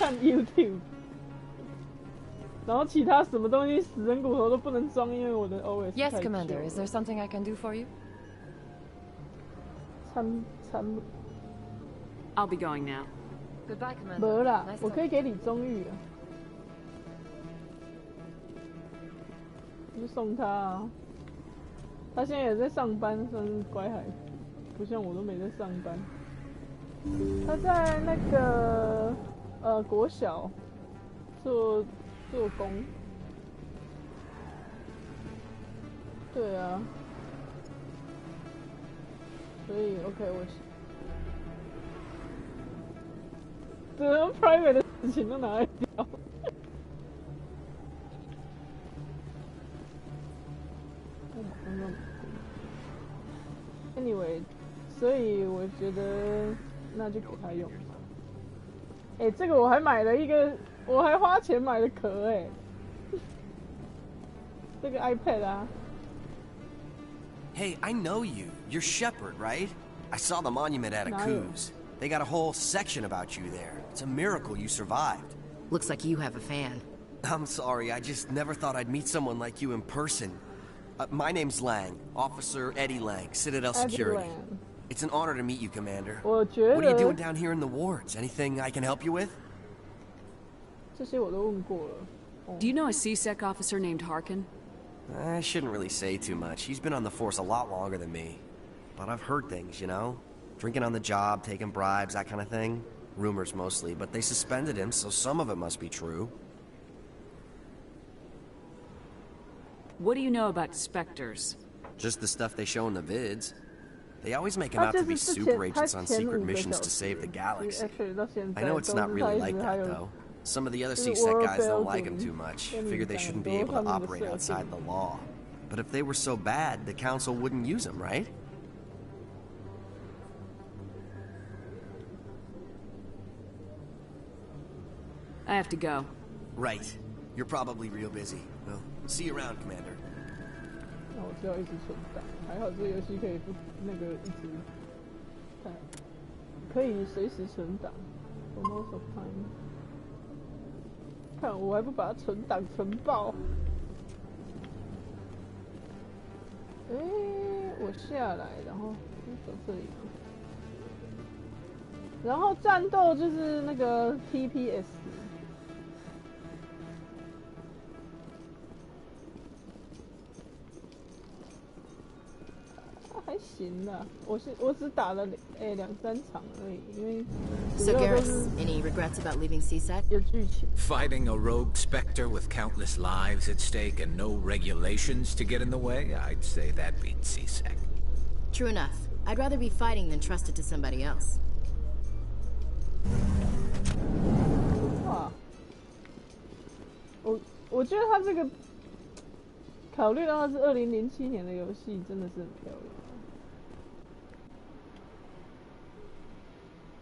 看 YouTube， 然后其他什么东西死人骨头都不能装，因为我的 OS 太 Yes, 旧了。 Commander. Is there something I can do for you? I'll be going now. Goodbye, Commander. 没啦， Nice 我可以 talking. 给李宗玉啊，你就送他啊。他现在也在上班，算是乖孩子，不像我都没在上班。他在那个国小做工。对啊，所以 OK 我。 这 private 的事情都拿来聊。Anyway， 所以我觉得那就给他用。哎，这个我还买了一个，我还花钱买了壳哎。这个 iPad 啊。Hey, I know you. You're Shepard, right? I saw the monument at a cruise. They got a whole section about you there. It's a miracle you survived. Looks like you have a fan. I'm sorry, I just never thought I'd meet someone like you in person. My name's Lang, Officer Eddie Lang, Citadel Security. Lang. It's an honor to meet you, Commander. 我觉得 What are you doing down here in the wards? Anything I can help you with? 这些我都问过了。Do you know a CSEC officer named Harkin? I shouldn't really say too much. He's been on the force a lot longer than me. But I've heard things, you know? Drinking on the job, taking bribes, that kind of thing. Rumors mostly, but they suspended him, so some of it must be true. What do you know about Spectres? Just the stuff they show in the vids. They always make him out to be super agents on secret missions to save the galaxy. I know it's not really like that, though. Some of the other CSEC guys don't like him too much. Figure they shouldn't be able to operate outside the law. But if they were so bad, the Council wouldn't use them, right? I have to go. Right. You're probably real busy. Well, see you around, Commander. 那我就要一直存档，还好这个游戏可以不那个一直看，可以随时存档。For most of time。看我还不把它存档存爆。哎，我下来，然后走这里。然后战斗就是那个 TPS。 还行啦，我只打了2、3场而已，因为 So Garrus, any regrets about leaving CSEC? 有剧情。 Fighting a rogue Spectre with countless lives at stake and no regulations to get in the way, I'd say that beats CSEC. True enough. I'd rather be fighting than trusted to somebody else. 哇，我觉得他这个考虑到它是2007年的游戏，真的是很漂亮。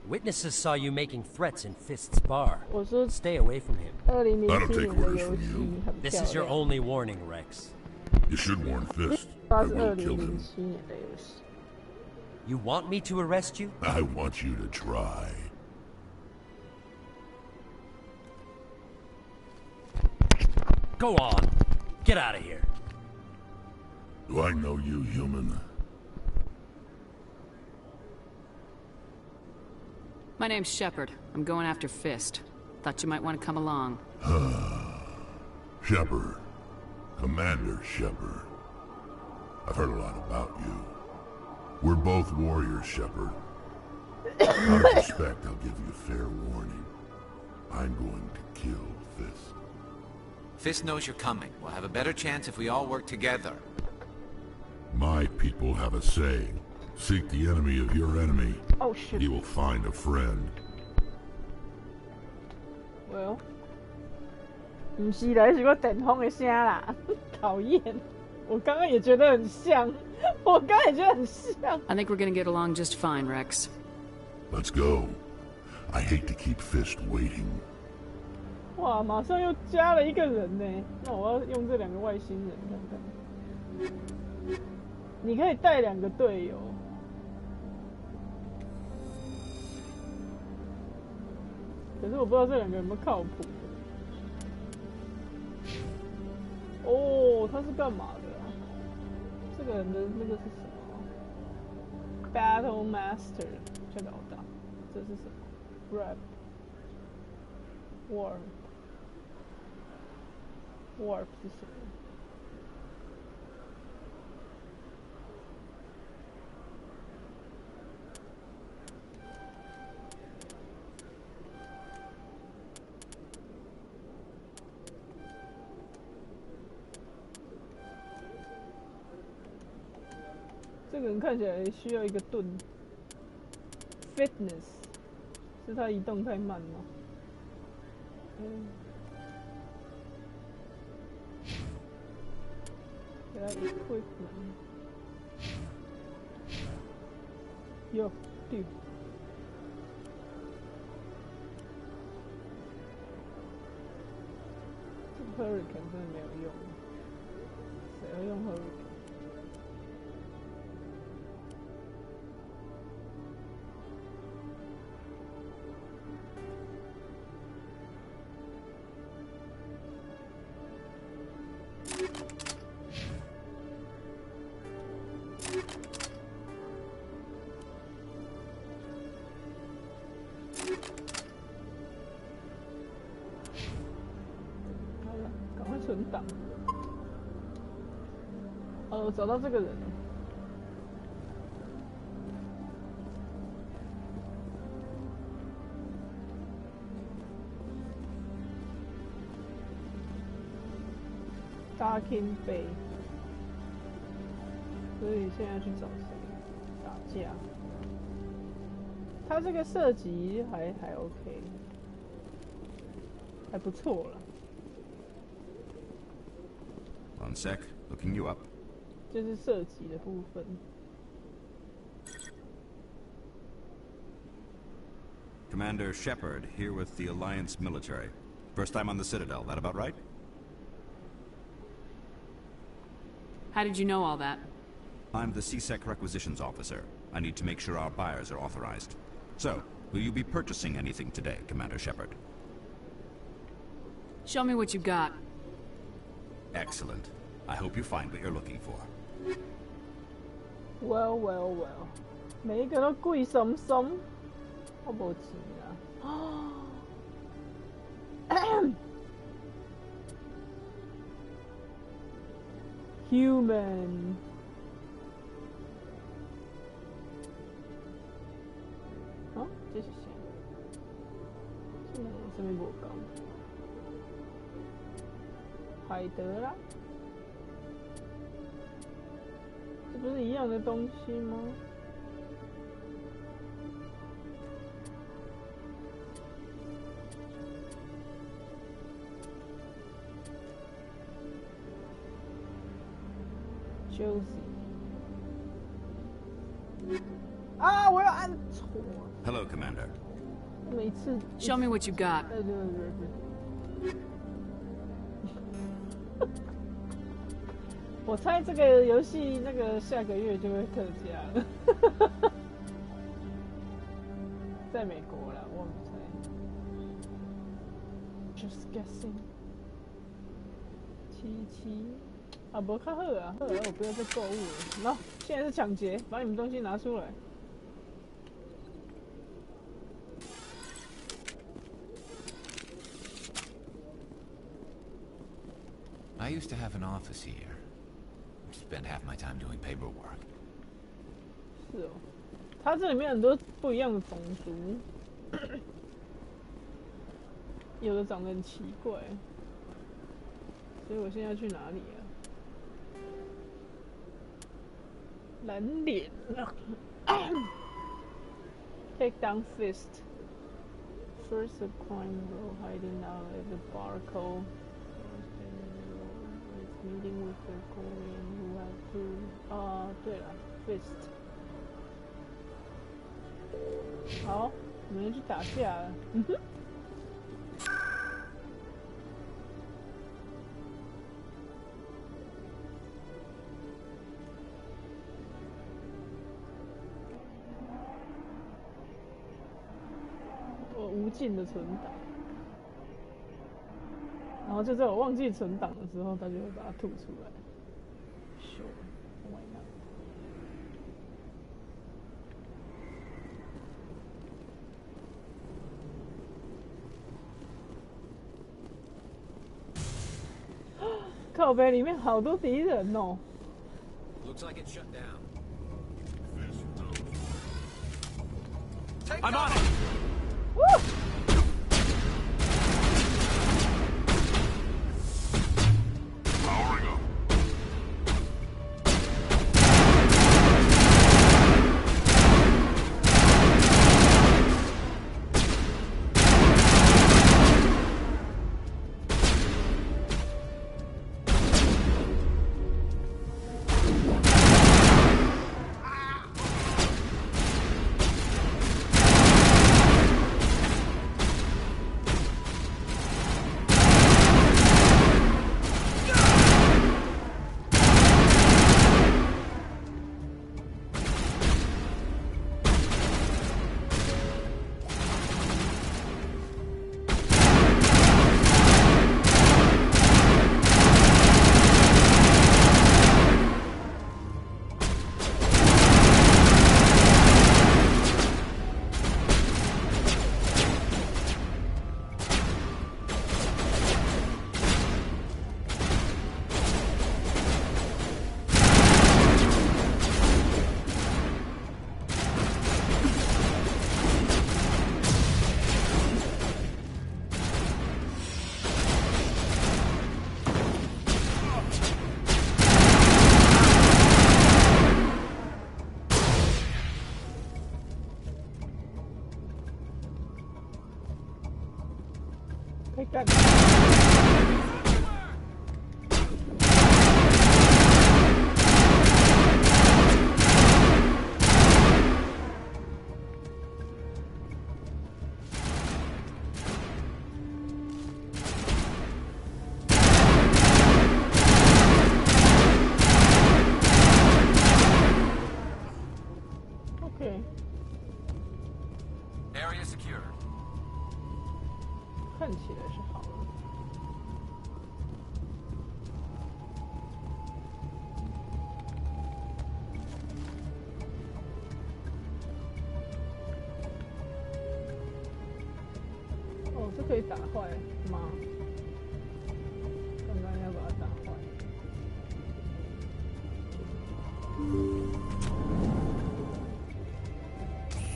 Witnesses saw you making threats in Fist's bar. 我说 Stay away from him. 2007年的游戏很漂亮。 This is your only warning, Rex. You should warn Fist. 它 I 是 will kill him. 2007年的游戏。 You want me to arrest you? I want you to try. Go on. Get out of here. Do I know you, human? My name's Shepard. I'm going after Fist. Thought you might want to come along. Shepard. Commander Shepard. I've heard a lot about you. We're both warriors, Shepard. Out of respect, I'll give you a fair warning. I'm going to kill Fist. Fist knows you're coming. We'll have a better chance if we all work together. My people have a saying. Seek the enemy of your enemy. Oh shit. You will find a friend. Well. 不是啦，是个电风的声啦，讨厌。我刚刚也觉得很像，我刚刚也觉得很像。 I think we're gonna get along just fine, Rex. Let's go. I hate to keep Fist waiting. 哇，马上又加了一个人呢。那我要用这2个外星人看看。你可以带2个队友。可是我不知道这两个有没有靠谱。哦，他是干嘛的啊？这个人的那个是什么 ？Battle Master， 这个好大。这是什么 ？Warp 是什么？这个人看起来需要一个盾。Fitness 是他移动太慢吗？给他 equipment。哟，对。这个 Hurricane 真的没有用，谁要用 Hurricane？存档。我找到这个人了。Darkin Bay。所以现在去找谁？打架。他这个射击还 OK， 还不错了。One sec, looking you up. 就是射击的部分。Commander Shepard, here with the Alliance military. First time on the Citadel, that about right? How did you know all that? I'm the CSEC requisitions officer. I need to make sure our buyers are authorized. So, will you be purchasing anything today, Commander Shepard? Show me what you got. Excellent. I hope you find what you're looking for. Well. 每一个都贵松松，我没钱啊。Human。哦，这是谁？这个什么无讲？海德拉。这不是一样的东西吗？啊！我要按错。Hello, Commander. 每次。Show me what you got. 我猜这个游戏那个下个月就会特价了，在美国啦，我不猜。Just guessing。77。啊，不看好啊，好啊，我不要再购物了。那现在是抢劫，把你们东西拿出来。I used to have an office here. Spent half my time doing paperwork. 是哦，它这里面很多不一样的种族，有的长得很奇怪，所以我现在要去哪里啊？蓝脸啊 ！Take down fist. First a crime bro hiding out at the barcode. Meeting with the Korean who have to 对了 fist 好，我们要去打架了。武尽的存档，然后就在我忘记存档的时候，他就会把它吐出来。Sure, why not? 靠北里面好多敌人哦。Looks like it's shut down. I'm on it! Woo! Powering up. Take that. Okay. Area secure. 看起来是好的。哦，这可以打坏吗？刚刚要把它打坏。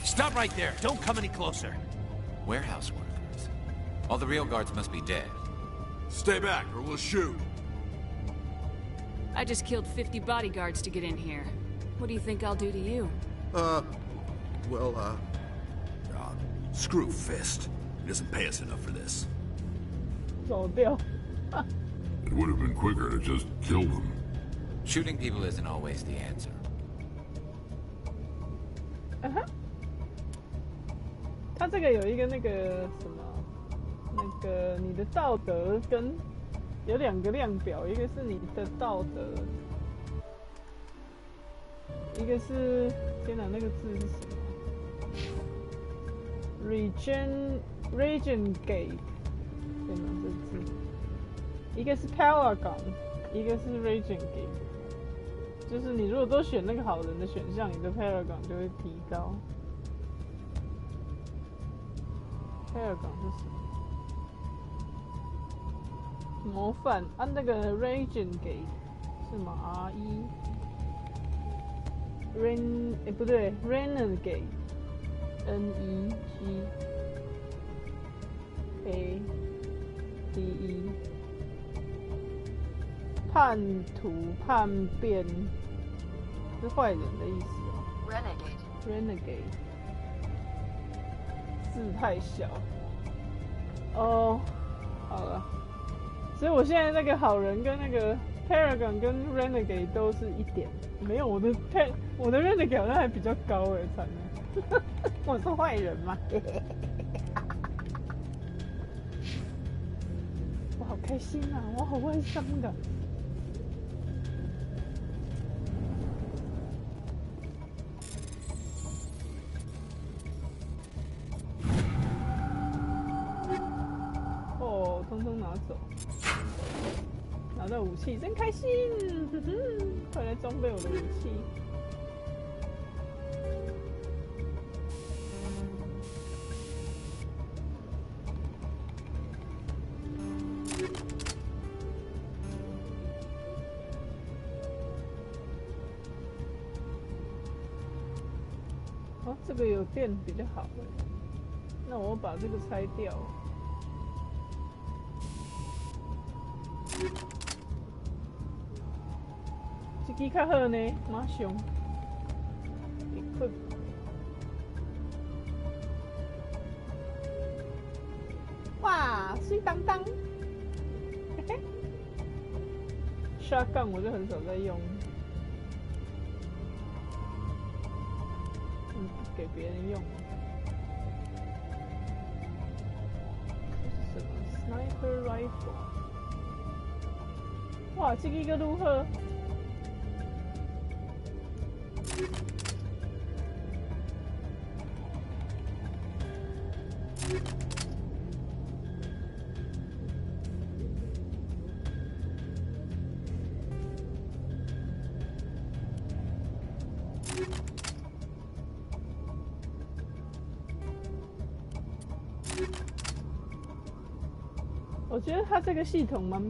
Stop right there! Don't come any closer! Warehouse workers. All the real guards must be dead. Stay back or we'll shoot. I just killed 50 bodyguards to get in here. What do you think I'll do to you? Screw Fist. He doesn't pay us enough for this. 走掉。 It would have been quicker to just kill them. Shooting people isn't always the answer. 他这个有一个那个什么，那个你的道德跟有两个量表，一个是你的道德，一个是天哪，那个字是什么 ？Region Gate， 天哪，这字，一个是 Paragon， 一个是 Region Gate， 就是你如果都选那个好人的选项，你的 Paragon 就会提高。 Paragon 是什么？模范啊，那个 Region Gate 是吗 ？Ren 不对 ，Renegade N-E-G-A-D-E 叛徒叛变是坏人的意思哦。Renegade 字太小哦，好了，所以我现在那个好人跟那个 Paragon 跟 Renegade 都是1点，没有我的 Renegade 好像还比较高哎，惨了，我是坏人嘛，我好开心啊，我好会伤的。哦，通通拿走，拿到武器真开心，哼哼，快来装备我的武器。哦，这个有电比较好哎，那我把这个拆掉。这个较好呢，马上。哇，水当当！嘿嘿，shotgun 我就很少在用。给别人用。这是什么 ？Sniper rifle。哇，这个如何？我觉得它这个系统蛮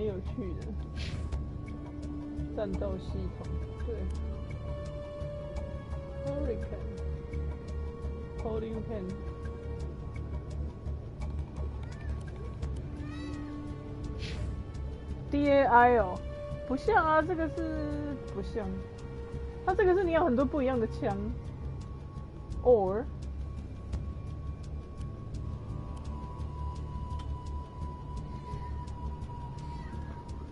有趣的，战斗系统，对。Hurricane DAI 哦，不像啊，这个是不像，它这个是你有很多不一样的枪 ，or。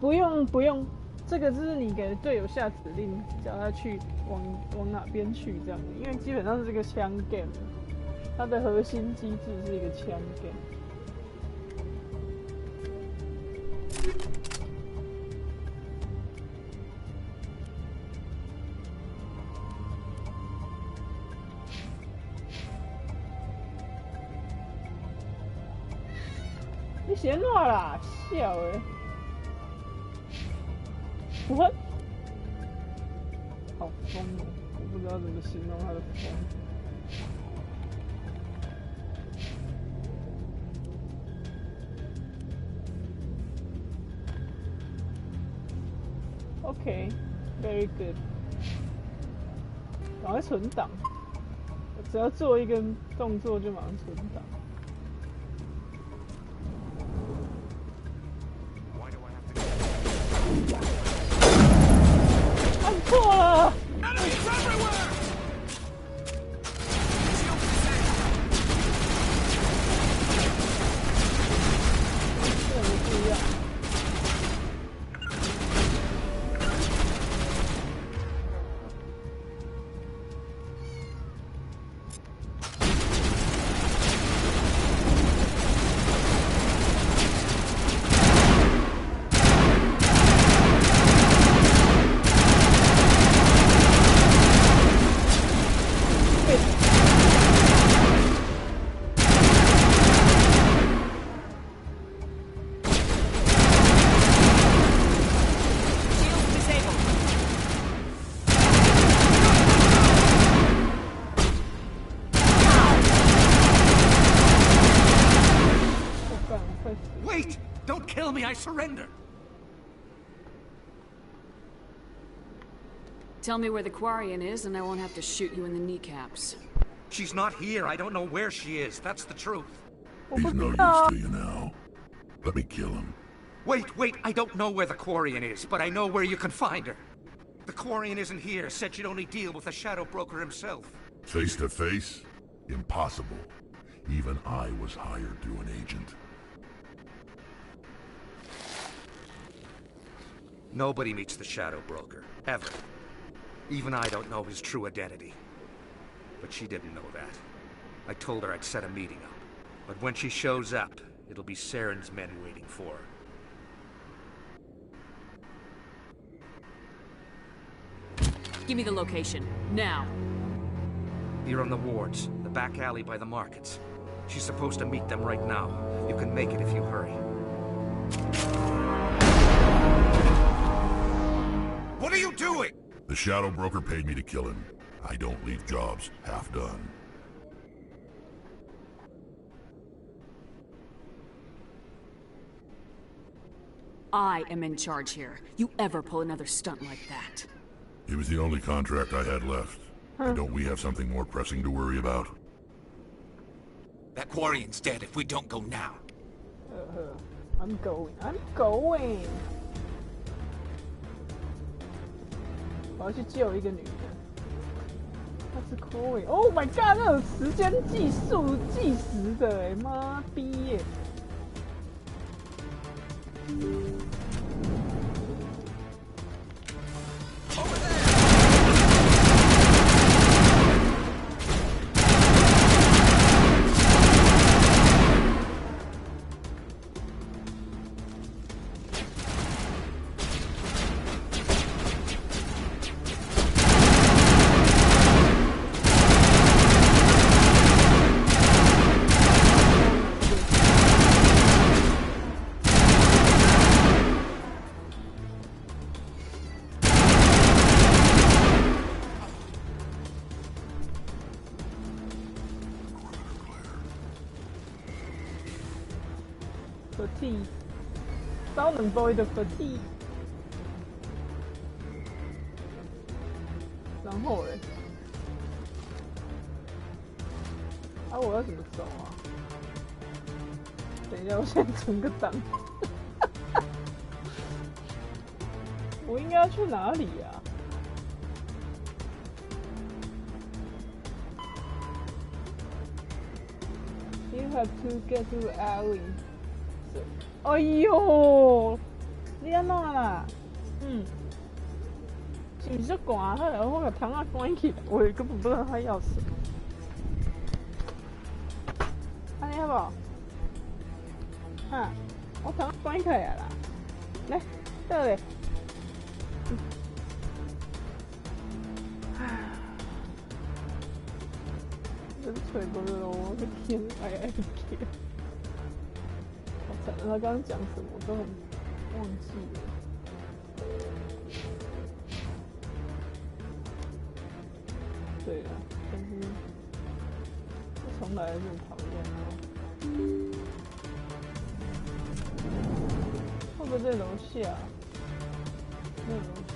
不用，这个就是你给队友下指令，叫他去往哪边去这样的。因为基本上是这个枪 game， 它的核心机制是一个枪 game。你写哪啦？笑诶！what？ 好疯哦！我不知道怎么形容他的疯。OK，very good。赶快存档，我只要做一个动作就马上存档。按错了。Wait! Don't kill me, I surrender! Tell me where the Quarian is, and I won't have to shoot you in the kneecaps. She's not here. I don't know where she is. That's the truth. He's no use to you now. Let me kill him. Wait! I don't know where the Quarian is, but I know where you can find her. The Quarian isn't here. Said she'd only deal with the Shadow Broker himself. Face to face? Impossible. Even I was hired through an agent. Nobody meets the Shadow Broker, ever. Even I don't know his true identity. But she didn't know that. I told her I'd set a meeting up. But when she shows up, it'll be Saren's men waiting for her. Give me the location, now. Here on the wards, the back alley by the markets. She's supposed to meet them right now. You can make it if you hurry. What are you doing? The Shadow Broker paid me to kill him. I don't leave jobs half done. I am in charge here. You ever pull another stunt like that? It was the only contract I had left. Don't we have something more pressing to worry about? That Quarian's dead if we don't go now. I'm going. I'm going. 我要去救一个女的。她是 Chloe。Oh my god， 那有时间计时的哎，妈逼耶！ fatigue， 高能 boy 的 fatigue， 然后嘞，我要怎么走啊？等一下，我先存个档。我应该要去哪里呀？You have to get through alley. 哎呦，你安怎啦？是不是寒？我把窗仔关起来，我根本不知道他要什么。安尼好不好？我窗仔关起来啦。来，倒咧。真吹不了，我的天，哎天！好惨，他刚刚讲什么我都很忘记了。对啊，但是我从来就很讨厌啊。会不会在楼下？没有楼下。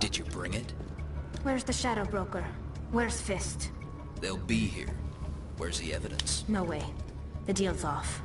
Did you bring it? Where's the Shadow Broker? Where's Fist? They'll be here. Where's the evidence? No way. The deal's off.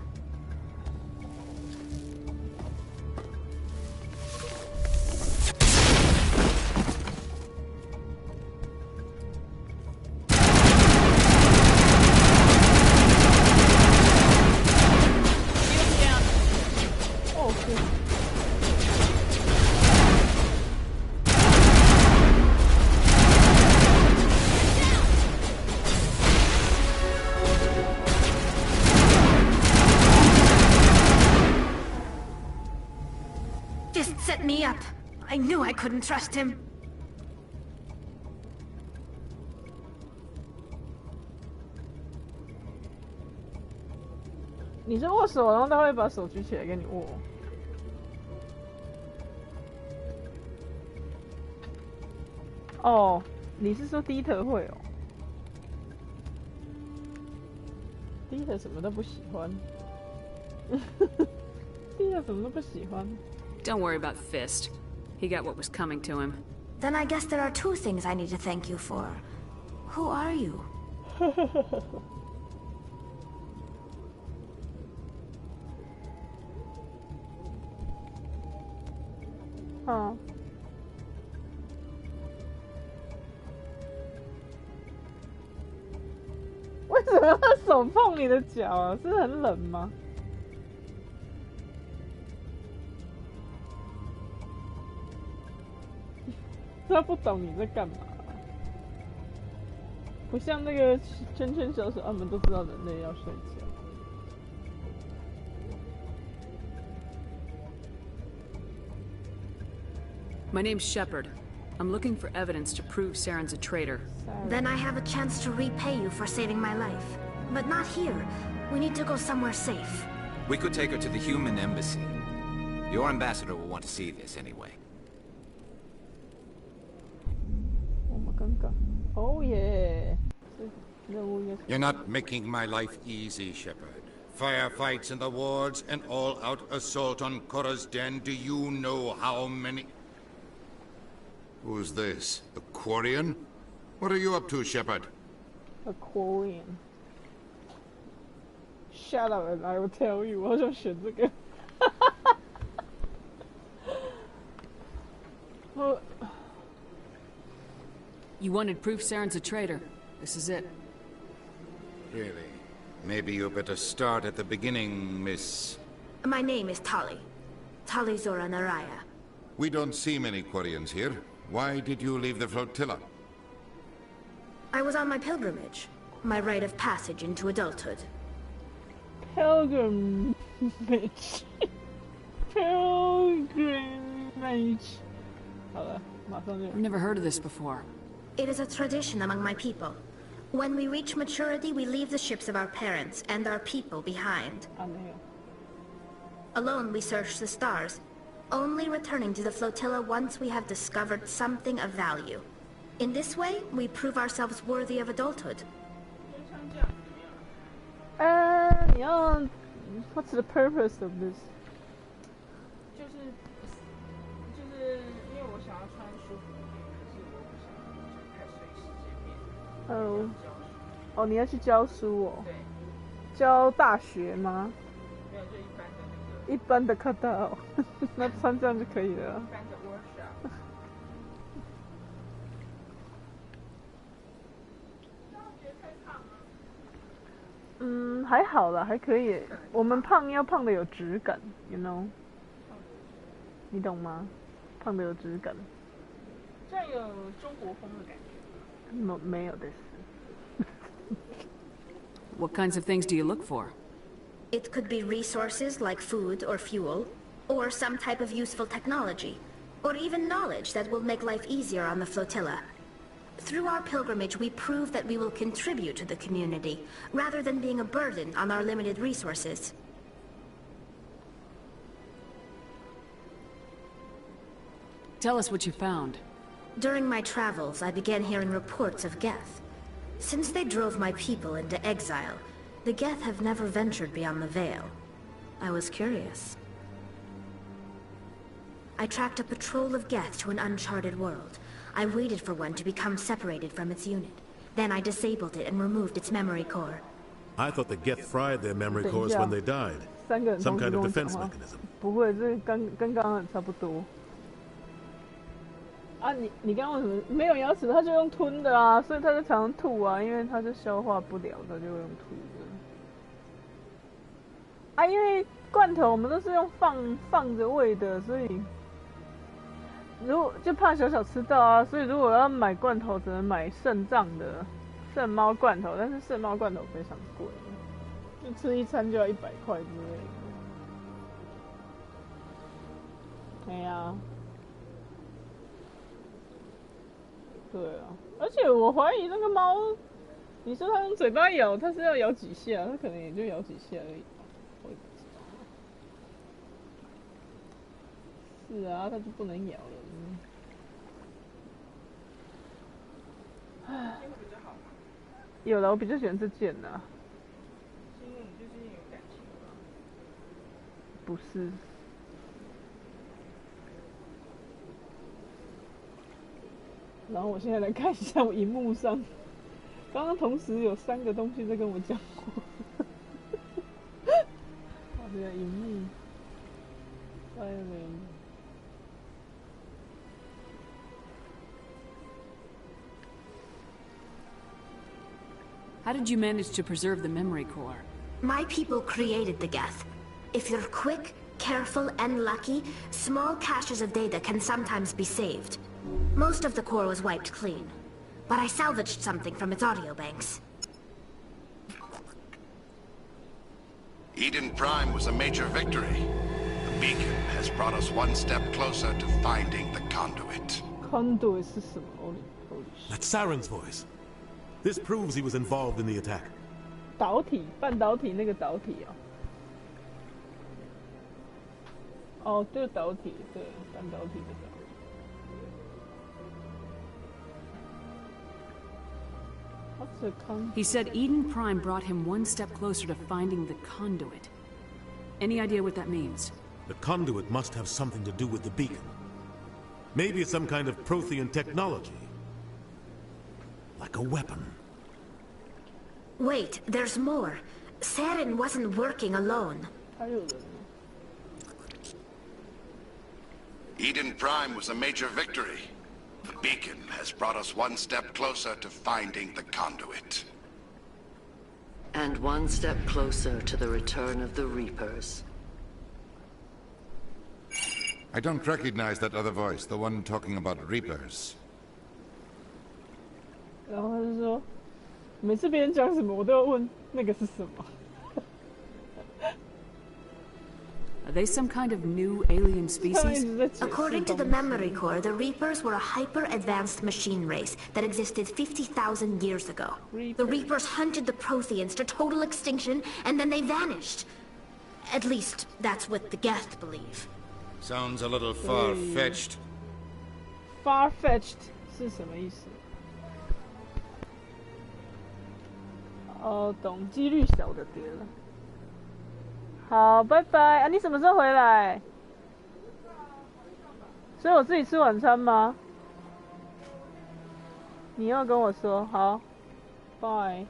Set me up. I knew I couldn't trust him. 你是握手，然后他会把手举起来给你握。哦，你是说低特会哦？低特什么都不喜欢。低特什么都不喜欢。 Don't worry about Fist. He got what was coming to him. Then I guess there are two things I need to thank you for. Who are you? Huh. 为什么他手碰你的脚啊？是很冷吗？ 他不懂你在干嘛。不像那个圈圈小手，他们都知道人类要睡觉。My name's Shepard. I'm looking for evidence to prove Saren's a traitor. Then I have a chance to repay you for saving my life. But not here. We need to go somewhere safe. We could take her to the human embassy. Your ambassador will want to see this anyway. Oh yeah. You're not making my life easy, Shepard. Firefights in the wards, an all-out assault on Korra's den. Do you know how many... Who's this? A Quarian? What are you up to, Shepard? A Quarian. Shut up and I will tell you. 我想选这个。You wanted proof Saren's a traitor. This is it. Really? Maybe you better start at the beginning, Miss... My name is Tali. Tali Zora Naraya. We don't see many Quarians here. Why did you leave the flotilla? I was on my pilgrimage. My rite of passage into adulthood. Pilgrimage. Pilgrimage. I've never heard of this before. It is a tradition among my people. When we reach maturity, we leave the ships of our parents and our people behind. Alone, we search the stars, only returning to the flotilla once we have discovered something of value. In this way, we prove ourselves worthy of adulthood. What's the purpose of this? Oh, 你要去教书哦？教大学吗？没有，就一般的课堂哦。那穿这样就可以了。一般的 workshop。还好啦，还可以。我们胖要胖的有质感 ，you know？ 你懂吗？胖的有质感。这样有中国风的感觉。没有的是。What kinds of things do you look for? It could be resources like food or fuel, or some type of useful technology, or even knowledge that will make life easier on the flotilla. Through our pilgrimage, we prove that we will contribute to the community, rather than being a burden on our limited resources. Tell us what you found. During my travels, I began hearing reports of Geth. Since they drove my people into exile, the Geth have never ventured beyond the Veil. I was curious. I tracked a patrol of Geth to an uncharted world. I waited for one to become separated from its unit. Then I disabled it and removed its memory core. I thought the Geth fried their memory cores when they died. Some kind of defense mechanism. 不会，这跟刚刚差不多。啊，你刚刚为什么没有牙齿？他就用吞的啊，所以他就常常吐啊，因为他就消化不了，他就用吐的。啊，因为罐头我们都是用放着喂的，所以如果就怕小吃到啊，所以如果要买罐头，只能买肾脏的肾猫罐头，但是肾猫罐头非常贵，就吃一餐就要100块之类的。哎呀。对啊，而且我怀疑那个猫，你说它用嘴巴咬，它是要咬几下？它可能也就咬几下而已吧，我也不知道。是啊，它就不能咬了。唉，有了，我比较喜欢这件的。是因为你对这件有感情吗？不是。然后我现在来看一下我荧幕上，刚刚同时有3个东西在跟我讲话。我的荧幕，How did you manage to preserve the memory core? My people created the Geth. If you're quick, careful, and lucky, small caches of data can sometimes be saved. Most of the core was wiped clean. but I salvaged something from its audio banks. Eden Prime was a major victory. The beacon has brought us one step closer to finding the conduit. Conduit 是什么？ That's Saren's voice. This proves he was involved in the attack. 导体，半导体那个导体啊。哦，对，导体，对，半导体的导体。What's the conduit? He said Eden Prime brought him one step closer to finding the conduit. Any idea what that means? The conduit must have something to do with the beacon. Maybe it's some kind of Prothean technology. Like a weapon. Wait, there's more. Saren wasn't working alone. Eden Prime was a major victory. The beacon has brought us one step closer to finding the conduit. And one step closer to the return of the Reapers. I don't recognize that other voice, the one talking about Reapers. 然后他就说，每次别人讲什么，我都要问那个是什么。Are they some kind of new alien species? According to the memory core, the Reapers were a hyper-advanced machine race that existed 50,000 years ago. The Reapers hunted the Protheans to total extinction, and then they vanished. At least, that's what the Geth believe. Sounds a little far-fetched. Far-fetched 是什么意思？哦，懂，几率小的对了。好，拜拜啊！你什么时候回来？所以我自己吃晚餐吗？你要跟我说好，拜。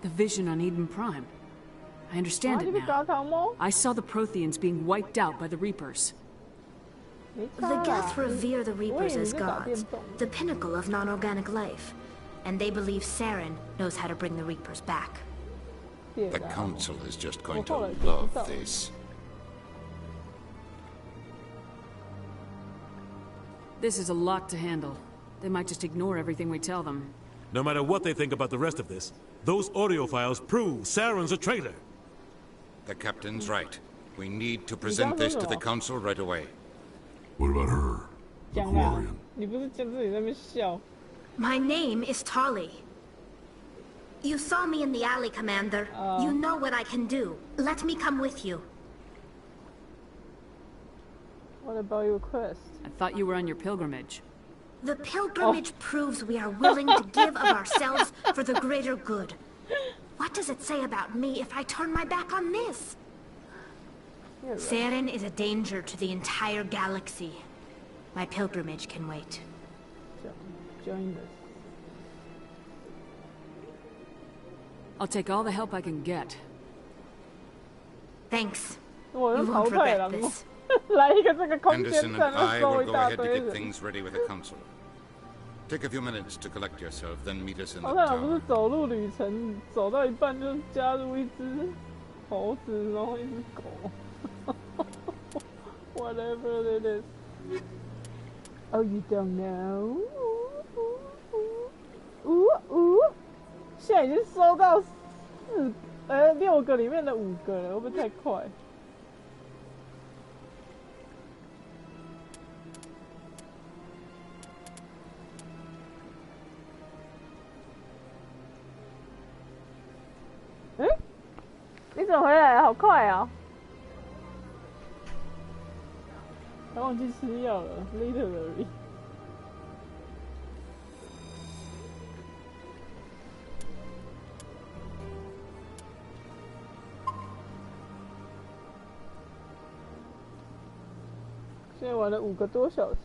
The vision on Eden Prime. I understand it now. I saw the Protheans being wiped out by the Reapers. The Geth revere the Reapers as gods, the pinnacle of non-organic life. And they believe Saren knows how to bring the Reapers back. The Council is just going to love this. This is a lot to handle. They might just ignore everything we tell them. No matter what they think about the rest of this, those audio files prove Saren's a traitor. The Captain's right. We need to present this to the Council right away. What about her? The Quarian? My name is Tali. You saw me in the alley, Commander. You know what I can do. Let me come with you. What about your quest? I thought you were on your pilgrimage. The pilgrimage proves we are willing to give of ourselves for the greater good. What does it say about me if I turn my back on this? Right. Saren is a danger to the entire galaxy. My pilgrimage can wait. Join us. I'll take all the help I can get. Thanks. You won't regret this. Anderson and I will go ahead to get things ready with the Council. Take a few minutes to collect yourself, then meet us in the tower. 不是走路旅程，走到一半就加入一只猴子，然后一只狗。Whatever it is. Oh, you don't know? 现在已经收到6个里面的5个了，会不会太快？你怎么回来？好快啊！还忘记吃药了 ，literally。现在玩了5个多小时，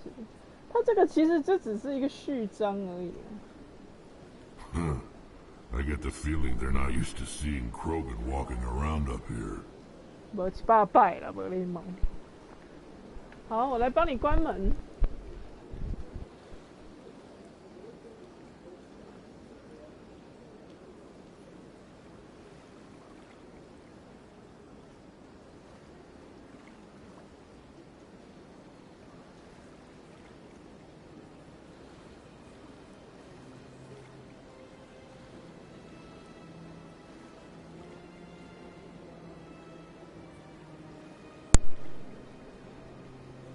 它这个其实就只是一个序章而已。I get the feeling they're not used to seeing Krogan walking around up here. 无七八拜啦，无你忙。好，我来帮你关门。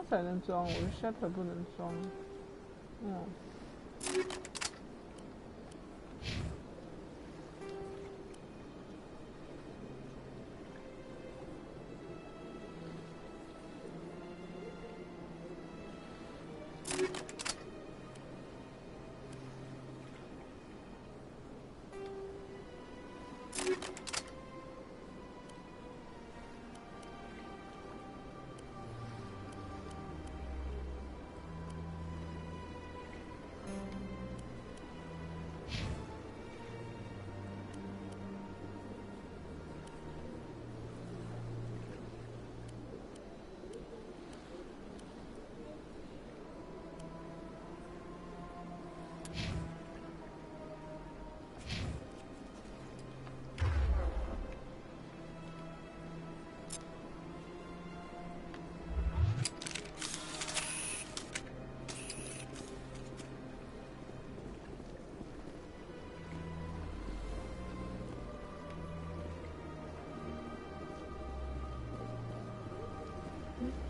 它才能装，我的 shutter 不能装。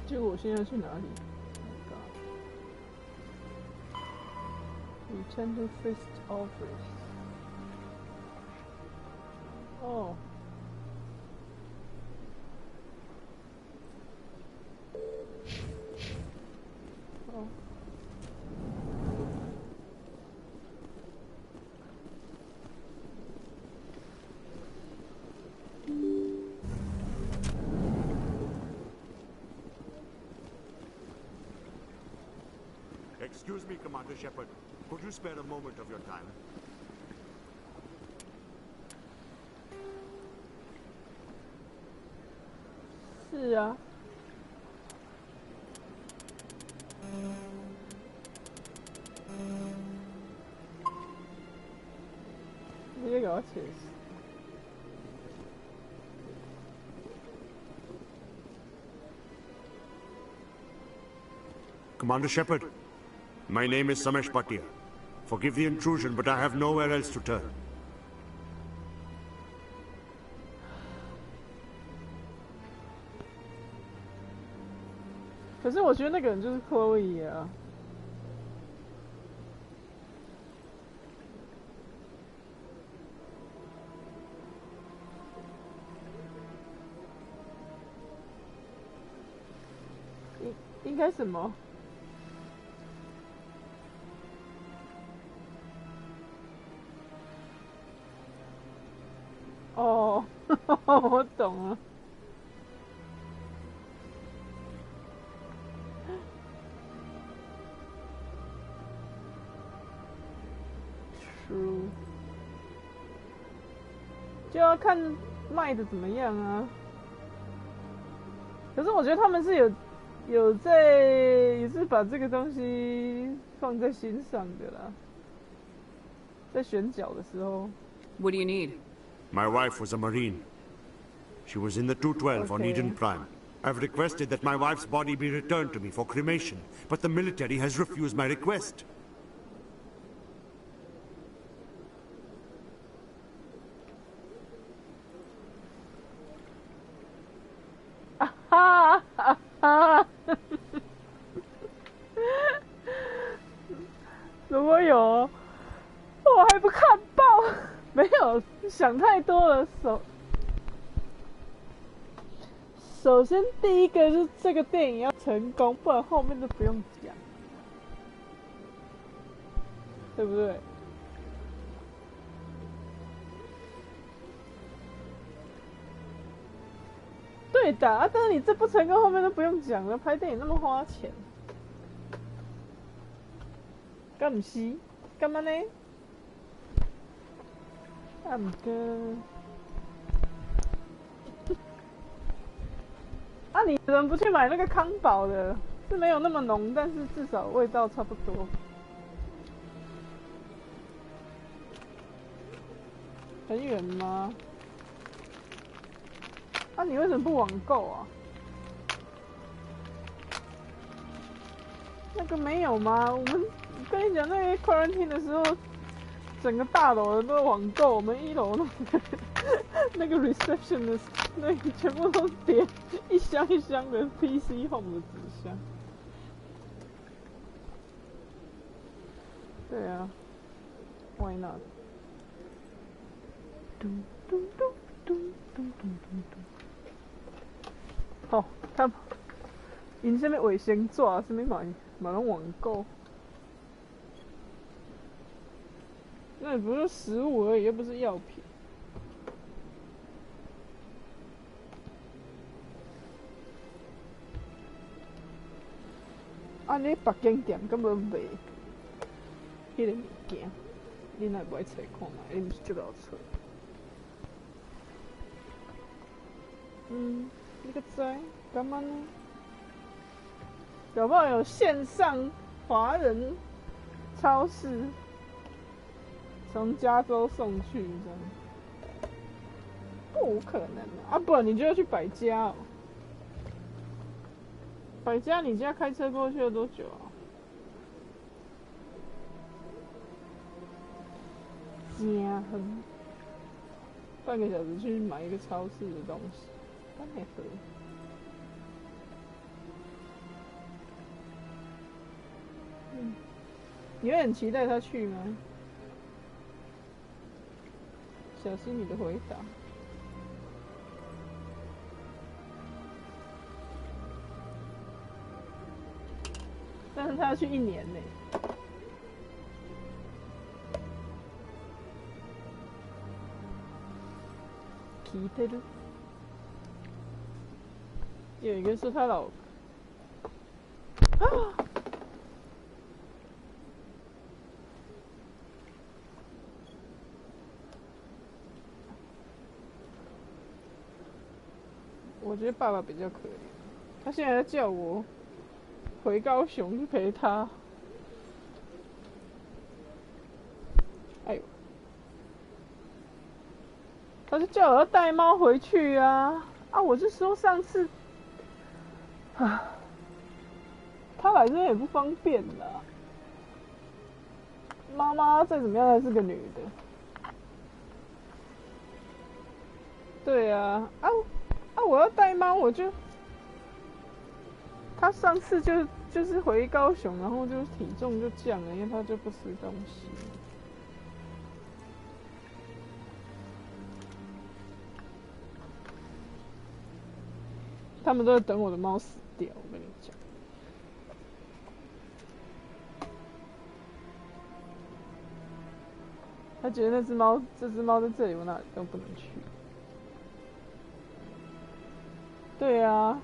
结果我现在去哪里 ？Return to First Office。哦。哦。Excuse me, Commander Shepard. Could you spare a moment of your time? 是啊。你也给我解释。Commander Shepard, my name is Samesh Bhatia. Forgive the intrusion, but I have nowhere else to turn. 可是我觉得那个人就是 Chloe 啊。应该什么？哦，我懂了。True， 就要看卖的怎么样啊。可是我觉得他们是有在也是把这个东西放在心上的啦，在选角的时候。What do you need? My wife was a Marine. She was in the 212 on Eden Prime. I've requested that my wife's body be returned to me for cremation, but the military has refused my request. 如果有，我还不看报？没有，想太多了。首先第一个就是这个电影要成功，不然后面都不用讲，对不对？对的啊，但是你这不成功，后面都不用讲了。拍电影那么花钱，干不是？干嘛呢？啊，唔过，啊，你怎么不去买那个康宝的？是没有那么浓，但是至少味道差不多。很远吗？啊，你为什么不网购啊？那个没有吗？我跟你讲，那个 quarantine 的时候，整个大楼都网购，我们1楼那个 reception 的那个全部都叠一箱一箱的 PC Home 的纸箱。对啊 ，Why not？ 好，他因什么卫生纸，什么嘛拢网购。那也不是食物而已，又不是药品。啊，你别间店根本卖迄个物件，你若买找看嘛，你毋是即个有找。你个知干嘛呢？搞不好有线上华人超市。从加州送去这样，不可能啊！不然你就要去百家哦。百家，你家开车过去要多久啊？家很半个小时去买一个超市的东西，太合。你会很期待他去吗？小心你的回答。但是他要去1年呢。聞いてる。有一个是他老。啊！我觉得爸爸比较可怜，他现在叫我回高雄去陪他。哎呦，他就叫我要带猫回去啊！啊，我就说上次，啊，他来这边也不方便啦。妈妈再怎么样还是个女的。对啊，我要带猫，我就他上次就是回高雄，然后就体重就降了，因为他就不吃东西。他们都在等我的猫死掉，我跟你讲。他觉得这只猫在这里，我哪里都不能去。对啊，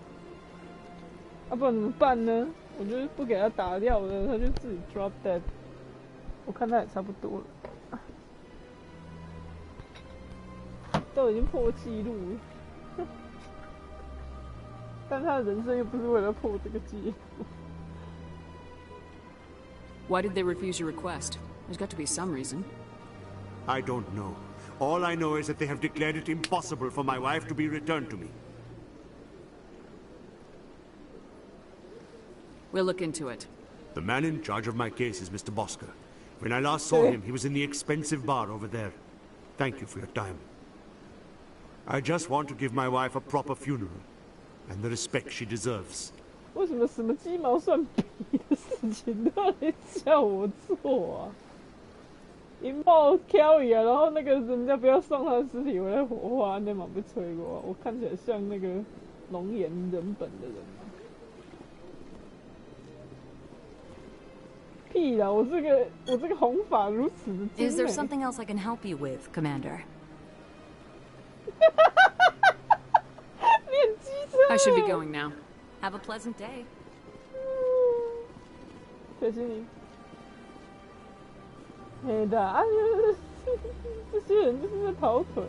不然怎么办呢？我就是不给他打掉了，他就自己 drop dead。我看他也差不多了，都已经破纪录了。但他的人生又不是为了破这个纪录。Why did they refuse your request? There's got to be some reason. I don't know. All I know is that they have declared it impossible for my wife to be returned to me. We'll look into it. The man in charge of my case is Mr. Bosker. When I last saw him, he was in the expensive bar over there. Thank you for your time. I just want to give my wife a proper funeral, and the respect she deserves. 为什么什么鸡毛蒜皮的事情都要来叫我做啊？引爆挑伊啊，然后那个人家不要送他的尸体回来火化，那嘛被吹过。我看起来像那个龙颜人本的人吗？屁啦！我这个红发如此的精美。Is there something else I can help you with, Commander? I should be going now. Have a pleasant day. 小心你。嘿的啊，这些人就是在跑腿。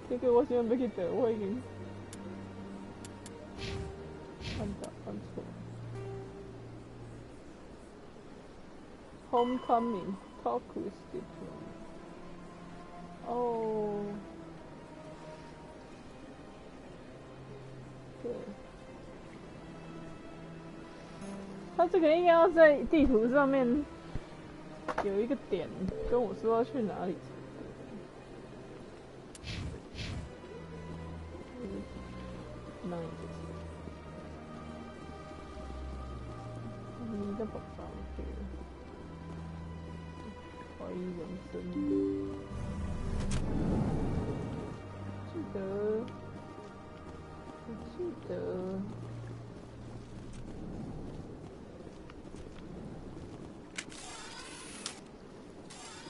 这个我想要去倒，我已经犯错。Homecoming, talk with Spectre. 哦，对，他这个应该要在地图上面有一个点跟我说要去哪里。你的宝宝对了，怀疑人生。我记得。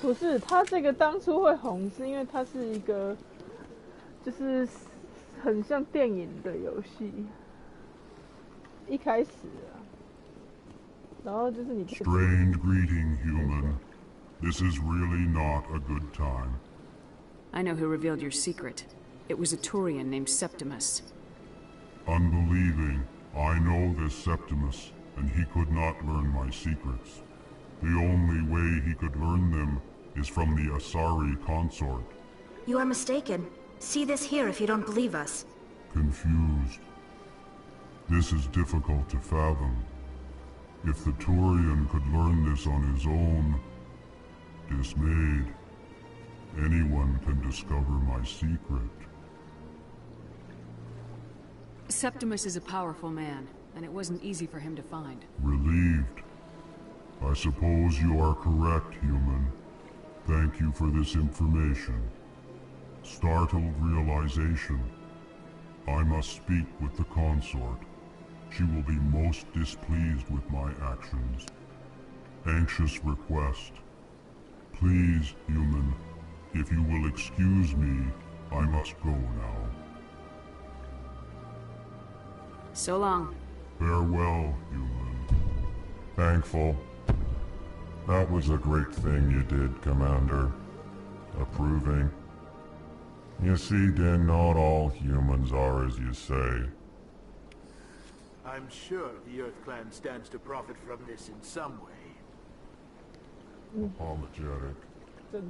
不是，它这个当初会红，是因为它是一个，就是很像电影的游戏。一开始啊，然后就是你。Strange greeting, human. This is really not a good time. I know who revealed your secret. It was a Turian named Septimus. Unbelieving, I know this Septimus, and he could not learn my secrets. The only way he could learn them is from the Asari consort. You are mistaken. See this here if you don't believe us. Confused. This is difficult to fathom. If the Turian could learn this on his own, dismayed, anyone can discover my secret. Septimus is a powerful man, and it wasn't easy for him to find. Relieved. I suppose you are correct, human. Thank you for this information. Startled realization. I must speak with the consort. She will be most displeased with my actions. Anxious request. Please, human, if you will excuse me, I must go now. So long. Farewell, human. Thankful. That was a great thing you did, Commander. Approving. You see, Din, not all humans are as you say. I'm sure the Earth Clan stands to profit from this in some way. Apologetic. Do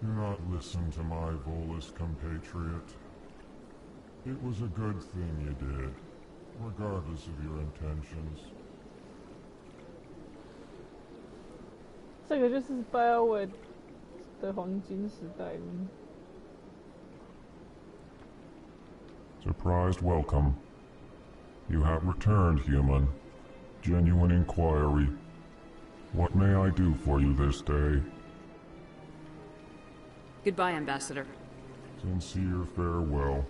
not listen to my Volus compatriot. It was a good thing you did, regardless of your intentions. 这个就是 BioWare 的黄金时代。Surprised welcome. You have returned, human. Genuine inquiry. What may I do for you this day? Goodbye, Ambassador. Sincere farewell.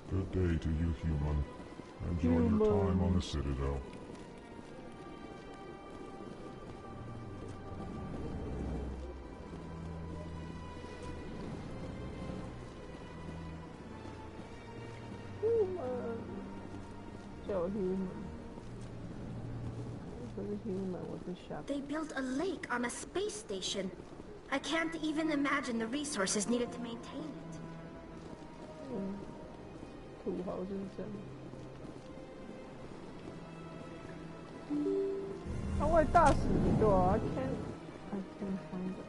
Good day to you, human. Enjoy your time on the Citadel. They built a lake on a space station. I can't even imagine the resources needed to maintain it. 土豪就是这样。他外大使对啊 I can't find it.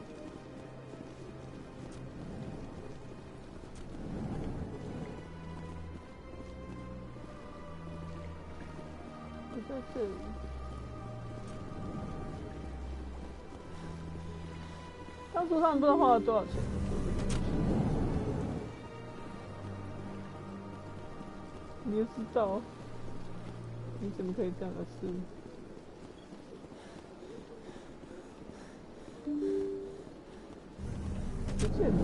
不在这里。当初他们不知道花了多少钱。你就知道，你怎么可以这样的事？不见了。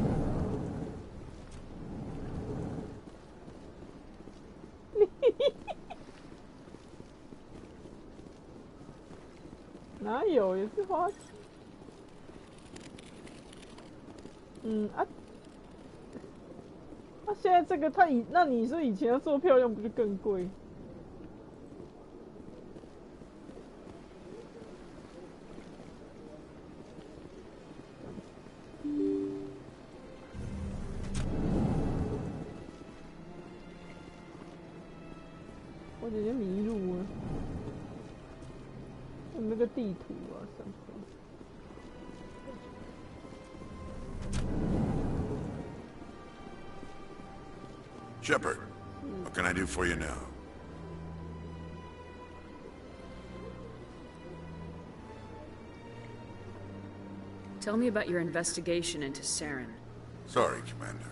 哪有？也是花钱。那现在这个那你说以前要做漂亮不就更贵？我直接迷路了，有那个地图啊什么？ Shepard, what can I do for you now? Tell me about your investigation into Saren. Sorry, Commander.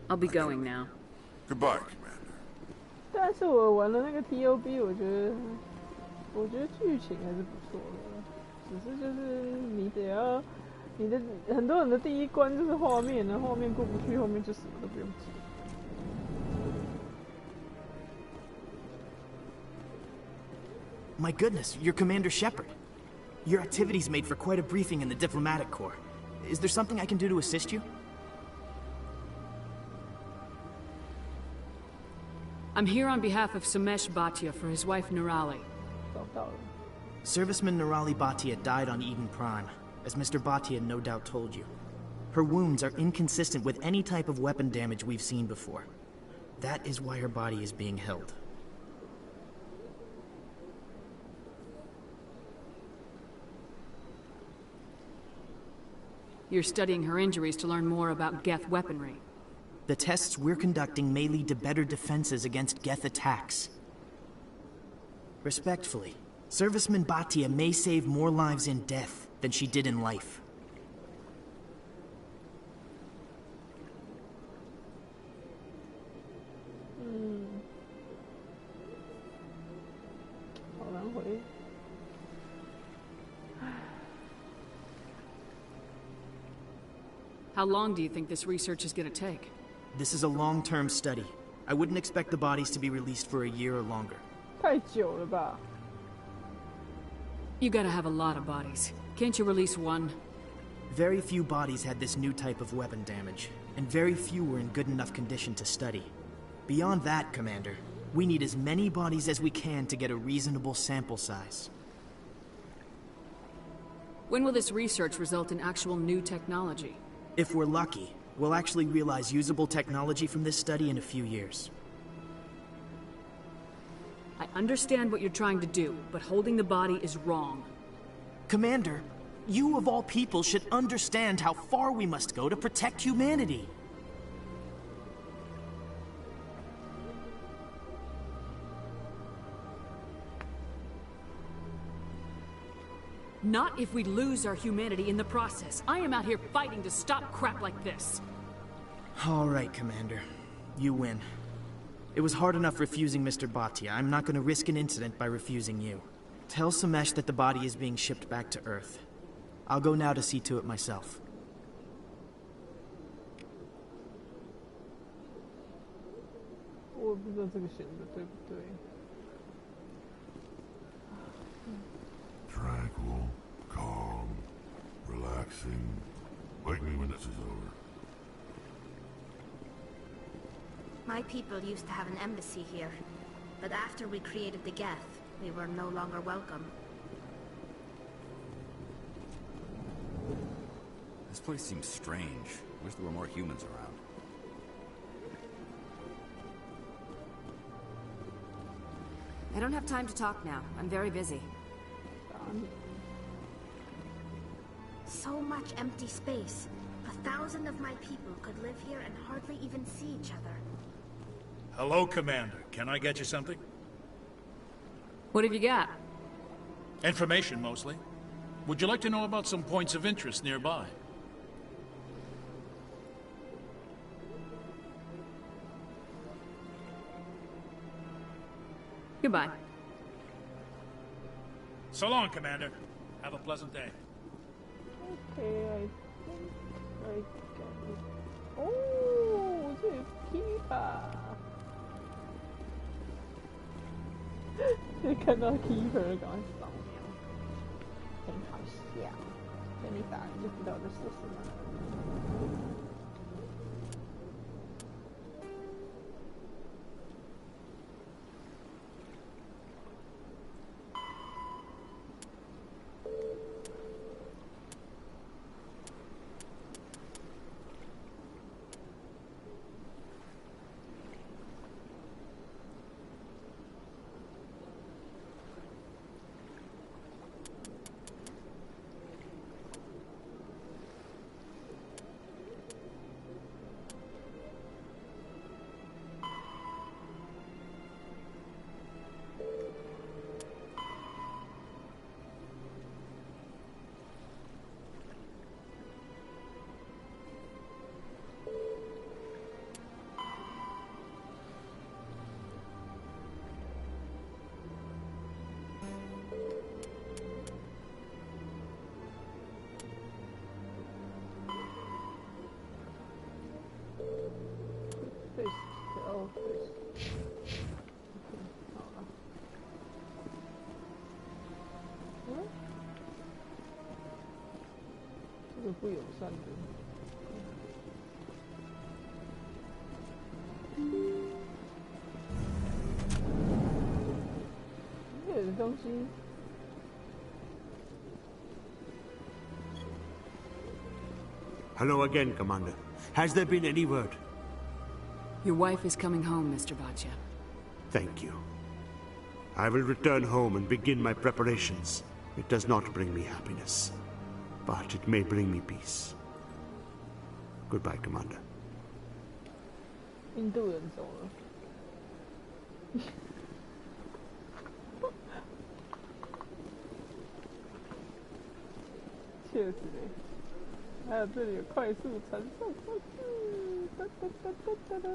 I'll be going now. Goodbye, Commander. 但是我玩了那个 TOB， 我觉得我觉得剧情还是不错的，只是就是你得要你的很多人的第一关就是画面，然后画面过不去，后面就什么都不用做。My goodness, you're Commander Shepard. Your activities made for quite a briefing in the diplomatic corps. Is there something I can do to assist you? I'm here on behalf of Samesh Bhatia for his wife Nirali. Serviceman Nirali Bhatia died on Eden Prime, as Mr. Bhatia no doubt told you. Her wounds are inconsistent with any type of weapon damage we've seen before. That is why her body is being held. You're studying her injuries to learn more about Geth weaponry. The tests we're conducting may lead to better defenses against Geth attacks. Respectfully, Serviceman Bhatia may save more lives in death than she did in life. How long do you think this research is going to take? This is a long-term study. I wouldn't expect the bodies to be released for a year or longer. 太久了吧? You gotta have a lot of bodies. Can't you release one? Very few bodies had this new type of weapon damage, and very few were in good enough condition to study. Beyond that, Commander, we need as many bodies as we can to get a reasonable sample size. When will this research result in actual new technology? If we're lucky, we'll actually realize usable technology from this study in a few years. I understand what you're trying to do, but holding the body is wrong. Commander, you of all people should understand how far we must go to protect humanity. Not if we lose our humanity in the process. I am out here fighting to stop crap like this. All right, Commander. You win. It was hard enough refusing Mr. Bhatia. I'm not going to risk an incident by refusing you. Tell Samesh that the body is being shipped back to Earth. I'll go now to see to it myself. Tranquil, calm, relaxing. Wake me when this is over. My people used to have an embassy here, but after we created the Geth, we were no longer welcome. This place seems strange. Wish there were more humans around. I don't have time to talk now. I'm very busy. So much empty space. 1,000 of my people could live here and hardly even see each other. Hello, Commander. Can I get you something? What have you got? Information, mostly. Would you like to know about some points of interest nearby? Goodbye. So long, Commander. Have a pleasant day. Okay, I think I got it. Oh, it's a keeper. 看到 keeper 赶快扫描，很好笑。跟你打就知道我在说什么。不友善的。这有的东西。Hello again, Commander. Has there been any word? Your wife is coming home, Mr. Baccia. Thank you. I will return home and begin my preparations. It does not bring me happiness, but it may bring me peace. Goodbye, Commander. 印度人走了。确实嘞，还有这里有快速传送方式，哒哒哒哒哒哒。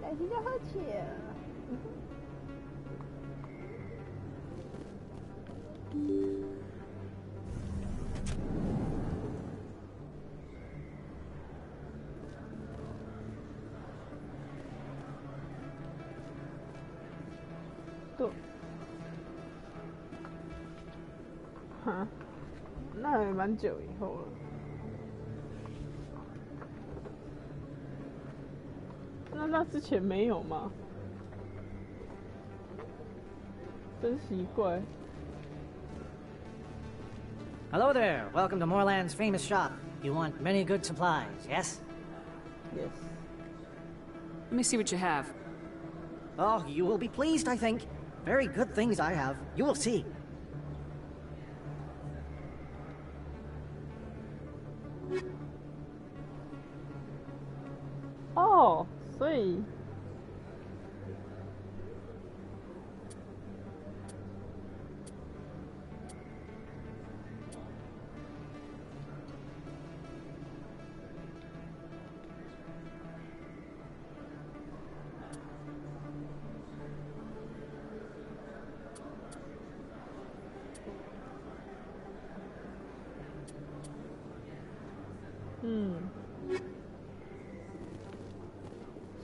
感情就喝起。对。哈，那还蛮久以后了。那之前没有吗？真奇怪。Hello there. Welcome to Moorland's famous shop. You want many good supplies, yes? Yes. Let me see what you have. Oh, you will be pleased, I think. Very good things I have. You will see. Oh, 所以。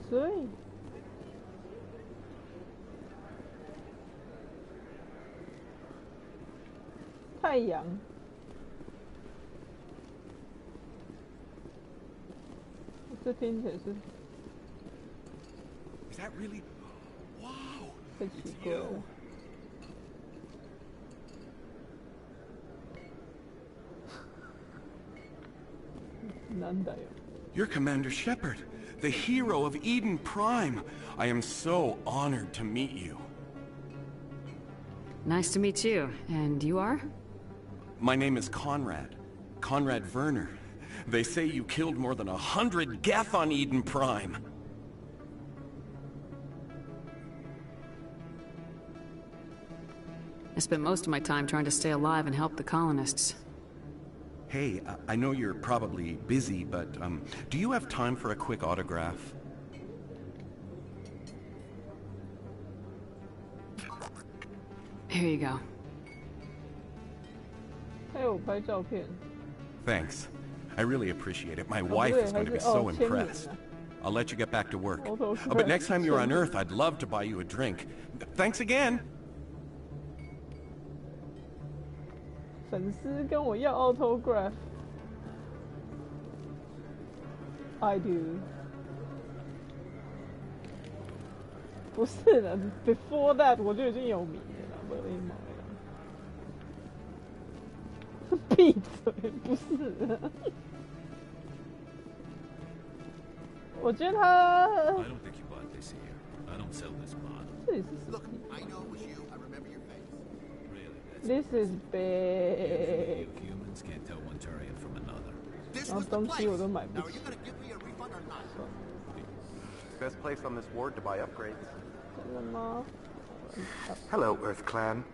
所以，太阳，这听起来是，太奇怪了。难得哟。You're Commander Shepard, the hero of Eden Prime. I am so honored to meet you. Nice to meet you. And you are? My name is Conrad. Conrad Werner. They say you killed more than 100 Geth on Eden Prime. I spent most of my time trying to stay alive and help the colonists. Hey, I know you're probably busy, but do you have time for a quick autograph? Here you go. Thanks. I really appreciate it. My wife is going to be so impressed. I'll let you get back to work. But next time you're on Earth, I'd love to buy you a drink. Thanks again! 粉丝跟我要 autograph。I do。不是的 ，before that 我就已经有名了，没毛了。闭嘴，不是。我觉得他。I don't think you bought this here. I don't sell this bond. 这里是什么？ This is big. Humans can't tell one Turian from another. 然后东西我都买不起。 Best place on this ward to buy upgrades. 真的吗？ Hello, Earth Clan.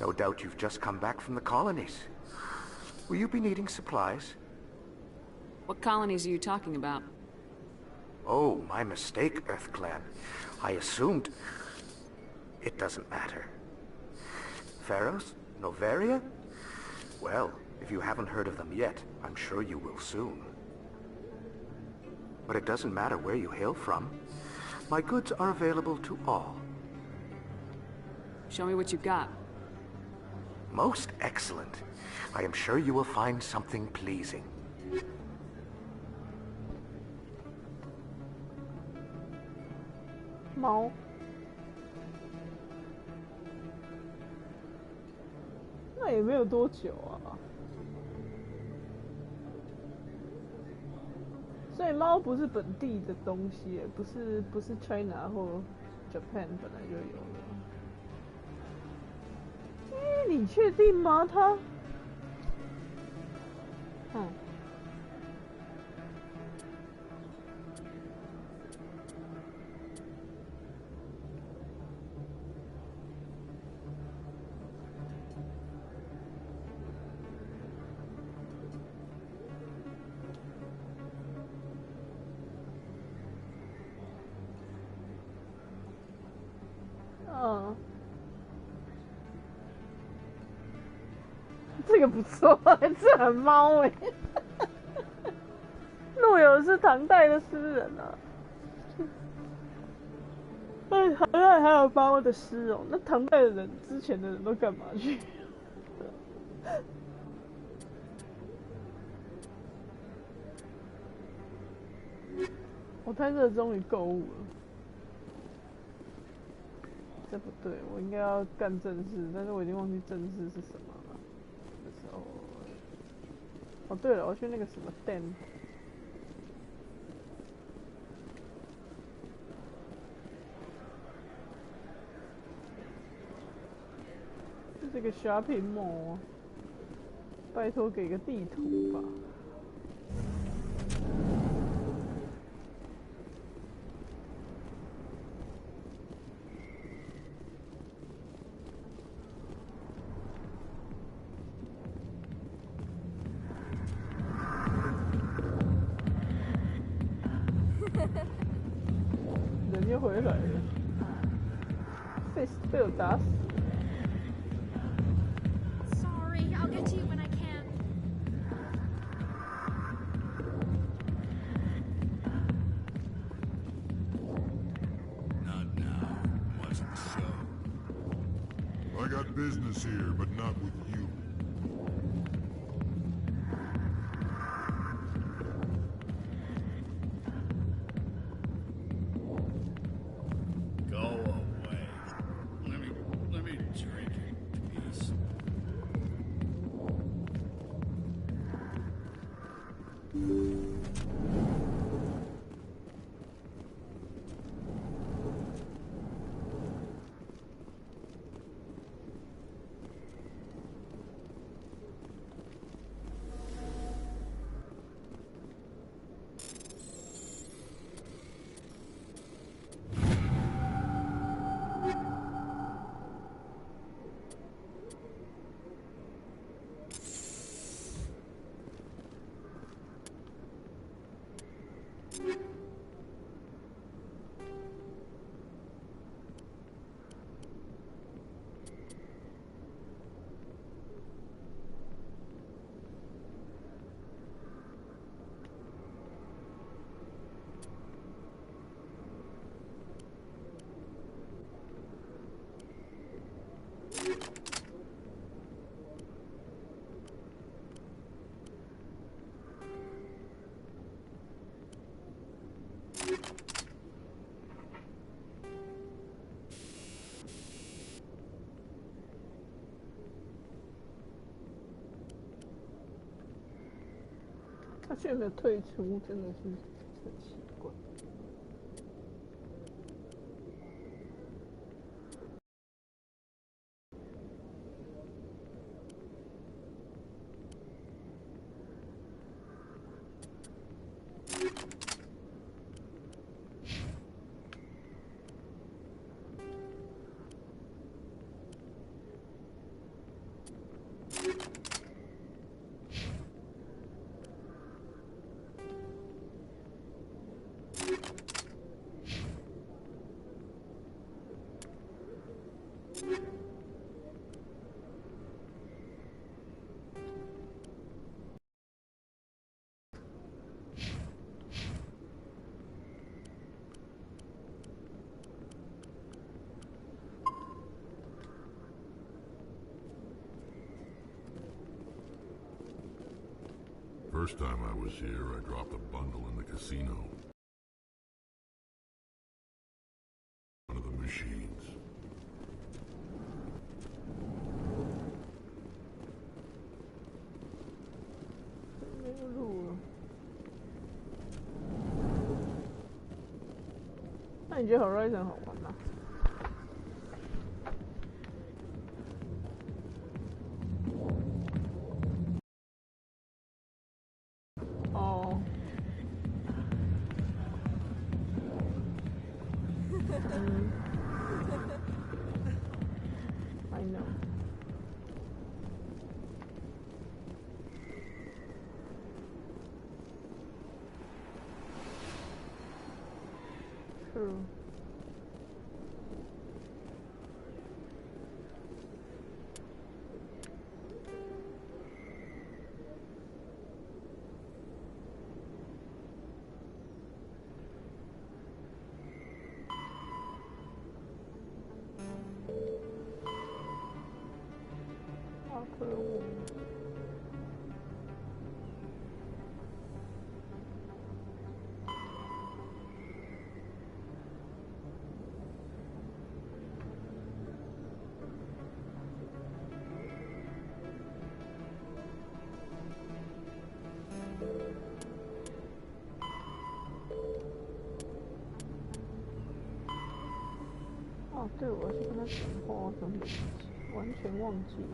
No doubt you've just come back from the colonies. Will you be needing supplies? What colonies are you talking about? Oh, my mistake, Earth Clan. I assumed... It doesn't matter. Pharaohs? Novaria? Well, if you haven't heard of them yet, I'm sure you will soon. But it doesn't matter where you hail from. My goods are available to all. Show me what you've got. Most excellent. I am sure you will find something pleasing. Mau. 那也没有多久啊。所以猫不是本地的东西，不是 China 或 Japan 本来就有的。你确定吗？它，这个不错，这很猫哎。陆游是唐代的诗人啊。唐代还有猫的诗哦，那唐代的人之前的人都干嘛去？我太热衷于购物了。这不对，我应该要干正事，但是我已经忘记正事是什么了。那时候，哦对了，我去那个什么 dam， 这个 shopping mall， 拜托给个地图吧。人又回来了 ，Fist 被我打死。Sorry, I'll get to you when I can. Not now. Watch the show. I got business here, but not with you.他却没有退出，真的是很奇怪。first time I was here, I dropped a bundle in the casino. One of the machines.那你觉得 Horizon 好玩吗？哦。I know. True. True. 哦，对，我是跟他讲话，怎么完全忘记了。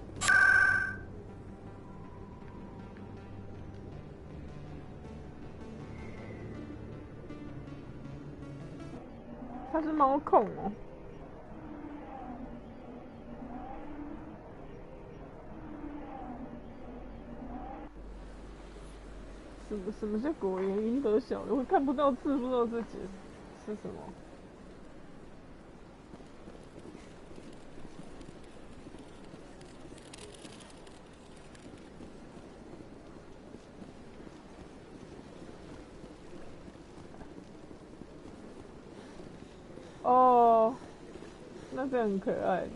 他是猫控哦。什么叫果园赢得小的？我看不到字，不知道这解是什么。哦，那这很可爱的。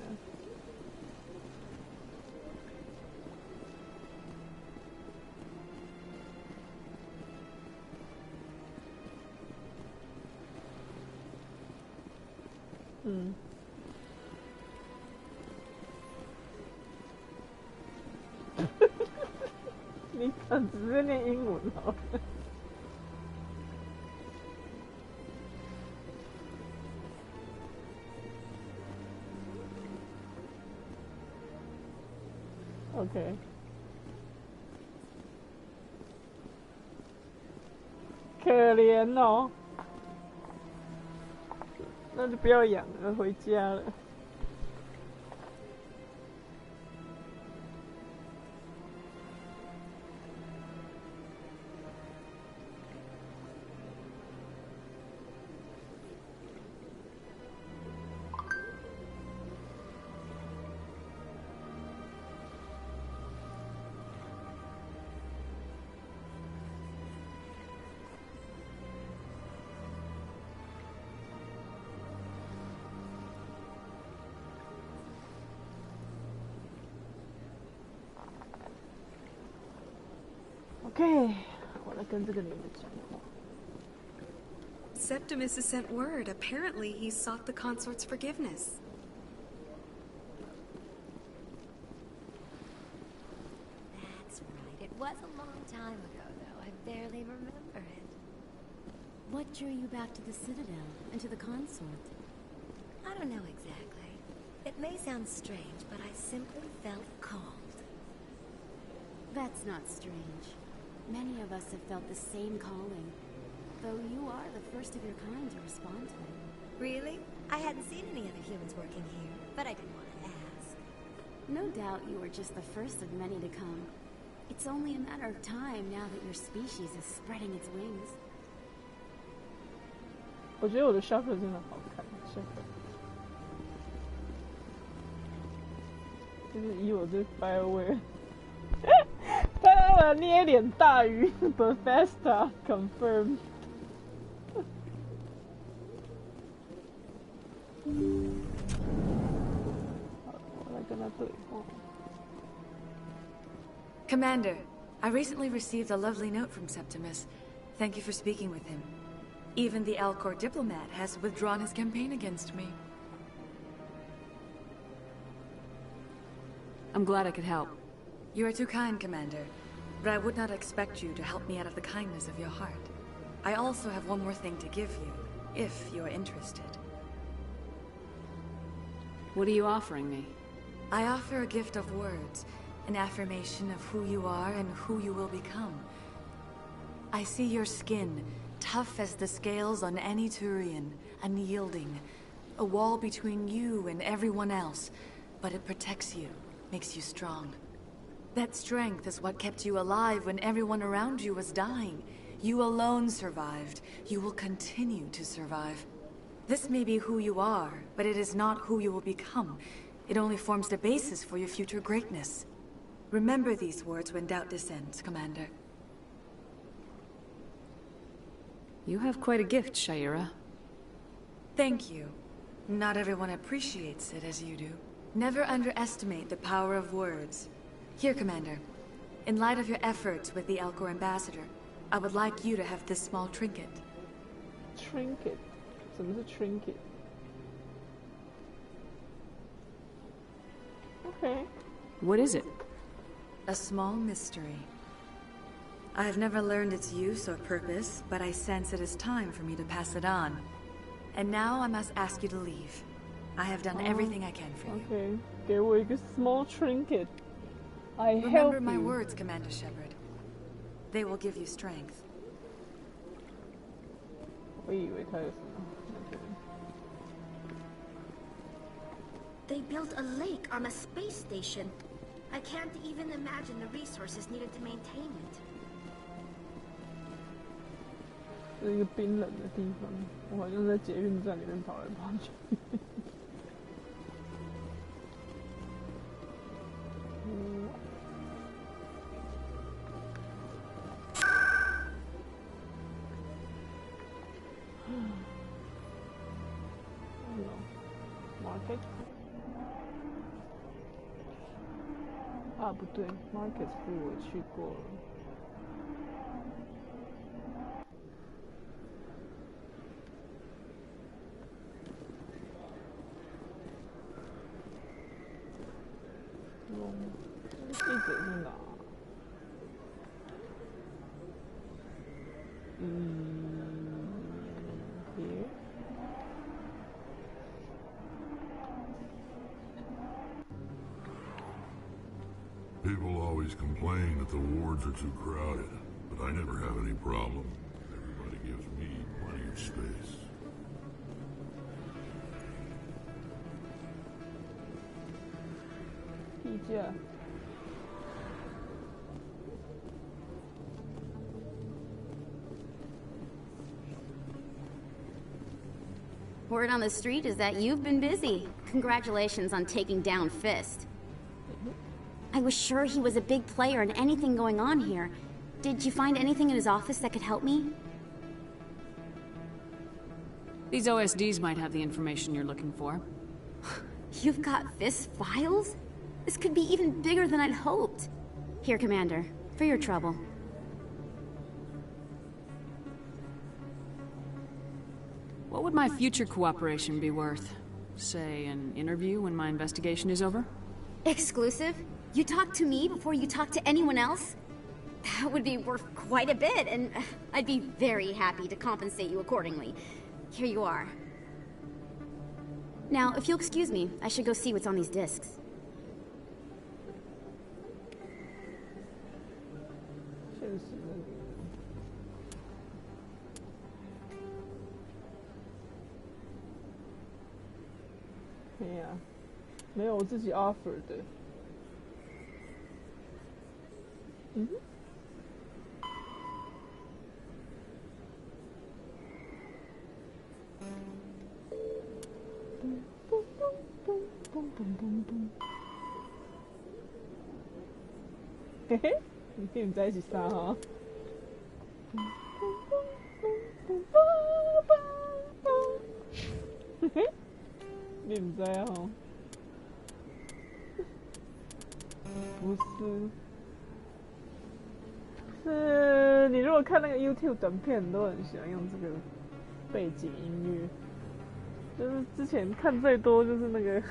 嗯。你直接念英文好了。OK。可怜哦。那就不要养了，回家了。OK， 我来跟这个女的讲话。Septimus has sent word. Apparently, he sought the consort's forgiveness. That's right. It was a long time ago, though. I barely remember it. What drew you back to the Citadel and to the consort? I don't know exactly. It may sound strange, but I simply felt called. That's not strange. Many of us have felt the same calling, though you are the first of your kind to respond to it. Really? I hadn't seen any other humans working here, but I didn't want to ask. No doubt you were just the first of many to come. It's only a matter of time now that your species is spreading its wings. 我觉得我的 Shopper 真的好看 ，Shopper。就是以我这 Fireware。他的捏脸大于 Bethesda confirmed。我来跟他对话。Commander, I recently received a lovely note from Septimus. Thank you for speaking with him. Even the Alcor diplomat has withdrawn his campaign against me. I'm glad I could help. You are too kind, Commander. But I would not expect you to help me out of the kindness of your heart. I also have one more thing to give you, if you are interested. What are you offering me? I offer a gift of words, an affirmation of who you are and who you will become. I see your skin, tough as the scales on any Turian, unyielding. A wall between you and everyone else, but it protects you, makes you strong. That strength is what kept you alive when everyone around you was dying. You alone survived. You will continue to survive. This may be who you are, but it is not who you will become. It only forms the basis for your future greatness. Remember these words when doubt descends, Commander. You have quite a gift, Shaira. Thank you. Not everyone appreciates it as you do. Never underestimate the power of words. Here, Commander. In light of your efforts with the Alcor ambassador, I would like you to have this small trinket. Trinket? 什么是 trinket? Okay. What is it? A small mystery. I have never learned its use or purpose, but I sense it is time for me to pass it on. And now I must ask you to leave. I have done everything I can for you. Okay. 给我一个 small trinket. I help you. Remember my words, Commander Shepard. They will give you strength. 我以为他有什么。They built a lake on a space station. I can't even imagine the resources needed to maintain it. 是一个冰冷的地方，我好像在捷运站里面跑来跑去。Market 啊，不对 ，Market 是我去过了。记者是哪？here。People always complain that the wards are too crowded, but I never have any problem. Everybody gives me plenty of space. Yeah. Word on the street is that you've been busy. Congratulations on taking down Fist. I was sure he was a big player in anything going on here. Did you find anything in his office that could help me? These OSDs might have the information you're looking for. You've got Fist files? This could be even bigger than I'd hoped. Here, Commander, for your trouble. What would my future cooperation be worth? Say, an interview when my investigation is over? Exclusive? You talk to me before you talk to anyone else? That would be worth quite a bit, and I'd be very happy to compensate you accordingly. Here you are. Now, if you'll excuse me, I should go see what's on these discs. Yeah. 没有我自己 offer 的。嗯哼。嘿嘿，你跟你在一起杀哈。嘿嘿。你唔知啊？不是。就是你如果看那个 YouTube 短片，很多人喜欢用这个背景音乐。就是之前看最多就是那个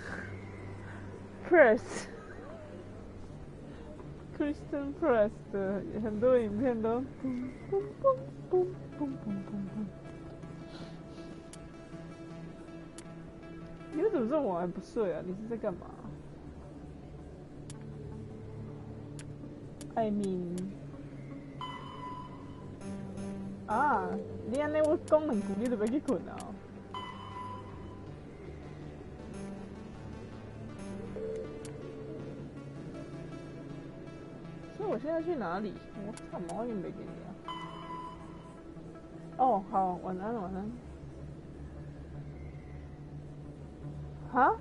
Christian Press 的很多影片都嘣嘣嘣嘣嘣嘣嘣。你为什么这么晚还不睡啊？你是在干嘛？I mean， 啊，你安尼我讲2句，你就要去困啊？所以我现在去哪里？我操，毛也没给你啊！哦，好，晚安，晚安。哈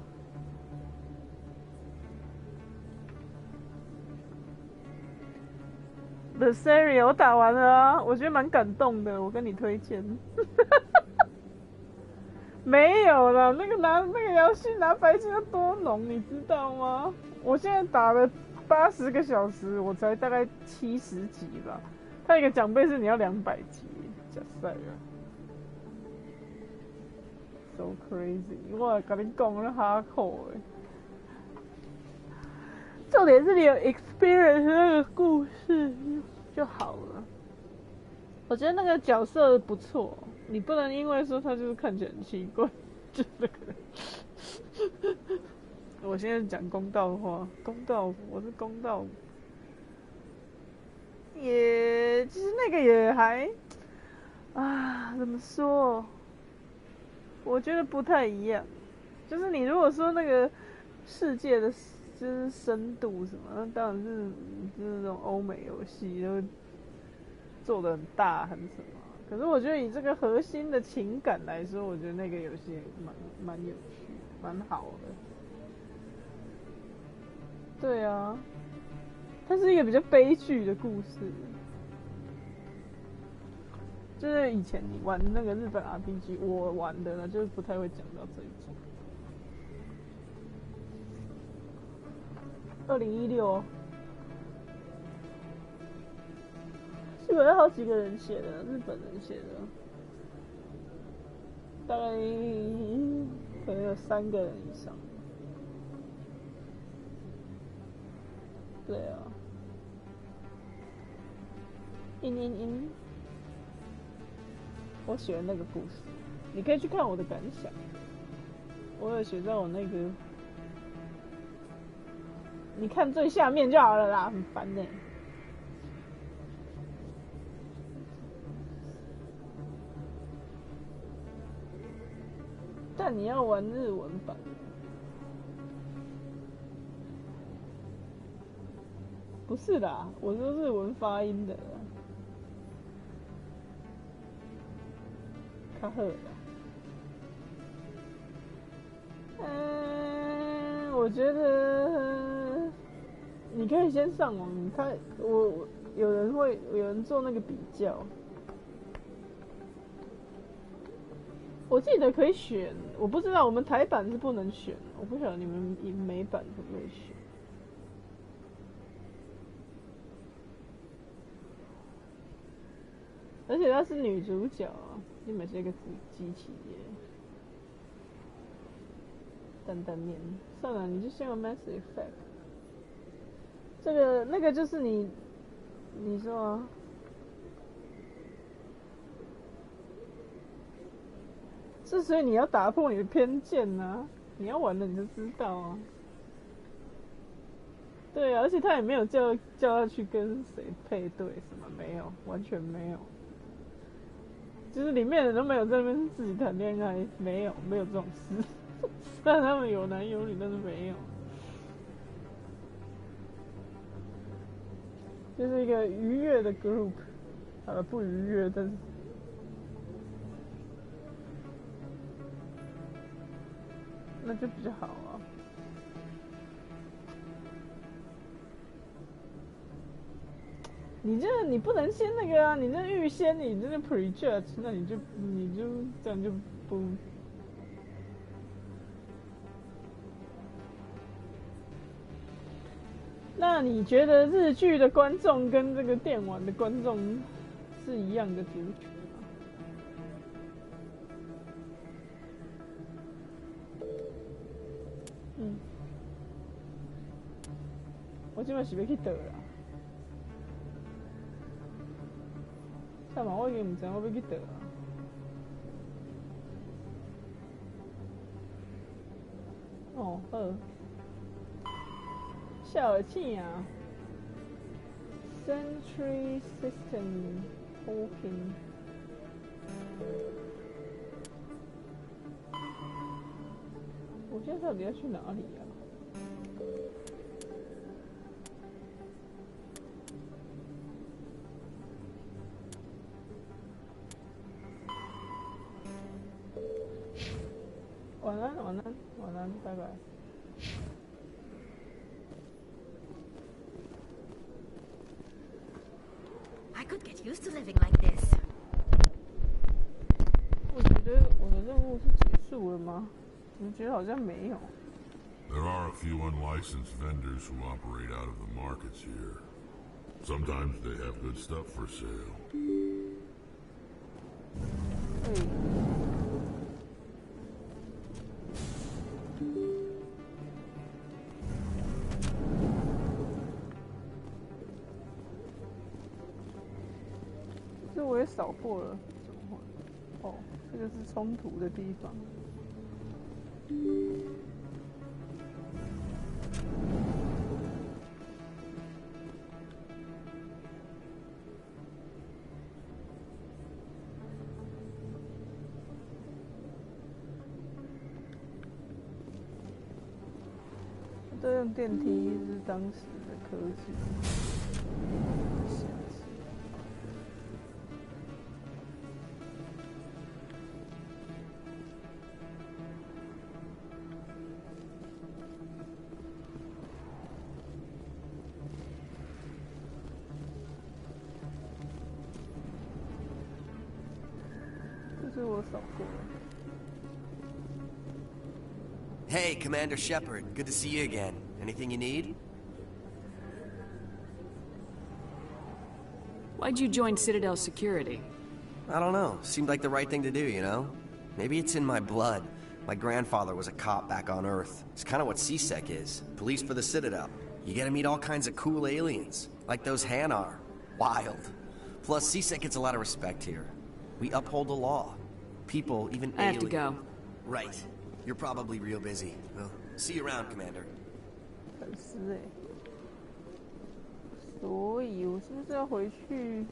？The Series 我打完了啊，我觉得蛮感动的，我跟你推荐。没有了，那个游戏拿白金要多浓，你知道吗？我现在打了80个小时，我才大概70级吧。它一个奖杯是你要200级，假赛啊！ So crazy！ 我跟你讲，那哈口哎。重点是你有 experience 那个故事就好了。我觉得那个角色不错，你不能因为说他就是看起来很奇怪，就那个。我现在讲公道话，公道，我是公道。也，其实那个也还，啊，怎么说？我觉得不太一样。就是你如果说那个世界的，就是深度什么，那当然是就是那种欧美游戏都做得很大很什么。可是我觉得以这个核心的情感来说，我觉得那个游戏蛮有趣，蛮好的。对啊，它是一个比较悲剧的故事。就是以前你玩那个日本 RPG， 我玩的呢，就是不太会讲到这一种。2016，基本上好几个人写的，日本人写的，大概可能有3个人以上。对啊，我喜欢那个故事，你可以去看我的感想。我有写在我那个，你看最下面就好了啦，很烦呢。但你要玩日文版。不是啦，我说日文发音的啦。较好啦。我觉得你可以先上网看，有人做那个比较。我记得可以选，我不知道我们台版是不能选，我不晓得你们美版可不可以选。而且她是女主角啊，你们是一个机器耶。担担面，算了，你就先用 Mass Effect。那个就是你说啊，之所以你要打破你的偏见啊，你要玩了你就知道啊。对啊，而且他也没有叫他去跟谁配对什么，没有，完全没有。就是里面人都没有在那边自己谈恋爱，没有这种事。虽然他们有男有女，但是没有。就是一个愉悦的 group， 好了，不愉悦，但是那就比较好啊。你不能先那个啊！你这预先你这个 prejudge， 那你就这样就不。那那你觉得日剧的观众跟这个电玩的观众是一样的族群吗？我今晚是要去倒啦。但嘛，我已经唔知我要去倒啊。哦，好。小耳器啊 ，Sentry System Hawking。我现在到底要去哪里啊？晚安，晚安，晚安，拜拜。I could get used to living like this. 我觉得我的任务是结束了吗？我觉得好像没有。There are a few unlicensed vendors who operate out of the markets here. Sometimes they have good stuff for sale. 这我也扫过了，怎么会？哦，这个是冲突的地方。这用电梯是当时的科技。这是我扫过了。 Hey, Commander Shepard. Good to see you again. Anything you need? Why'd you join Citadel Security? I don't know. Seemed like the right thing to do, you know? Maybe it's in my blood. My grandfather was a cop back on Earth. It's kind of what CSEC is. Police for the Citadel. You get to meet all kinds of cool aliens. Like those Hanar. Wild. Plus, CSEC gets a lot of respect here. We uphold the law. People, even aliens... I have to go. Right. You're probably real busy. Well, see you around, Commander. 粉丝哎，所以我是不是要回去？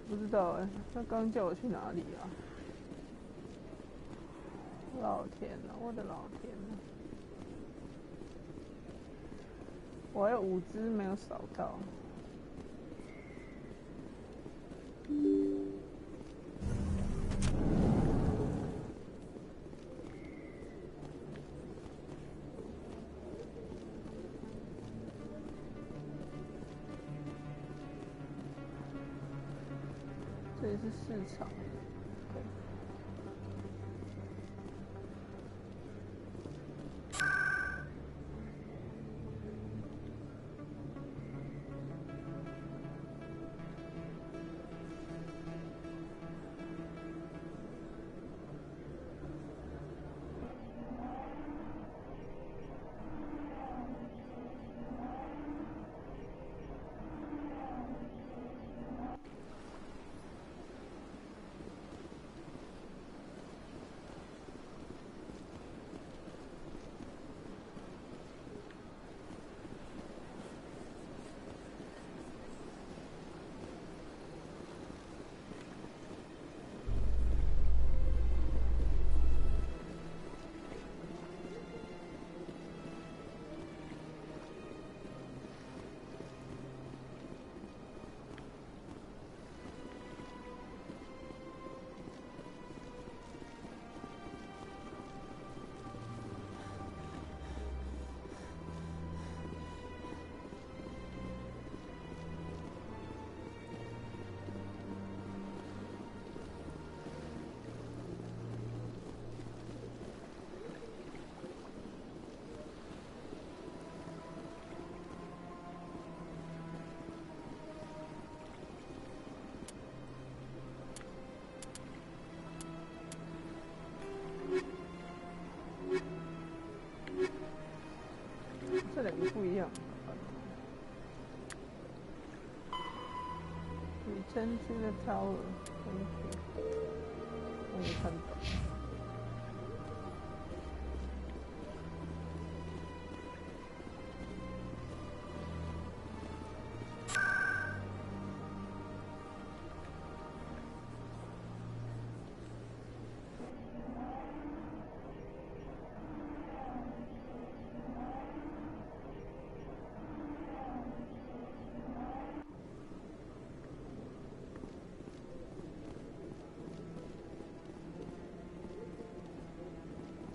不知道哎，他刚叫我去哪里啊？老天呐，我的老天呐！我还有5只没有扫到。这里是市场。样。Return to the tower. 我没看到。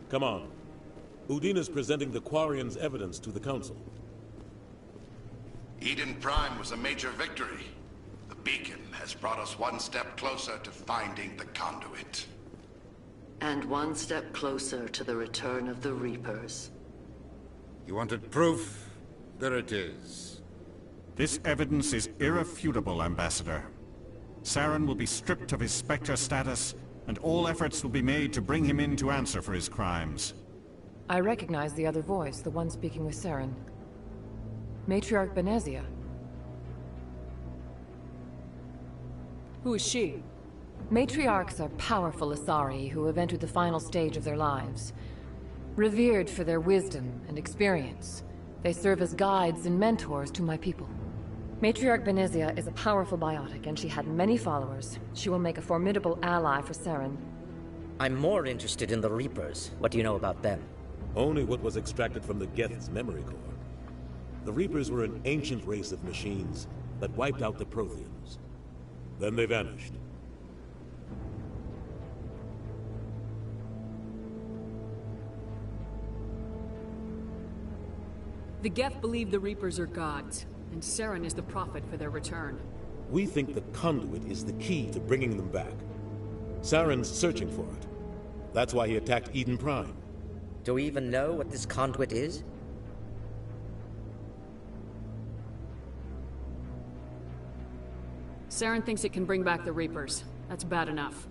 Come on. Udina's presenting the Quarians' evidence to the Council. Eden Prime was a major victory. The beacon has brought us one step closer to finding the conduit. And one step closer to the return of the Reapers. You wanted proof? There it is. This evidence is irrefutable, Ambassador. Saren will be stripped of his Spectre status, and all efforts will be made to bring him in to answer for his crimes. I recognize the other voice, the one speaking with Saren. Matriarch Benezia. Who is she? Matriarchs are powerful Asari who have entered the final stage of their lives. Revered for their wisdom and experience, they serve as guides and mentors to my people. Matriarch Benezia is a powerful biotic, and she had many followers. She will make a formidable ally for Saren. I'm more interested in the Reapers. What do you know about them? Only what was extracted from the Geth's memory core. The Reapers were an ancient race of machines that wiped out the Protheans. Then they vanished. The Geth believe the Reapers are gods, and Saren is the prophet for their return. We think the conduit is the key to bringing them back. Saren's searching for it. That's why he attacked Eden Prime. Do we even know what this conduit is? Saren thinks it can bring back the Reapers. That's bad enough.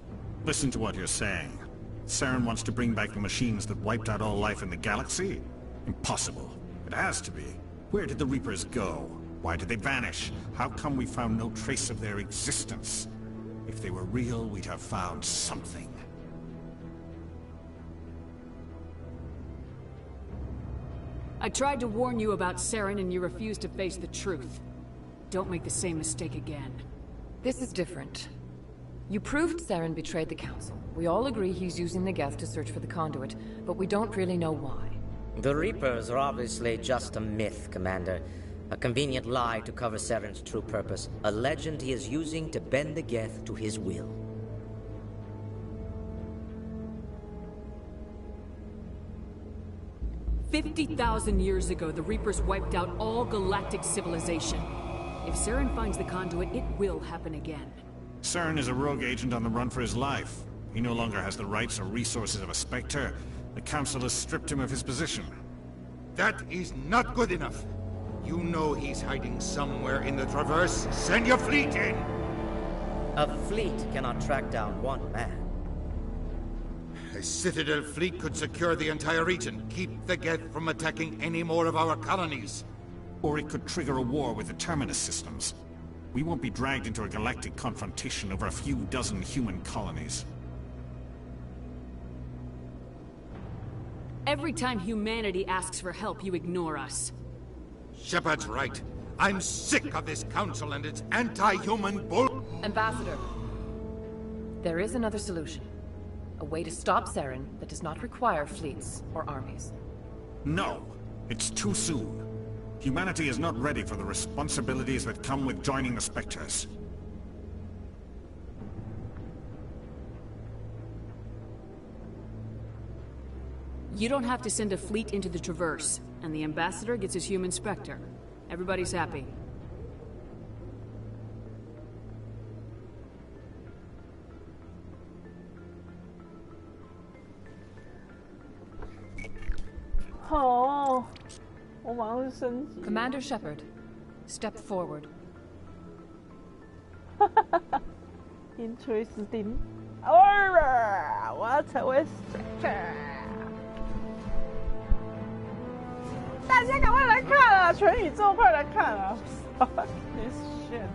Listen to what you're saying. Saren wants to bring back the machines that wiped out all life in the galaxy? Impossible. It has to be. Where did the Reapers go? Why did they vanish? How come we found no trace of their existence? If they were real, we'd have found something. I tried to warn you about Saren and you refused to face the truth. Don't make the same mistake again. This is different. You proved Saren betrayed the Council. We all agree he's using the Geth to search for the conduit, but we don't really know why. The Reapers are obviously just a myth, Commander. A convenient lie to cover Saren's true purpose. A legend he is using to bend the Geth to his will. "50,000 years ago, the Reapers wiped out all galactic civilization. If Saren finds the conduit, it will happen again." Saren is a rogue agent on the run for his life. He no longer has the rights or resources of a Spectre. The Council has stripped him of his position. That is not good enough. You know he's hiding somewhere in the Traverse. Send your fleet in! A fleet cannot track down one man. A Citadel fleet could secure the entire region, keep the Geth from attacking any more of our colonies. Or it could trigger a war with the Terminus systems. We won't be dragged into a galactic confrontation over a few dozen human colonies. Every time humanity asks for help, you ignore us. Shepard's right. I'm sick of this council and its anti-human bull— Ambassador, there is another solution. A way to stop Saren that does not require fleets or armies. No, it's too soon. Humanity is not ready for the responsibilities that come with joining the Spectres. You don't have to send a fleet into the Traverse, and the Ambassador gets his human Spectre. Everybody's happy. Oh, 我马上升级。Commander Shepard, step forward. Interesting. 我要成为 Spectre。大家赶快来看啊！全宇宙快来看啊 ！Fuck this shit！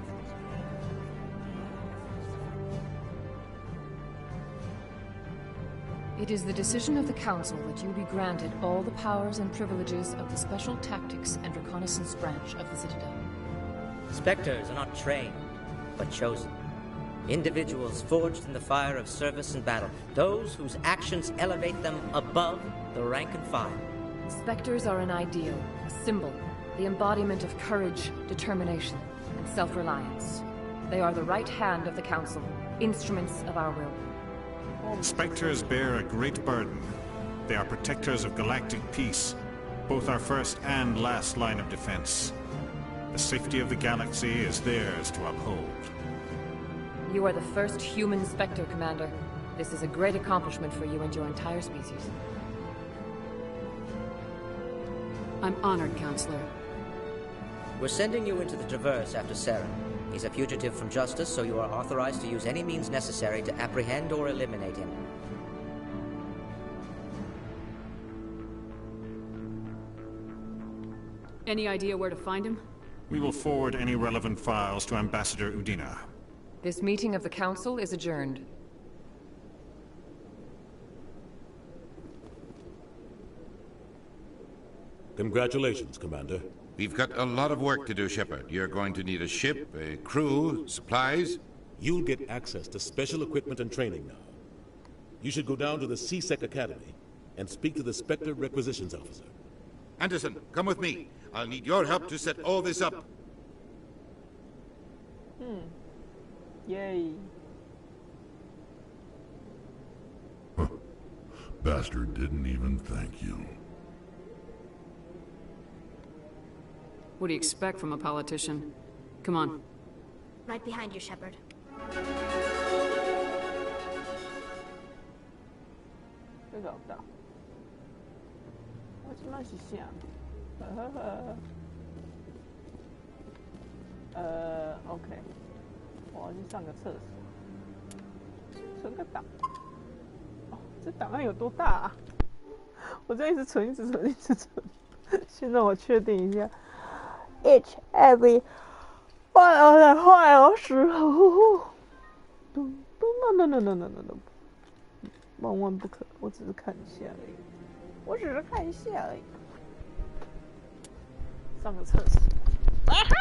It is the decision of the Council that you be granted all the powers and privileges of the Special Tactics and Reconnaissance Branch of the Citadel. Spectres are not trained, but chosen. Individuals forged in the fire of service and battle. Those whose actions elevate them above the rank and file. Spectres are an ideal, a symbol, the embodiment of courage, determination, and self-reliance. They are the right hand of the Council, instruments of our will. Spectres bear a great burden. They are protectors of galactic peace, both our first and last line of defense. The safety of the galaxy is theirs to uphold. You are the first human Spectre, Commander. This is a great accomplishment for you and your entire species. I'm honored, Counselor. We're sending you into the Traverse after Saren. He's a fugitive from justice, so you are authorized to use any means necessary to apprehend or eliminate him. Any idea where to find him? We will forward any relevant files to Ambassador Udina. This meeting of the Council is adjourned. Congratulations, Commander. We've got a lot of work to do, Shepard. You're going to need a ship, a crew, supplies. You'll get access to special equipment and training now. You should go down to the C-Sec Academy and speak to the Spectre Requisitions Officer. Anderson, come with me. I'll need your help to set all this up. Yay. Bastard didn't even thank you. What do you expect from a politician? Come on. Right behind you, Shepard. OK， 我要去上个厕所，存个档。哦，这档案有多大啊？我这一直存，一直存，一直存。现在我确定一下 ，each every 坏了的坏了时候，咚咚咚咚咚咚咚咚，万万不可！我只是看一下而已，我只是看一下而已。上个厕所。啊哈！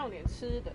用点吃的。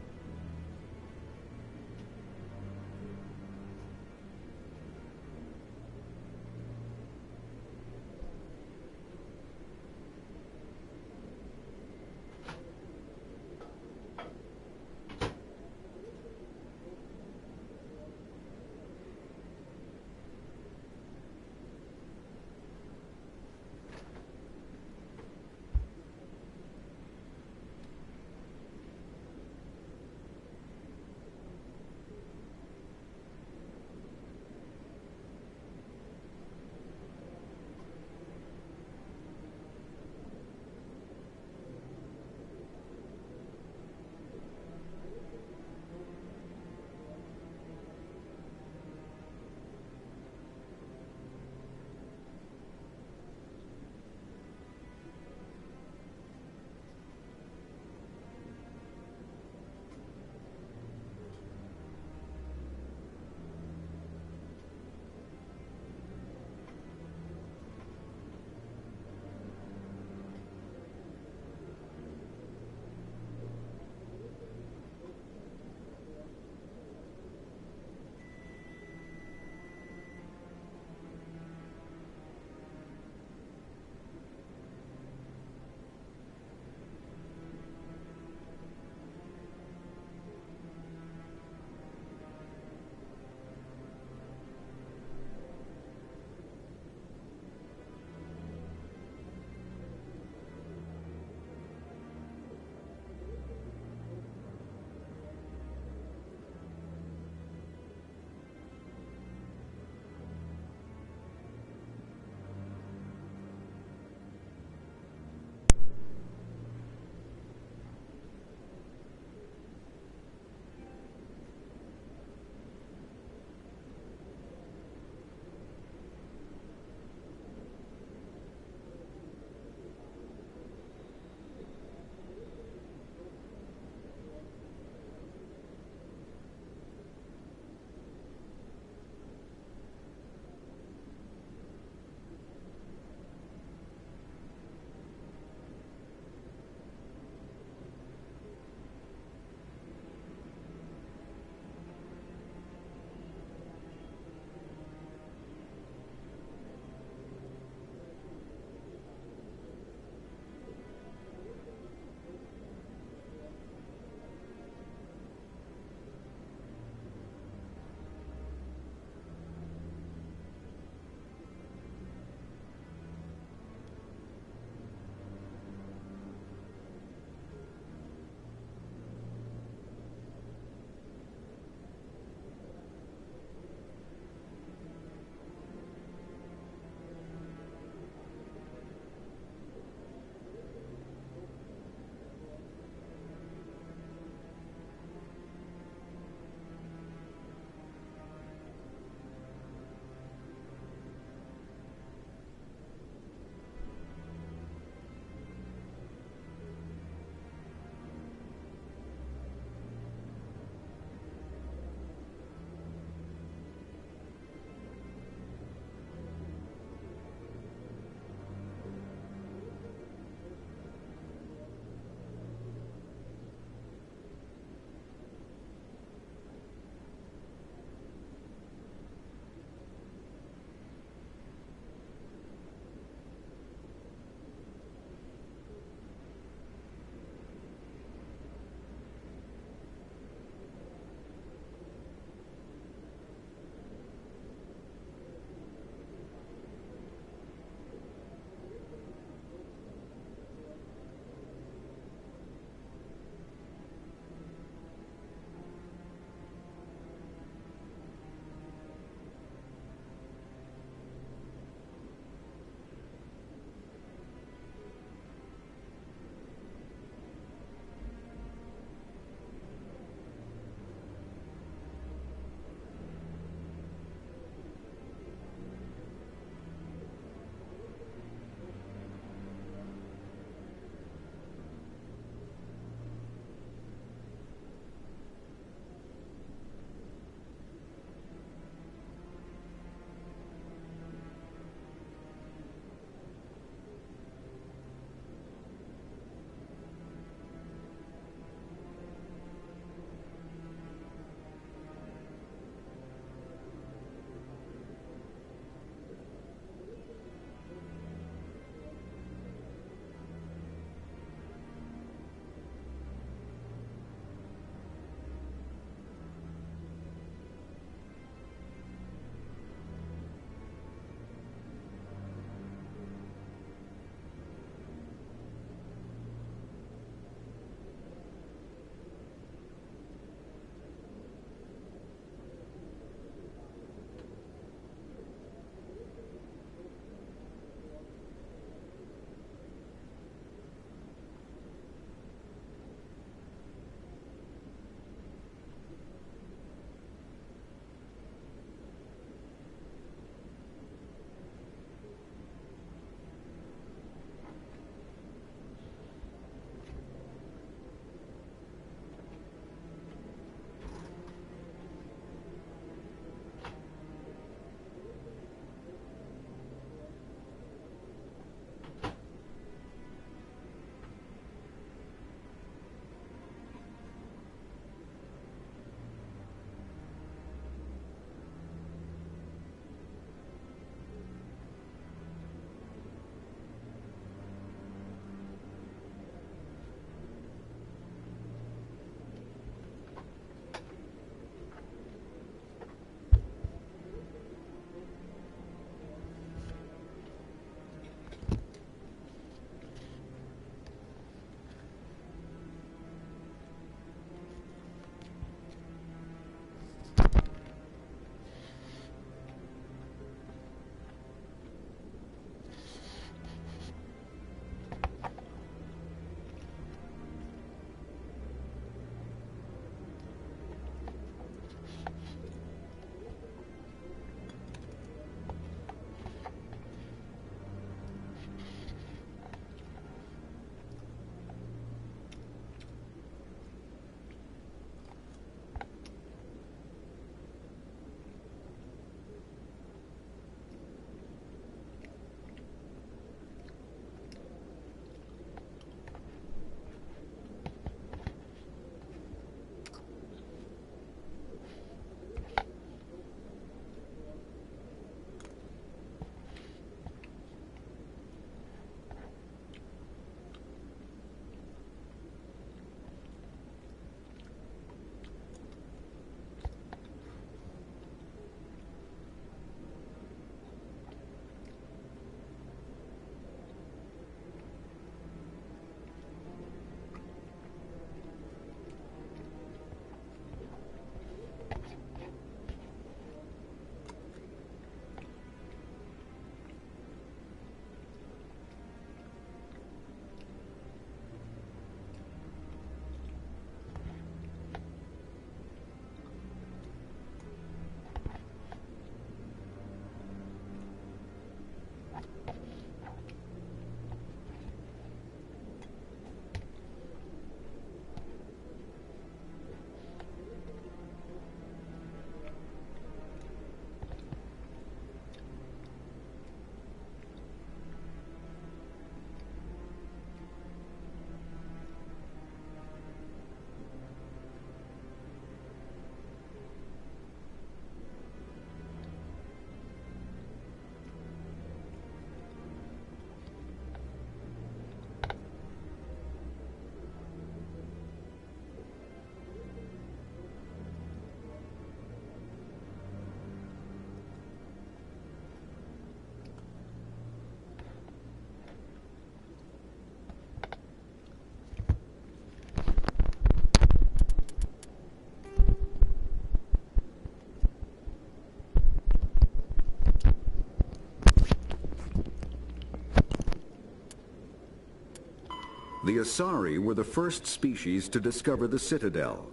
The Asari were the first species to discover the Citadel.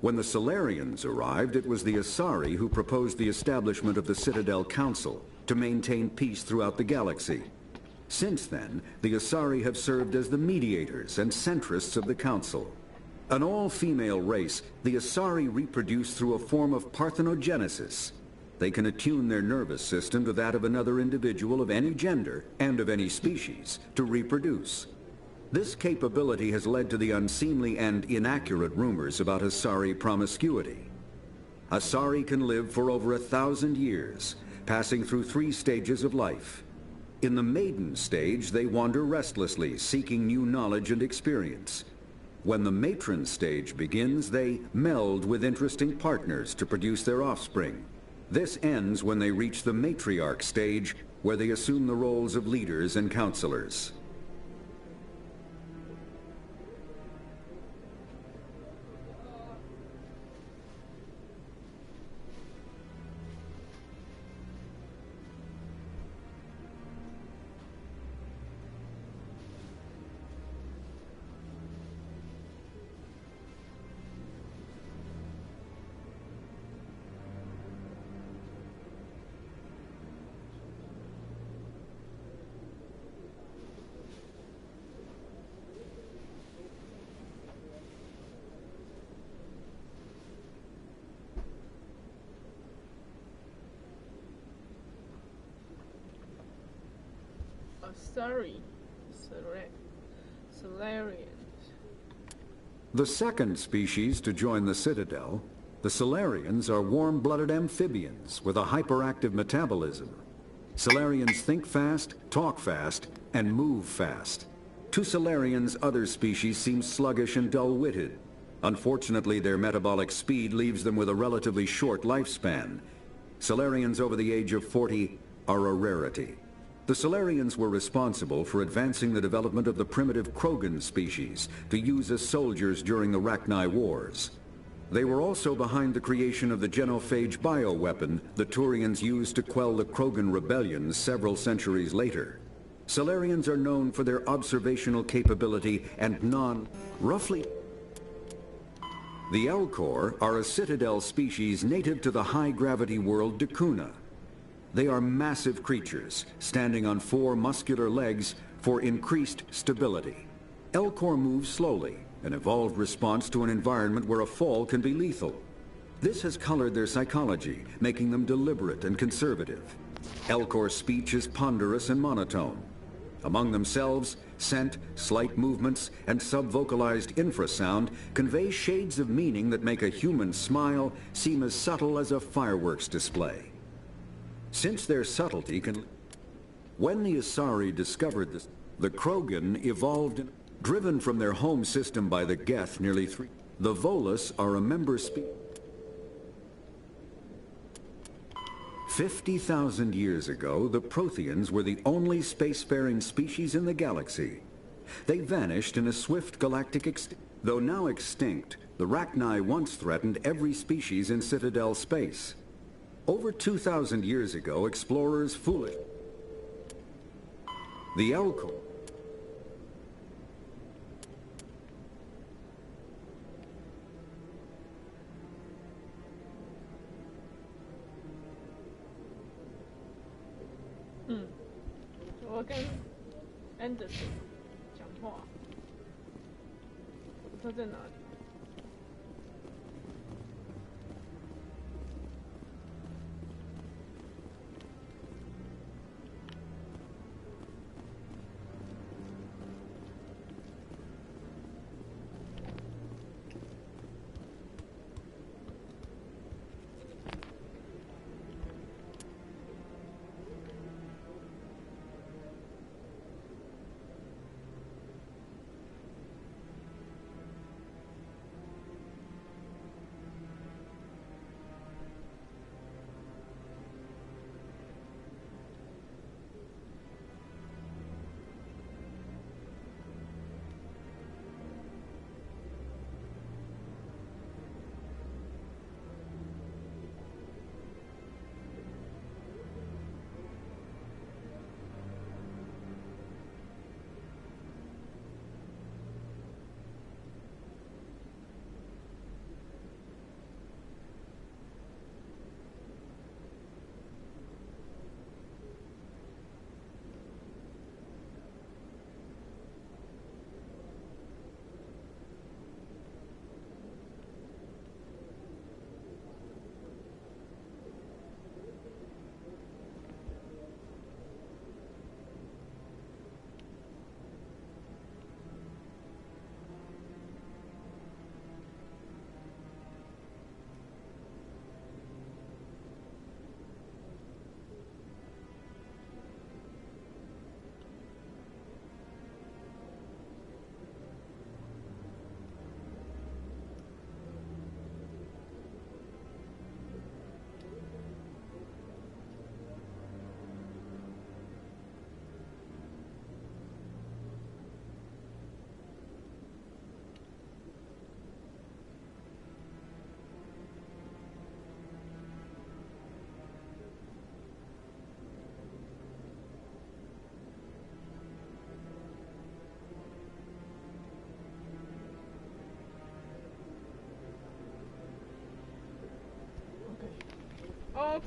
When the Solarians arrived, it was the Asari who proposed the establishment of the Citadel Council to maintain peace throughout the galaxy. Since then, the Asari have served as the mediators and centrists of the Council. An all-female race, the Asari reproduce through a form of parthenogenesis. They can attune their nervous system to that of another individual of any gender and of any species to reproduce. This capability has led to the unseemly and inaccurate rumors about Asari promiscuity. Asari can live for over 1,000 years, passing through 3 stages of life. In the maiden stage, they wander restlessly, seeking new knowledge and experience. When the matron stage begins, they meld with interesting partners to produce their offspring. This ends when they reach the matriarch stage, where they assume the roles of leaders and counselors. Solarians. The second species to join the Citadel, the Solarians, are warm-blooded amphibians with a hyperactive metabolism. Solarians think fast, talk fast, and move fast. To Solarians, other species seem sluggish and dull-witted. Unfortunately, their metabolic speed leaves them with a relatively short lifespan. Solarians over the age of 40 are a rarity. The Solarians were responsible for advancing the development of the primitive Krogan species to use as soldiers during the Rachni Wars. They were also behind the creation of the genophage bioweapon the Turians used to quell the Krogan rebellions several centuries later. Solarians are known for their observational capability and roughly. The Elcor are a Citadel species native to the high-gravity world Dakuna. They are massive creatures, standing on 4 muscular legs for increased stability. Elcor move slowly, an evolved response to an environment where a fall can be lethal. This has colored their psychology, making them deliberate and conservative. Elcor's speech is ponderous and monotone. Among themselves, scent, slight movements, and subvocalized infrasound convey shades of meaning that make a human smile seem as subtle as a fireworks display. Since their subtlety can... When the Asari discovered this, the Krogan evolved, driven from their home system by the Geth nearly 3... The Volus are a member species. 50,000 years ago, the Protheans were the only spacefaring species in the galaxy. They vanished in a swift galactic extinction. Though now extinct, the Rachni once threatened every species in Citadel space. Over 2,000 years ago, explorers foolish. The Elcor. Hmm. 我跟 Anderson 讲话，他在哪里？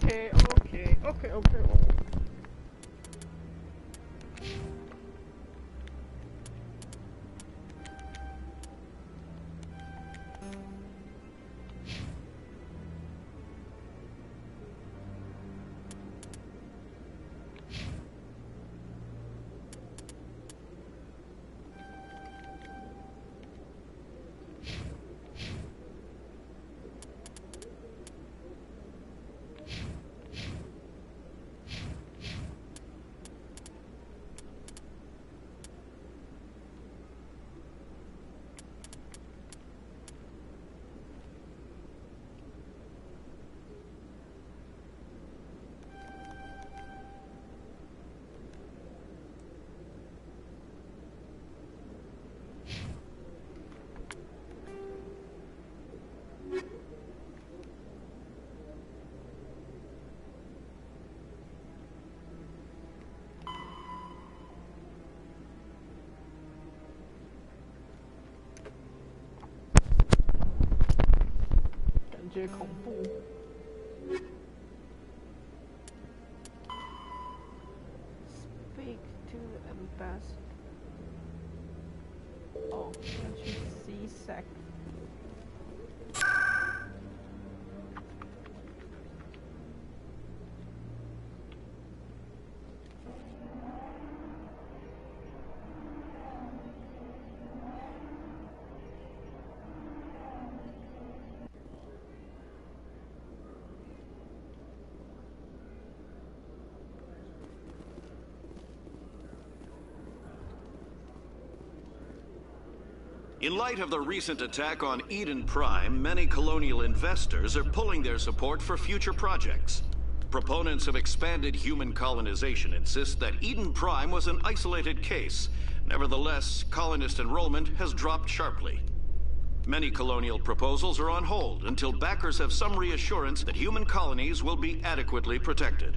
Okay. 觉恐怖。Speak to the ambassador. 哦，要去 C-Sec。In light of the recent attack on Eden Prime, many colonial investors are pulling their support for future projects. Proponents of expanded human colonization insist that Eden Prime was an isolated case. Nevertheless, colonist enrollment has dropped sharply. Many colonial proposals are on hold until backers have some reassurance that human colonies will be adequately protected.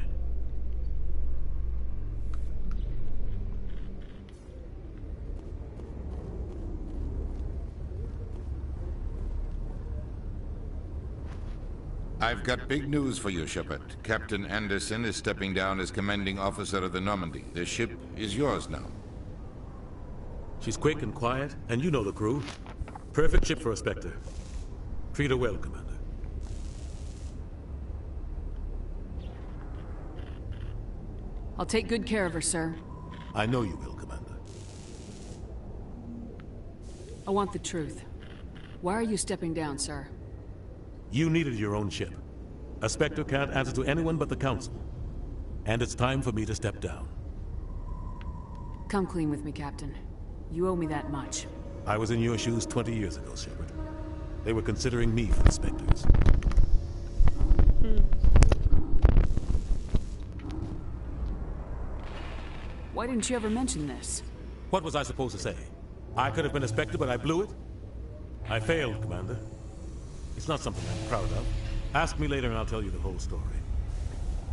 I've got big news for you, Shepard. Captain Anderson is stepping down as commanding officer of the Normandy. The ship is yours now. She's quick and quiet, and you know the crew. Perfect ship for a Spectre. Treat her well, Commander. I'll take good care of her, sir. I know you will, Commander. I want the truth. Why are you stepping down, sir? You needed your own ship. A Spectre can't answer to anyone but the Council. And it's time for me to step down. Come clean with me, Captain. You owe me that much. I was in your shoes 20 years ago, Shepard. They were considering me for the Spectres. Why didn't you ever mention this? What was I supposed to say? I could have been a Spectre, but I blew it? I failed, Commander. It's not something I'm proud of. Ask me later and I'll tell you the whole story.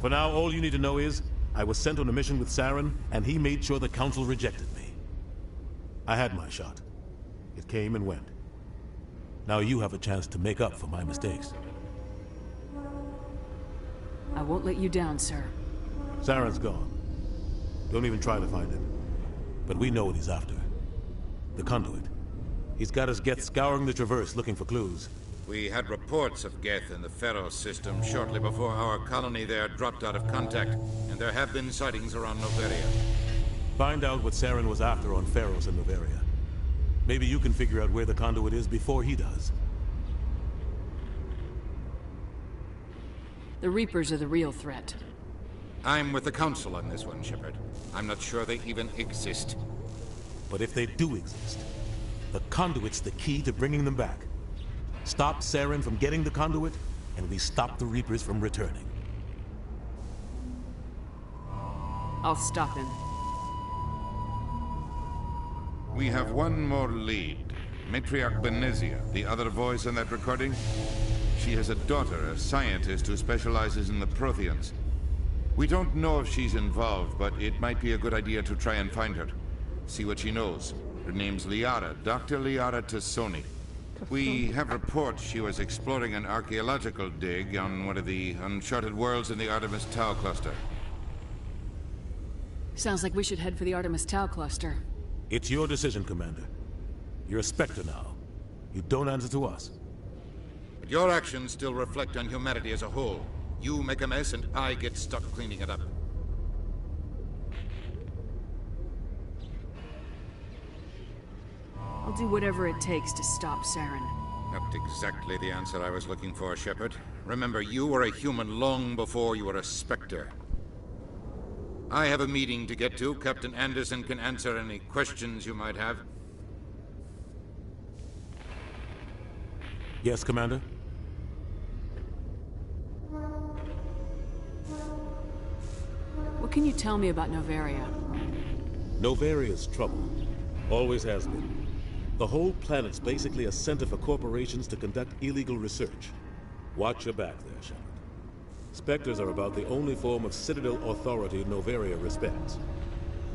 For now, all you need to know is, I was sent on a mission with Saren, and he made sure the Council rejected me. I had my shot. It came and went. Now you have a chance to make up for my mistakes. I won't let you down, sir. Saren's gone. Don't even try to find him. But we know what he's after. The conduit. He's got his Geth scouring the Traverse looking for clues. We had reports of Geth in the Pharaoh system shortly before our colony there dropped out of contact, and there have been sightings around Noveria. Find out what Saren was after on Pharaohs and Noveria. Maybe you can figure out where the conduit is before he does. The Reapers are the real threat. I'm with the Council on this one, Shepard. I'm not sure they even exist. But if they do exist, the conduit's the key to bringing them back. Stop Saren from getting the conduit, and we stop the Reapers from returning. I'll stop him. We have one more lead. Matriarch Benezia, the other voice in that recording. She has a daughter, a scientist who specializes in the Protheans. We don't know if she's involved, but it might be a good idea to try and find her. See what she knows. Her name's Liara, Dr. Liara Tassoni. We have reports she was exploring an archaeological dig on one of the uncharted worlds in the Artemis Tau cluster. Sounds like we should head for the Artemis Tau cluster. It's your decision, Commander. You're a Spectre now. You don't answer to us. But your actions still reflect on humanity as a whole. You make a mess and I get stuck cleaning it up. I'll do whatever it takes to stop Saren. Not exactly the answer I was looking for, Shepard. Remember, you were a human long before you were a Spectre. I have a meeting to get to. Captain Anderson can answer any questions you might have. Yes, Commander? What can you tell me about Novaria? Novaria's trouble. Always has been. The whole planet's basically a center for corporations to conduct illegal research. Watch your back there, Shepard. Spectres are about the only form of Citadel authority Novaria respects.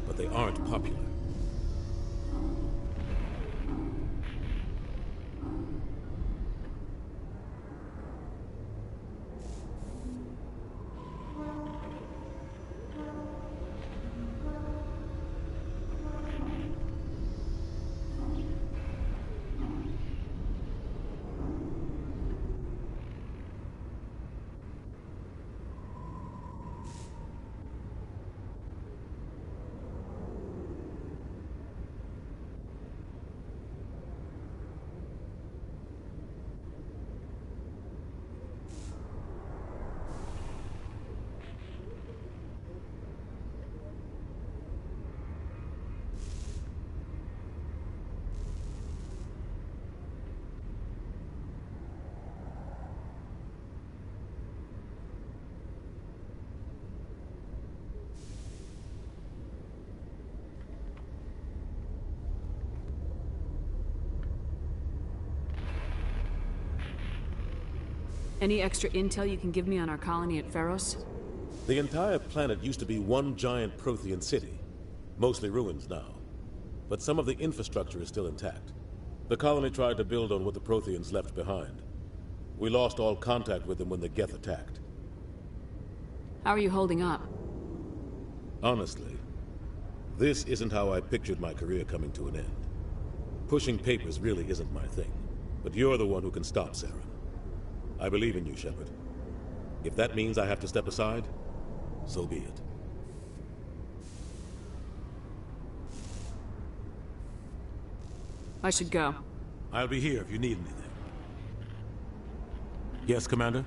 But they aren't popular. Any extra intel you can give me on our colony at Pharos? The entire planet used to be one giant Prothean city. Mostly ruins now. But some of the infrastructure is still intact. The colony tried to build on what the Protheans left behind. We lost all contact with them when the Geth attacked. How are you holding up? Honestly, this isn't how I pictured my career coming to an end. Pushing papers really isn't my thing. But you're the one who can stop Saren. I believe in you, Shepard. If that means I have to step aside, so be it. I should go. I'll be here if you need anything. Yes, Commander?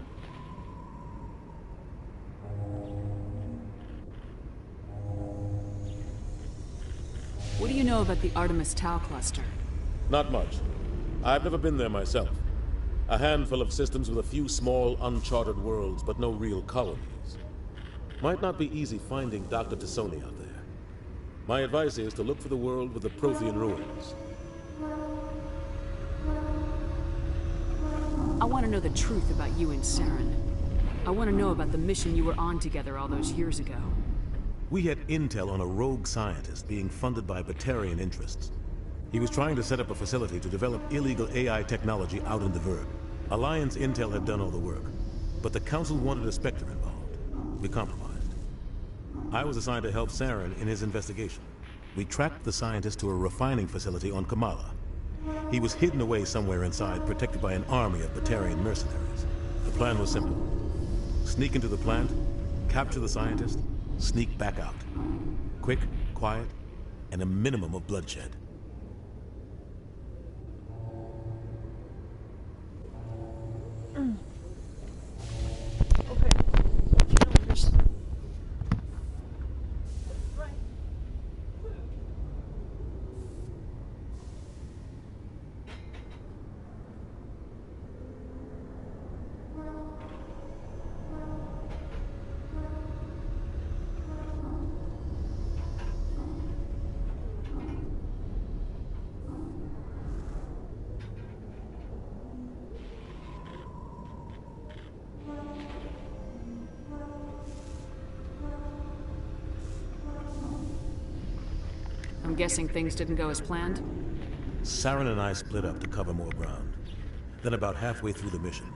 What do you know about the Artemis Tau cluster? Not much. I've never been there myself. A handful of systems with a few small, uncharted worlds, but no real colonies. Might not be easy finding Dr. T'Soni out there. My advice is to look for the world with the Prothean ruins. I want to know the truth about you and Saren. I want to know about the mission you were on together all those years ago. We had intel on a rogue scientist being funded by Batarian interests. He was trying to set up a facility to develop illegal AI technology out in the Verg. Alliance intel had done all the work, but the Council wanted a Spectre involved. We compromised. I was assigned to help Saren in his investigation. We tracked the scientist to a refining facility on Kamala. He was hidden away somewhere inside, protected by an army of Batarian mercenaries. The plan was simple. Sneak into the plant, capture the scientist, sneak back out. Quick, quiet, and a minimum of bloodshed. I'm guessing things didn't go as planned? Saren and I split up to cover more ground. Then about halfway through the mission,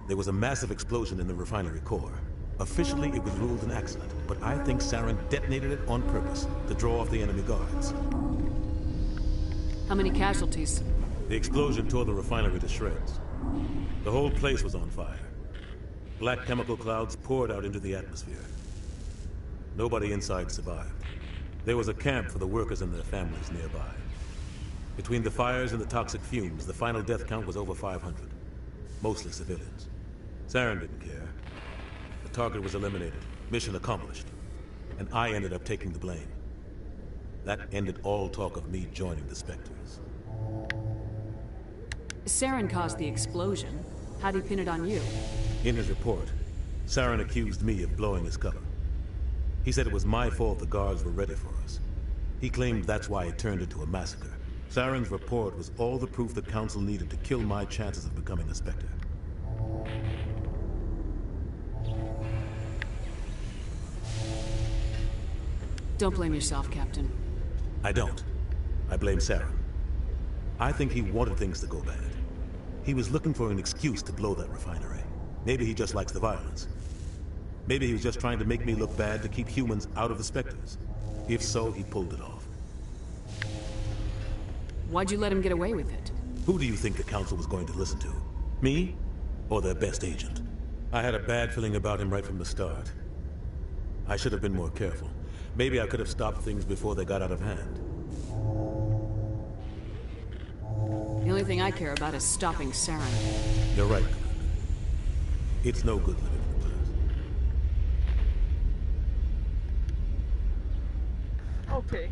there was a massive explosion in the refinery core. Officially, it was ruled an accident, but I think Saren detonated it on purpose to draw off the enemy guards. How many casualties? The explosion tore the refinery to shreds. The whole place was on fire. Black chemical clouds poured out into the atmosphere. Nobody inside survived. There was a camp for the workers and their families nearby. Between the fires and the toxic fumes, the final death count was over 500. Mostly civilians. Saren didn't care. The target was eliminated, mission accomplished. And I ended up taking the blame. That ended all talk of me joining the Spectres. Saren caused the explosion. How'd he pin it on you? In his report, Saren accused me of blowing his cover. He said it was my fault the guards were ready for us. He claimed that's why it turned into a massacre. Saren's report was all the proof the Council needed to kill my chances of becoming a Spectre. Don't blame yourself, Captain. I don't. I blame Saren. I think he wanted things to go bad. He was looking for an excuse to blow that refinery. Maybe he just likes the violence. Maybe he was just trying to make me look bad to keep humans out of the Spectres. If so, he pulled it off. Why'd you let him get away with it? Who do you think the Council was going to listen to? Me? Or their best agent? I had a bad feeling about him right from the start. I should have been more careful. Maybe I could have stopped things before they got out of hand. The only thing I care about is stopping Saren. You're right. It's no good living in the past. Okay.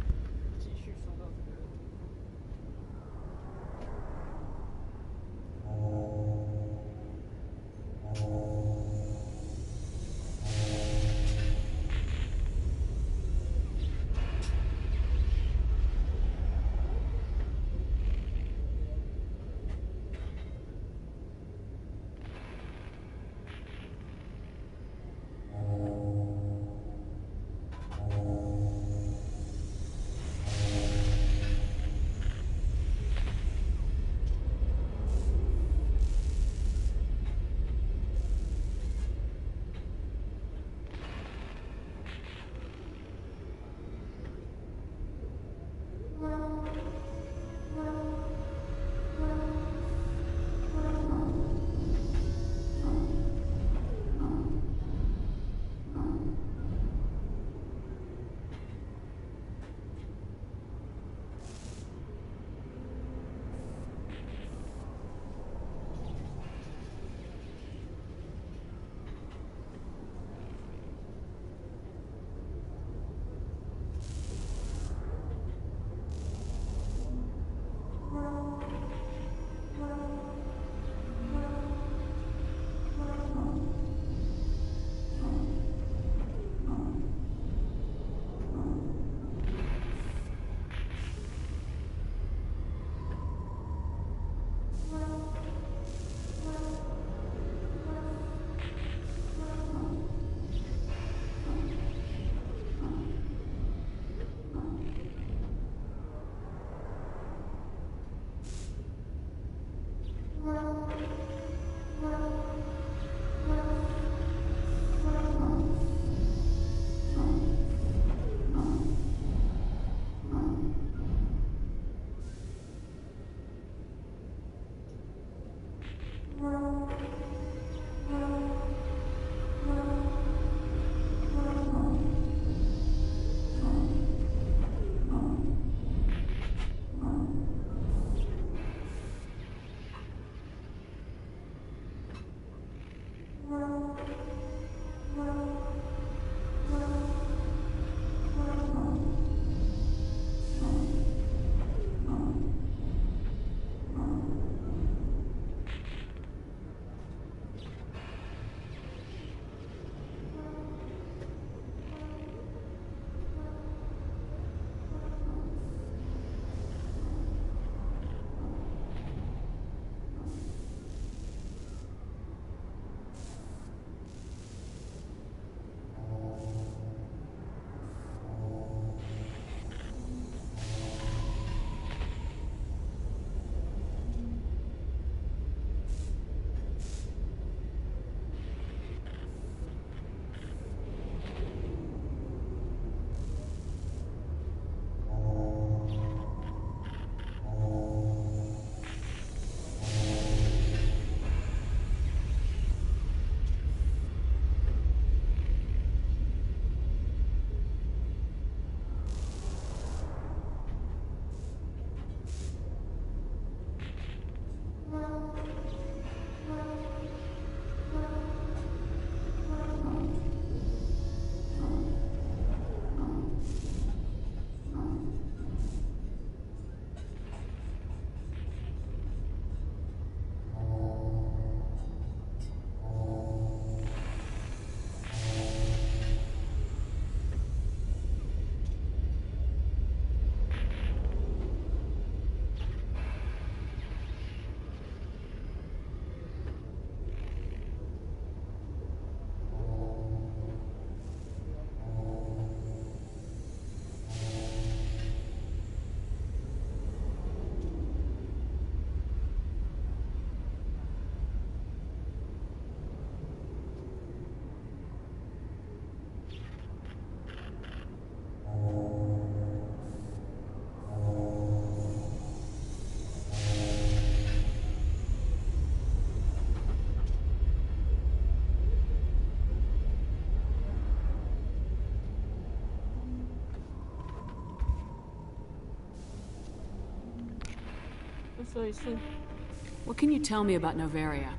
What can you tell me about Novaria?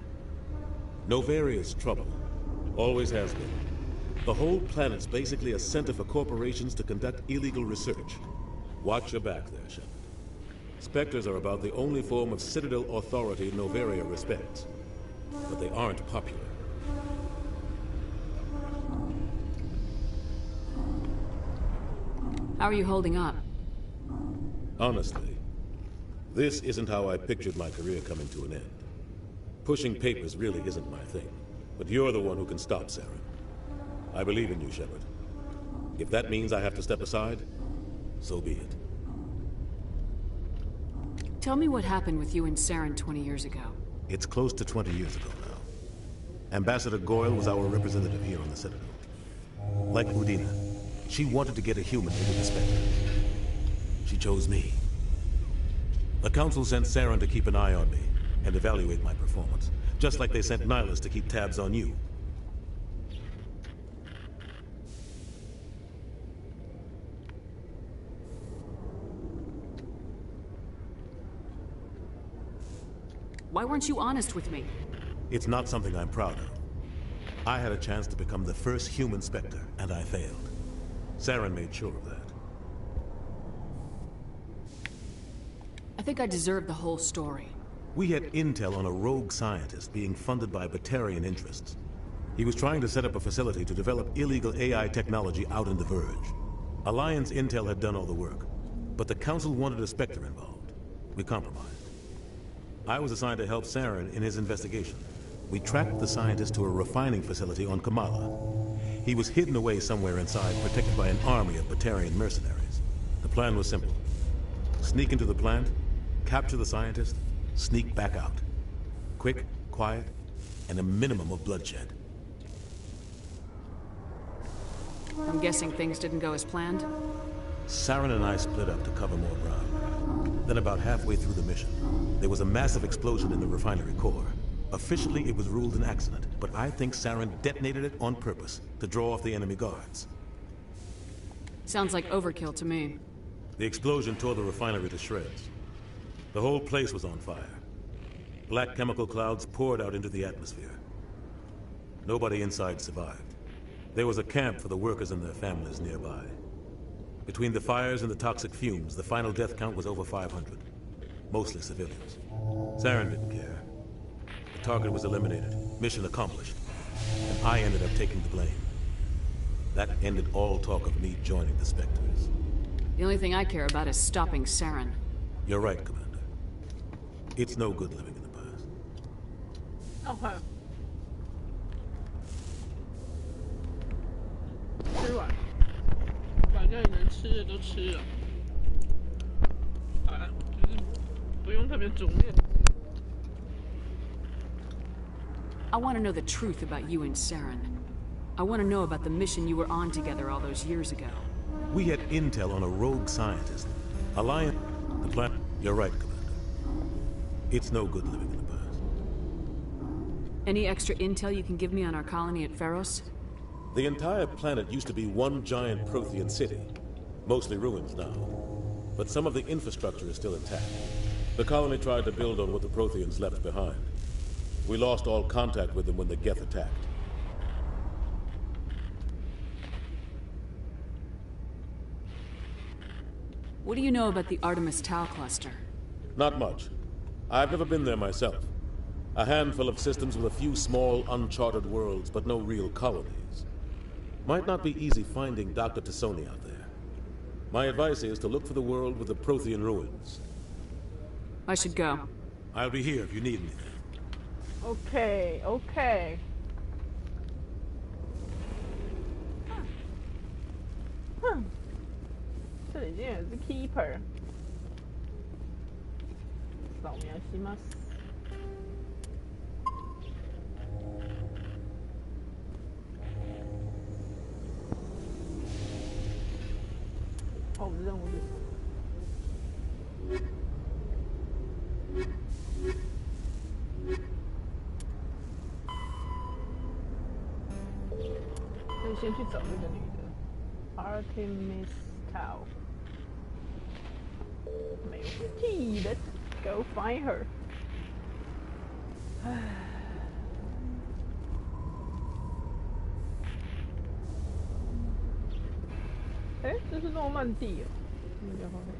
Novaria's trouble. Always has been. The whole planet's basically a center for corporations to conduct illegal research. Watch your back there, Shepard. Spectres are about the only form of Citadel authority Novaria respects. But they aren't popular. How are you holding up? Honestly, this isn't how I pictured my career coming to an end. Pushing papers really isn't my thing. But you're the one who can stop Saren. I believe in you, Shepard. If that means I have to step aside, so be it. Tell me what happened with you and Saren 20 years ago. It's close to 20 years ago now. Ambassador Goyle was our representative here on the Citadel. Like Udina, she wanted to get a human into the Spectre. She chose me. The Council sent Saren to keep an eye on me and evaluate my performance, just like they sent Nihilus to keep tabs on you. Why weren't you honest with me? It's not something I'm proud of. I had a chance to become the first human Spectre, and I failed. Saren made sure of that. I think I deserve the whole story. We had intel on a rogue scientist being funded by Batarian interests. He was trying to set up a facility to develop illegal AI technology out in the Verge. Alliance intel had done all the work, but the Council wanted a Spectre involved. We compromised. I was assigned to help Saren in his investigation. We tracked the scientist to a refining facility on Kamala. He was hidden away somewhere inside, protected by an army of Batarian mercenaries. The plan was simple. Sneak into the plant, capture the scientist, sneak back out. Quick, quiet, and a minimum of bloodshed. I'm guessing things didn't go as planned? Saren and I split up to cover more ground. Then about halfway through the mission, there was a massive explosion in the refinery core. Officially, it was ruled an accident, but I think Saren detonated it on purpose to draw off the enemy guards. Sounds like overkill to me. The explosion tore the refinery to shreds. The whole place was on fire. Black chemical clouds poured out into the atmosphere. Nobody inside survived. There was a camp for the workers and their families nearby. Between the fires and the toxic fumes, the final death count was over 500. Mostly civilians. Saren didn't care. The target was eliminated, mission accomplished, and I ended up taking the blame. That ended all talk of me joining the Spectres. The only thing I care about is stopping Saren. You're right, Commander. It's no good living in the past. Okay. 吃完，反正你能吃的都吃了，啊，就是不用特别煮面。I want to know the truth about you and Saren. I want to know about the mission you were on together all those years ago. We had intel on a rogue scientist. Alliance... The plan... You're right, Commander. It's no good living in the past. Any extra intel you can give me on our colony at Pharos? The entire planet used to be one giant Prothean city. Mostly ruins now. But some of the infrastructure is still intact. The colony tried to build on what the Protheans left behind. We lost all contact with them when the Geth attacked. What do you know about the Artemis Tau cluster? Not much. I've never been there myself. A handful of systems with a few small, uncharted worlds, but no real colonies. Might not be easy finding Dr. Tassoni out there. My advice is to look for the world with the Prothean ruins. I should go. I'll be here if you need anything. Okay, okay. Huh. 这里竟然是 keeper。扫描します。哦，任务是什么？所以先去找那个女的 ，Artemis Tau。没问题，Let's Go find her. 哎，这是诺曼底哦。比较方便。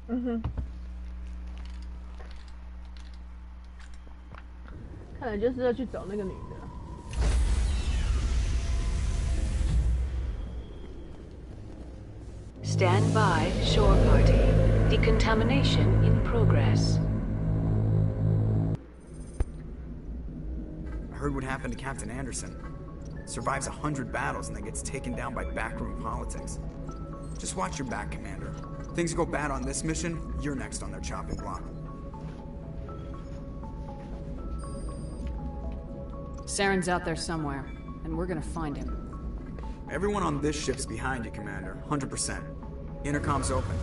嗯哼，看来就是要去找那个女的。Stand by, shore party. Decontamination in progress. I heard what happened to Captain Anderson. Survives 100 battles and then gets taken down by backroom politics. Just watch your back, Commander. Things go bad on this mission, you're next on their chopping block. Saren's out there somewhere, and we're gonna find him. Everyone on this ship's behind you, Commander. 100%. Intercom's open.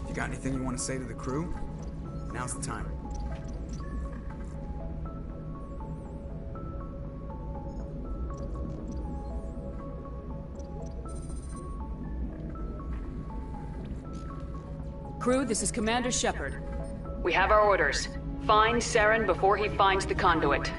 If you got anything you want to say to the crew, now's the time. Crew, this is Commander Shepard. We have our orders. Find Saren before he finds the conduit.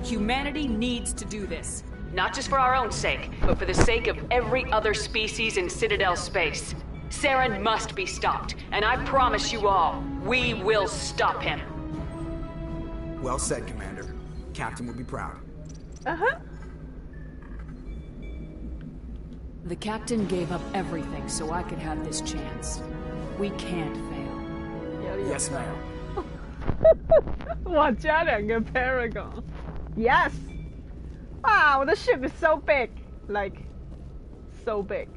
Humanity needs to do this. Not just for our own sake, but for the sake of every other species in Citadel space. Saren must be stopped, and I promise you all, we will stop him. Well said, Commander. Captain will be proud. Uh-huh. The captain gave up everything so I could have this chance. We can't fail. Yes, ma'am. 哇，加2个 Paragon. Yes. Wow, the ship is so big. Like, so big.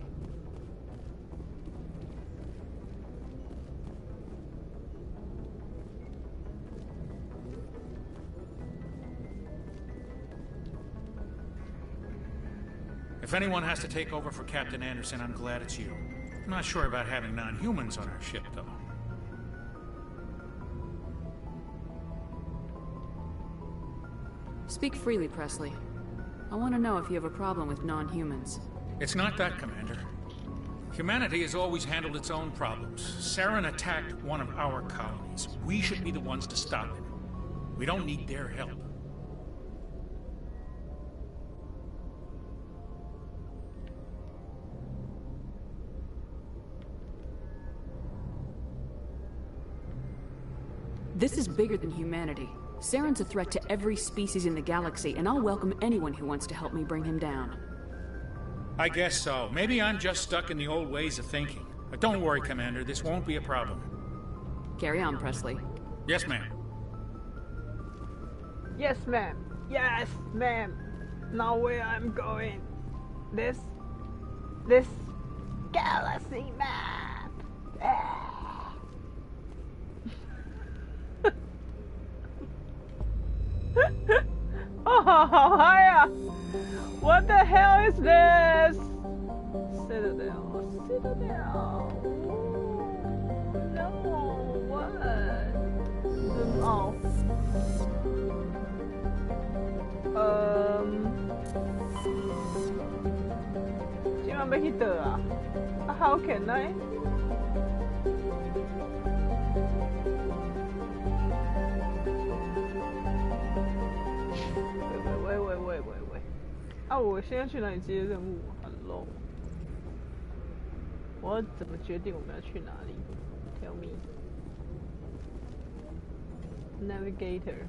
If anyone has to take over for Captain Anderson, I'm glad it's you. I'm not sure about having non-humans on our ship, though. Speak freely, Presley. I want to know if you have a problem with non-humans. It's not that, Commander. Humanity has always handled its own problems. Saren attacked one of our colonies. We should be the ones to stop it. We don't need their help. This is bigger than humanity. Saren's a threat to every species in the galaxy, and I'll welcome anyone who wants to help me bring him down. I guess so. Maybe I'm just stuck in the old ways of thinking. But don't worry, Commander. This won't be a problem. Carry on, Presley. Yes, ma'am. Yes, ma'am. Yes, ma'am. Now where I'm going. This galaxy map. Oh, hiya! What the hell is this? Citadel. No, what? Oh. How can I? 啊，我现在去哪里接任务 ？Hello， 我怎么决定我们要去哪里 ？Tell me。Navigator，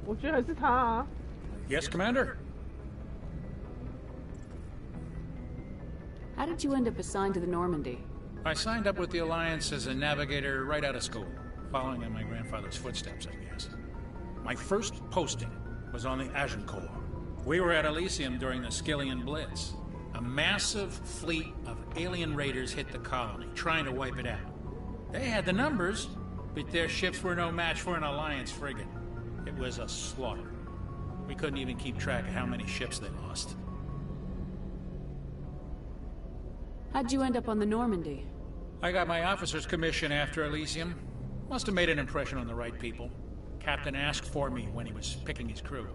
我觉得还是他啊。Yes, Commander. How did you end up assigned to the Normandy? I signed up with the Alliance as a navigator right out of school, following in my grandfather's footsteps, I guess. My first posting was on the Agincourt. We were at Elysium during the Skillian Blitz. A massive fleet of alien raiders hit the colony, trying to wipe it out. They had the numbers, but their ships were no match for an Alliance frigate. It was a slaughter. We couldn't even keep track of how many ships they lost. How'd you end up on the Normandy? I got my officer's commission after Elysium. Must have made an impression on the right people. Captain asked for me when he was picking his crew.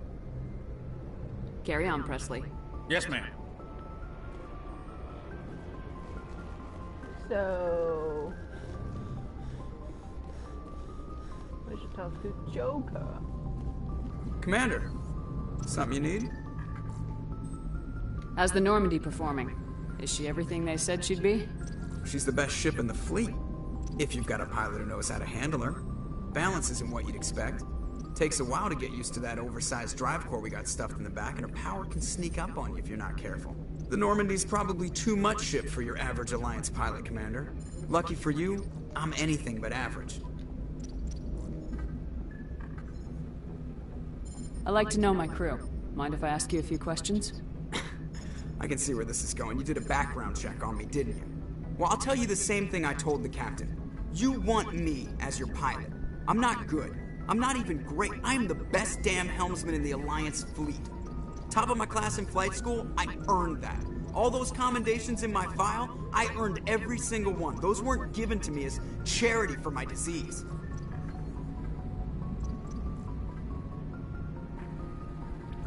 Carry on, Presley. Yes, ma'am. So, we should talk to Joker. Commander, something you need? How's the Normandy performing? Is she everything they said she'd be? She's the best ship in the fleet. If you've got a pilot who knows how to handle her. Balance isn't what you'd expect. Takes a while to get used to that oversized drive core we got stuffed in the back, and her power can sneak up on you if you're not careful. The Normandy's probably too much ship for your average Alliance pilot, Commander. Lucky for you, I'm anything but average. I like to know my crew. Mind if I ask you a few questions? I can see where this is going. You did a background check on me, didn't you? Well, I'll tell you the same thing I told the captain. You want me as your pilot. I'm not good. I'm not even great. I am the best damn helmsman in the Alliance fleet. Top of my class in flight school, I earned that. All those commendations in my file, I earned every single one. Those weren't given to me as charity for my disease.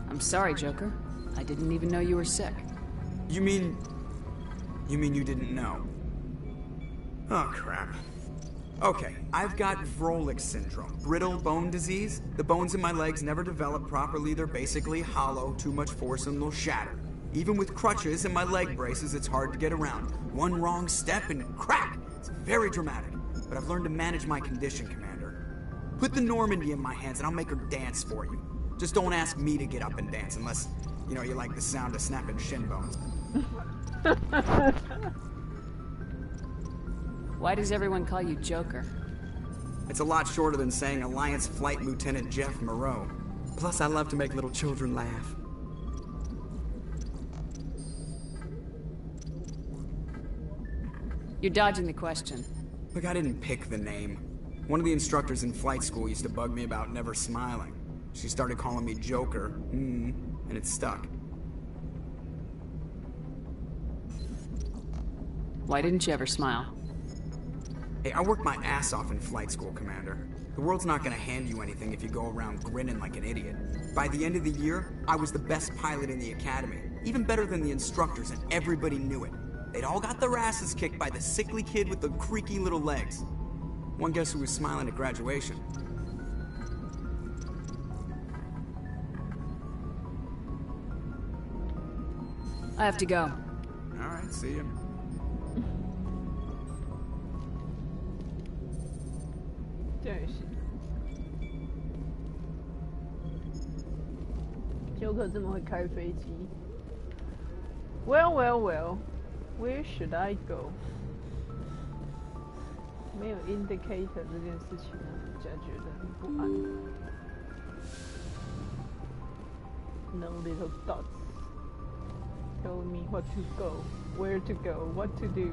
I'm sorry, Joker. I didn't even know you were sick. You mean you didn't know? Oh, crap. Okay, I've got Vrolik syndrome, brittle bone disease. The bones in my legs never develop properly. They're basically hollow, too much force and they'll shatter. Even with crutches and my leg braces, it's hard to get around. One wrong step and crack! It's very dramatic. But I've learned to manage my condition, Commander. Put the Normandy in my hands and I'll make her dance for you. Just don't ask me to get up and dance unless, you know, you like the sound of snapping shin bones. Why does everyone call you Joker? It's a lot shorter than saying Alliance Flight Lieutenant Jeff Moreau. Plus, I love to make little children laugh. You're dodging the question. Look, I didn't pick the name. One of the instructors in flight school used to bug me about never smiling. She started calling me Joker, and it stuck. Why didn't you ever smile? Hey, I worked my ass off in flight school, Commander. The world's not gonna hand you anything if you go around grinning like an idiot. By the end of the year, I was the best pilot in the academy. Even better than the instructors, and everybody knew it. They'd all got their asses kicked by the sickly kid with the creaky little legs. One guess who was smiling at graduation? I have to go. All right, see you. Joker 这么会开飞机。Well, where should I go? 没有 indicator 这件事情，我家觉得很不安。No little dots tell me what to go, where to go, what to do.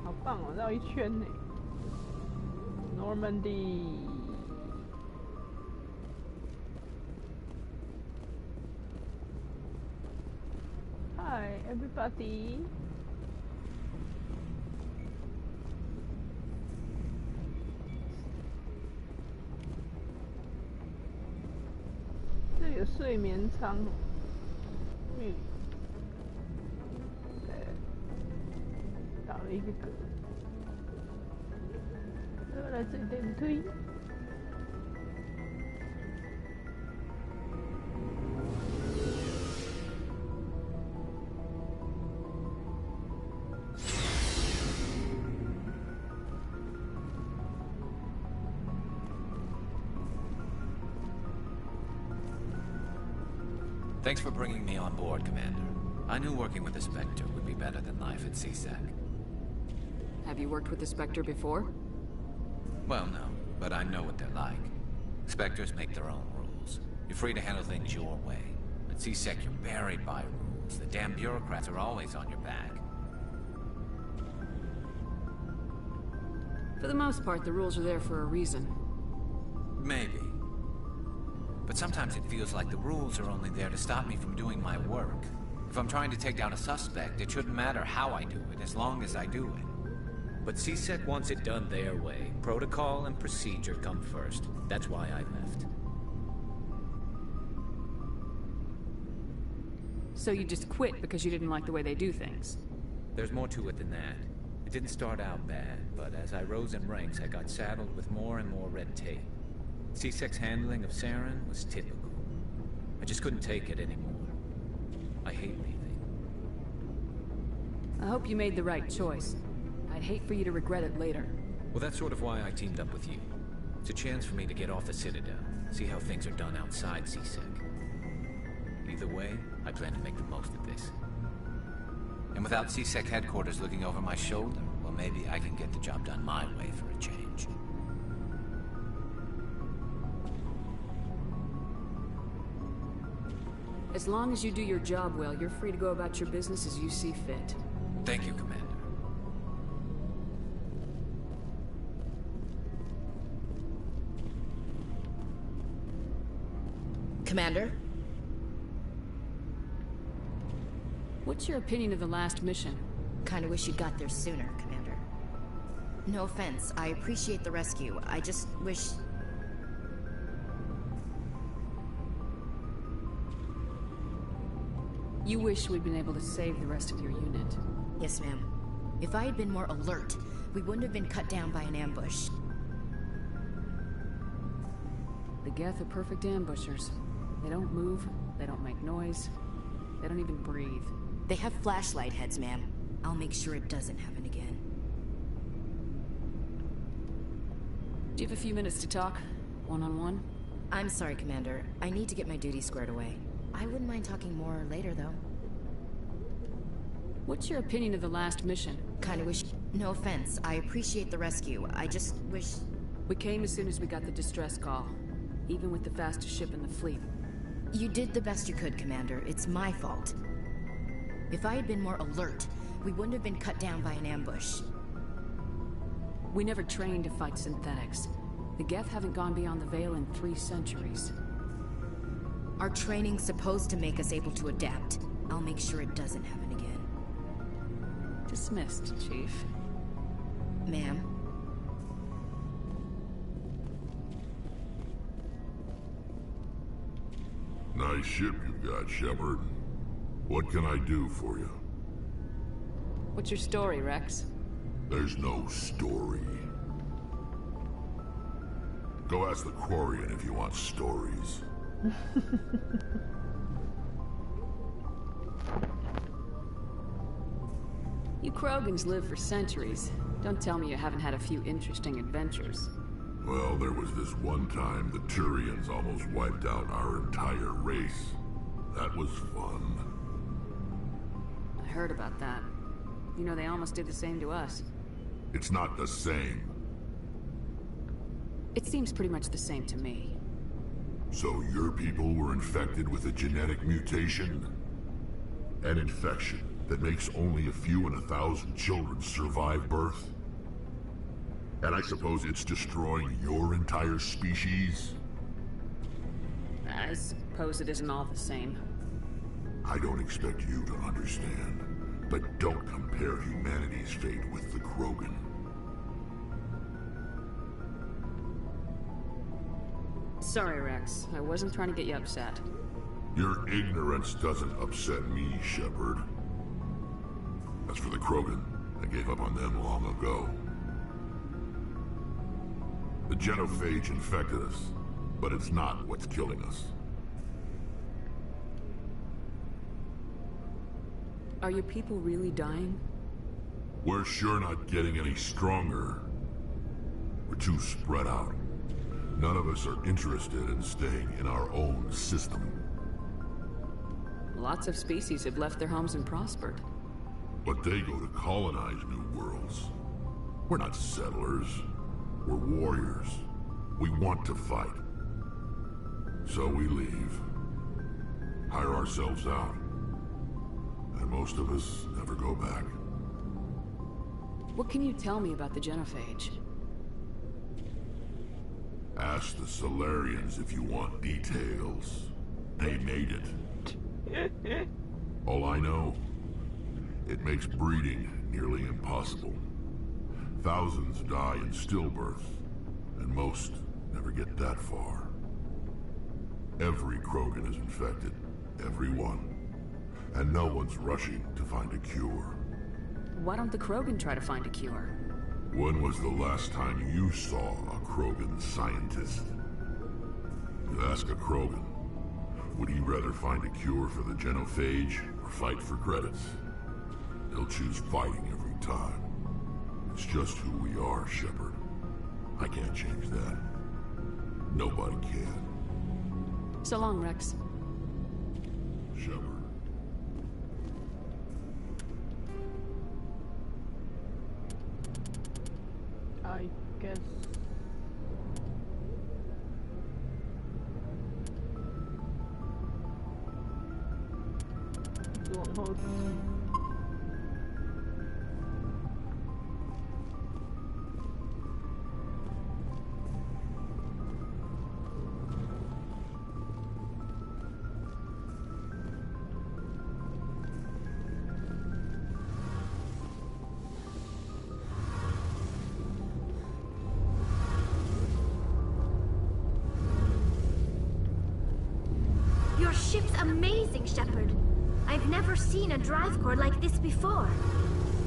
好棒哦，绕一圈呢。Normandy。Hi, everybody. 这里有睡眠舱哦。打了一个嗝。来坐电梯。Thanks for bringing me on board, Commander. I knew working with the Spectre would be better than life at CSEC. Have you worked with the Spectre before? Well, no, but I know what they're like. Spectres make their own rules. You're free to handle things your way. At CSEC, you're buried by rules. The damn bureaucrats are always on your back. For the most part, the rules are there for a reason. Maybe. But sometimes it feels like the rules are only there to stop me from doing my work. If I'm trying to take down a suspect, it shouldn't matter how I do it, as long as I do it. But CSEC wants it done their way. Protocol and procedure come first. That's why I left. So you just quit because you didn't like the way they do things? There's more to it than that. It didn't start out bad, but as I rose in ranks, I got saddled with more and more red tape. CSEC's handling of Saren was typical. I just couldn't take it anymore. I hate leaving. I hope you made the right choice. I'd hate for you to regret it later. Well, that's sort of why I teamed up with you. It's a chance for me to get off the Citadel, see how things are done outside CSEC. Either way, I plan to make the most of this. And without CSEC headquarters looking over my shoulder, well, maybe I can get the job done my way for a change. As long as you do your job well, you're free to go about your business as you see fit. Thank you, Commander. Commander? What's your opinion of the last mission? Kinda wish you got there sooner, Commander. No offense, I appreciate the rescue. I just wish... You wish we'd been able to save the rest of your unit. Yes, ma'am. If I had been more alert, we wouldn't have been cut down by an ambush. The Geth are perfect ambushers. They don't move, they don't make noise, they don't even breathe. They have flashlight heads, ma'am. I'll make sure it doesn't happen again. Do you have a few minutes to talk? One-on-one? I'm sorry, Commander. I need to get my duty squared away. I wouldn't mind talking more later, though. What's your opinion of the last mission? Kinda wish... No offense, I appreciate the rescue. I just wish... We came as soon as we got the distress call. Even with the fastest ship in the fleet. You did the best you could, Commander. It's my fault. If I had been more alert, we wouldn't have been cut down by an ambush. We never trained to fight synthetics. The Geth haven't gone beyond the Veil in 3 centuries. Our training's supposed to make us able to adapt. I'll make sure it doesn't happen again. Dismissed, Chief. Ma'am? Nice ship you've got, Shepard. What can I do for you? What's your story, Rex? There's no story. Go ask the Quarian if you want stories. You Krogans live for centuries. Don't tell me you haven't had a few interesting adventures. Well, there was this one time the Turians almost wiped out our entire race. That was fun. I heard about that. You know, they almost did the same to us. It's not the same. It seems pretty much the same to me. So your people were infected with a genetic mutation? An infection that makes only a few in 1,000 children survive birth? And I suppose it's destroying your entire species? I suppose it isn't all the same. I don't expect you to understand, but don't compare humanity's fate with the Krogan. Sorry, Rex. I wasn't trying to get you upset. Your ignorance doesn't upset me, Shepard. As for the Krogan, I gave up on them long ago. The genophage infected us, but it's not what's killing us. Are your people really dying? We're sure not getting any stronger. We're too spread out. None of us are interested in staying in our own system. Lots of species have left their homes and prospered. But they go to colonize new worlds. We're not settlers. We're warriors. We want to fight. So we leave. Hire ourselves out. And most of us never go back. What can you tell me about the genophage? Ask the Solarians if you want details. They made it. All I know, it makes breeding nearly impossible. Thousands die in stillbirth, and most never get that far. Every Krogan is infected. Every one. And no one's rushing to find a cure. Why don't the Krogan try to find a cure? When was the last time you saw a Krogan scientist? You ask a Krogan, would he rather find a cure for the genophage or fight for credits? He'll choose fighting every time. It's just who we are, Shepard. I can't change that. Nobody can. So long, Rex. Shepard. I guess.往后走。Your ship's amazing, Shepard. I've never seen a drive core like this before.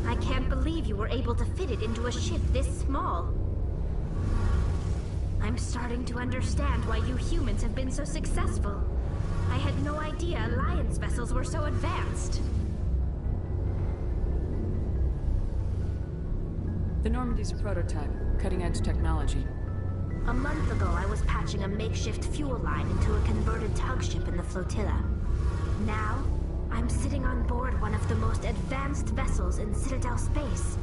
I can't believe you were able to fit it into a ship this small. I'm starting to understand why you humans have been so successful. I had no idea Alliance vessels were so advanced. The Normandy's a prototype, cutting-edge technology. A month ago, I was patching a makeshift fuel line into a converted tug ship in the flotilla. Now, I'm sitting on board one of the most advanced vessels in Citadel space.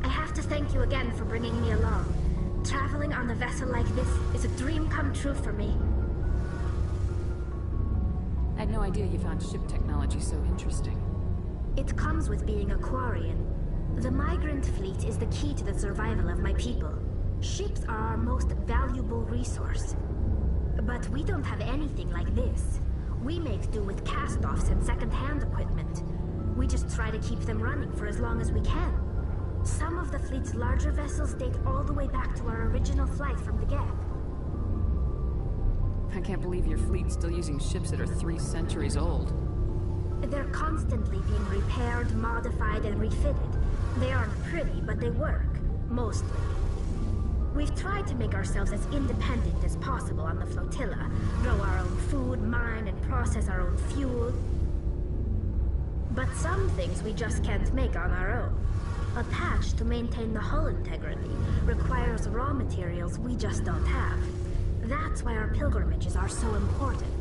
I have to thank you again for bringing me along. Traveling on a vessel like this is a dream come true for me. I had no idea you found ship technology so interesting. It comes with being a Quarian. The migrant fleet is the key to the survival of my people. Ships are our most valuable resource. But we don't have anything like this. We make do with cast-offs and second-hand equipment. We just try to keep them running for as long as we can. Some of the fleet's larger vessels date all the way back to our original flight from the Geth. I can't believe your fleet's still using ships that are 3 centuries old. They're constantly being repaired, modified, and refitted. They aren't pretty, but they work. Mostly. We've tried to make ourselves as independent as possible on the flotilla. Grow our own food, mine, and process our own fuel. But some things we just can't make on our own. A patch to maintain the hull integrity requires raw materials we just don't have. That's why our pilgrimages are so important.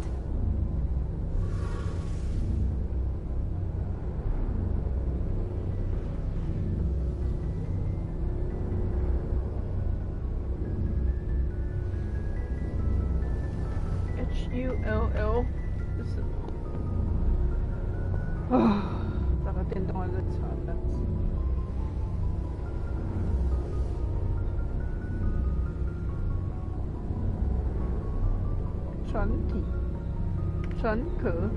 HULL 是什么？啊，打个电动还在查单词。船体、船壳。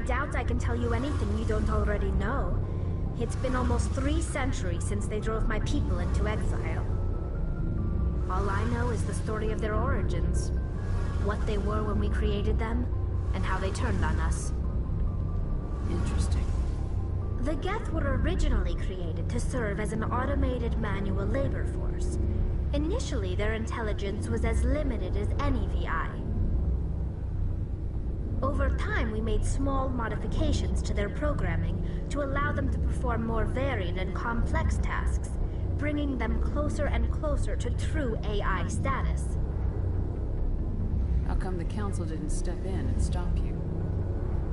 doubt I can tell you anything you don't already know. It's been almost 3 centuries since they drove my people into exile. All I know is the story of their origins. What they were when we created them, and how they turned on us. Interesting. The Geth were originally created to serve as an automated manual labor force. Initially, their intelligence was as limited as any VI. Over time, we made small modifications to their programming to allow them to perform more varied and complex tasks, bringing them closer and closer to true AI status. How come the Council didn't step in and stop you?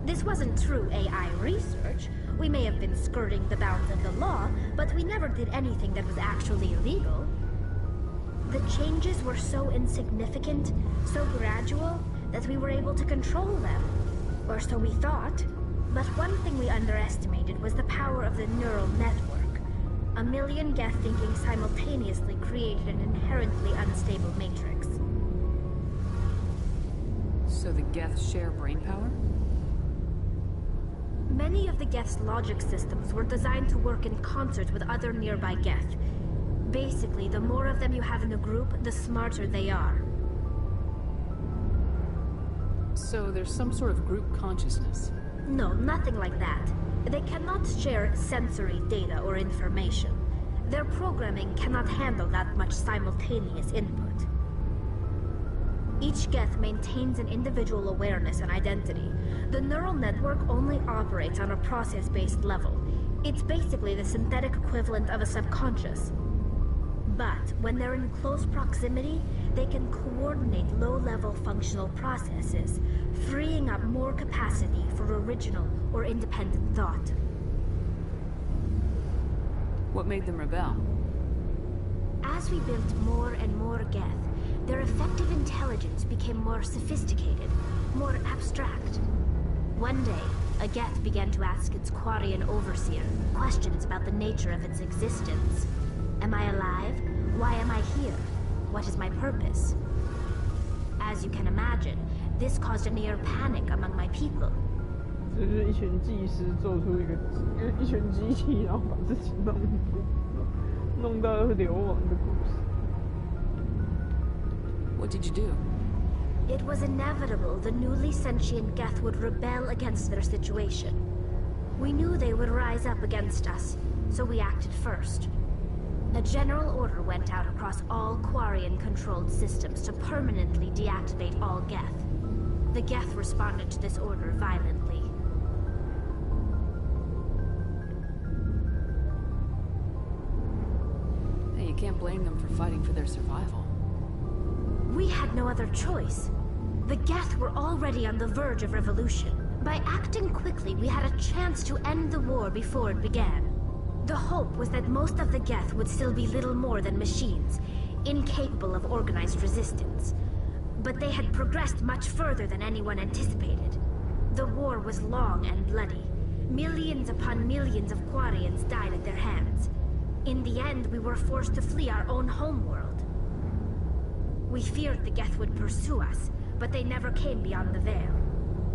This wasn't true AI research. We may have been skirting the bounds of the law, but we never did anything that was actually illegal. The changes were so insignificant, so gradual, that we were able to control them. Or so we thought. But one thing we underestimated was the power of the neural network. A million Geth thinking simultaneously created an inherently unstable matrix. So the Geth share brainpower? Many of the Geth's logic systems were designed to work in concert with other nearby Geth. Basically, the more of them you have in a group, the smarter they are. So there's some sort of group consciousness? No, nothing like that. They cannot share sensory data or information. Their programming cannot handle that much simultaneous input. Each Geth maintains an individual awareness and identity. The neural network only operates on a process-based level. It's basically the synthetic equivalent of a subconscious. But when they're in close proximity, they can coordinate low-level functional processes, freeing up more capacity for original or independent thought. What made them rebel? As we built more and more Geth, their effective intelligence became more sophisticated, more abstract. One day, a Geth began to ask its Quarian overseer questions about the nature of its existence. Am I alive? Why am I here? What is my purpose? As you can imagine, this caused a near panic among my people. 这就是一群技师做出一群机器，然后把自己弄到流亡的故事。What did you do? It was inevitable the newly sentient Geth would rebel against their situation. We knew they would rise up against us, so we acted first. A general order went out across all Quarian-controlled systems to permanently deactivate all Geth. The Geth responded to this order violently. Hey, you can't blame them for fighting for their survival. We had no other choice. The Geth were already on the verge of revolution. By acting quickly, we had a chance to end the war before it began. The hope was that most of the Geth would still be little more than machines, incapable of organized resistance. But they had progressed much further than anyone anticipated. The war was long and bloody. Millions upon millions of Quarians died at their hands. In the end, we were forced to flee our own homeworld. We feared the Geth would pursue us, but they never came beyond the veil.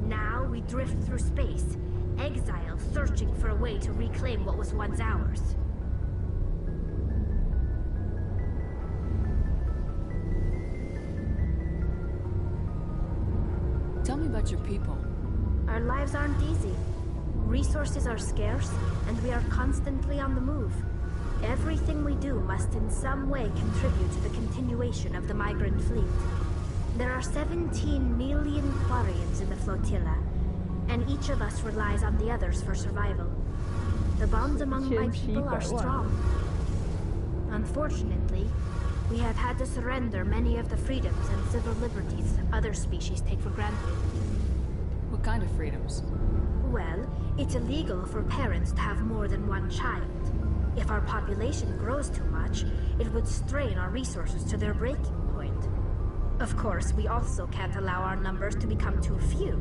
Now we drift through space, exile, searching for a way to reclaim what was once ours. Tell me about your people. Our lives aren't easy. Resources are scarce, and we are constantly on the move. Everything we do must in some way contribute to the continuation of the migrant fleet. There are 17 million Quarians in the flotilla, and each of us relies on the others for survival. The bonds among my people are strong. Unfortunately, we have had to surrender many of the freedoms and civil liberties other species take for granted. What kind of freedoms? Well, it's illegal for parents to have more than one child. If our population grows too much, it would strain our resources to their breaking point. Of course, we also can't allow our numbers to become too few.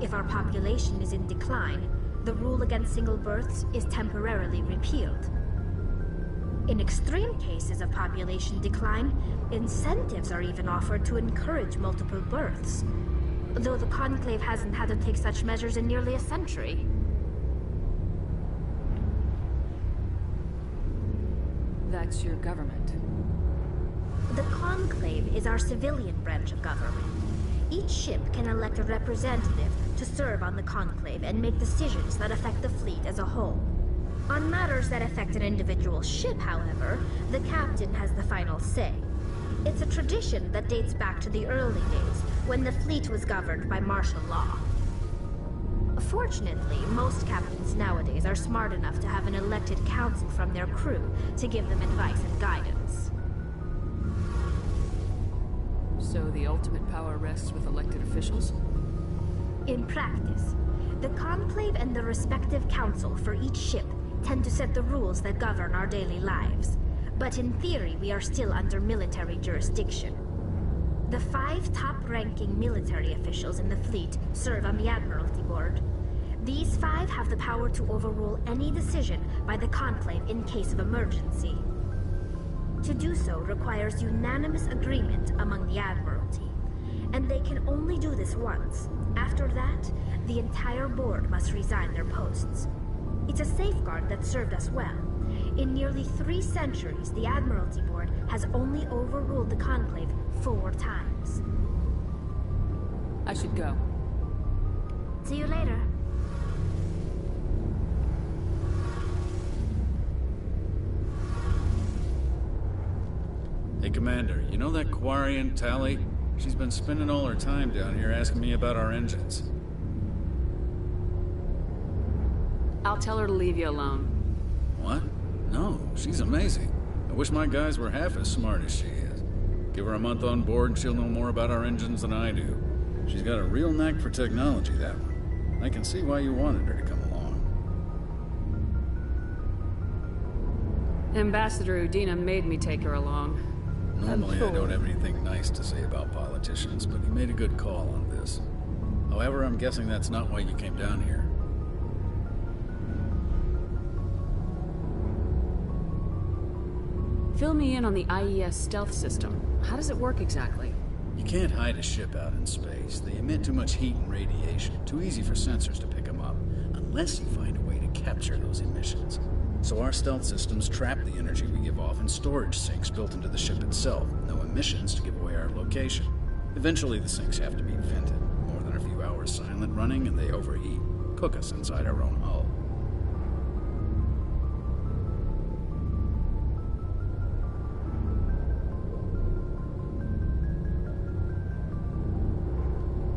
If our population is in decline, the rule against single births is temporarily repealed. In extreme cases of population decline, incentives are even offered to encourage multiple births. though the Conclave hasn't had to take such measures in nearly a century. That's your government. The Conclave is our civilian branch of government. Each ship can elect a representative to serve on the Conclave and make decisions that affect the fleet as a whole. On matters that affect an individual ship, however, the captain has the final say. It's a tradition that dates back to the early days, when the fleet was governed by martial law. Fortunately, most captains nowadays are smart enough to have an elected council from their crew to give them advice and guidance. So the ultimate power rests with elected officials? In practice, the Conclave and the respective council for each ship tend to set the rules that govern our daily lives. But in theory, we are still under military jurisdiction. The 5 top-ranking military officials in the fleet serve on the Admiralty Board. These 5 have the power to overrule any decision by the Conclave in case of emergency. To do so requires unanimous agreement among the Admiralty, and they can only do this once. After that, the entire board must resign their posts. It's a safeguard that served us well. In nearly 3 centuries, the Admiralty Board has only overruled the Conclave 4 times. I should go. See you later. Hey, Commander, you know that Quarian, Tally? She's been spending all her time down here asking me about our engines. I'll tell her to leave you alone. What? No, she's amazing. I wish my guys were half as smart as she is. Give her a month on board and she'll know more about our engines than I do. She's got a real knack for technology, that one. I can see why you wanted her to come along. Ambassador Udina made me take her along. Normally I don't have anything nice to say about politicians, but you made a good call on this. However, I'm guessing that's not why you came down here. Fill me in on the IES stealth system. How does it work exactly? You can't hide a ship out in space. They emit too much heat and radiation. Too easy for sensors to pick them up, unless you find a way to capture those emissions. So our stealth systems trap the energy we give off in storage sinks built into the ship itself. No emissions to give away our location. Eventually the sinks have to be vented. More than a few hours silent running and they overheat. Cook us inside our own hull.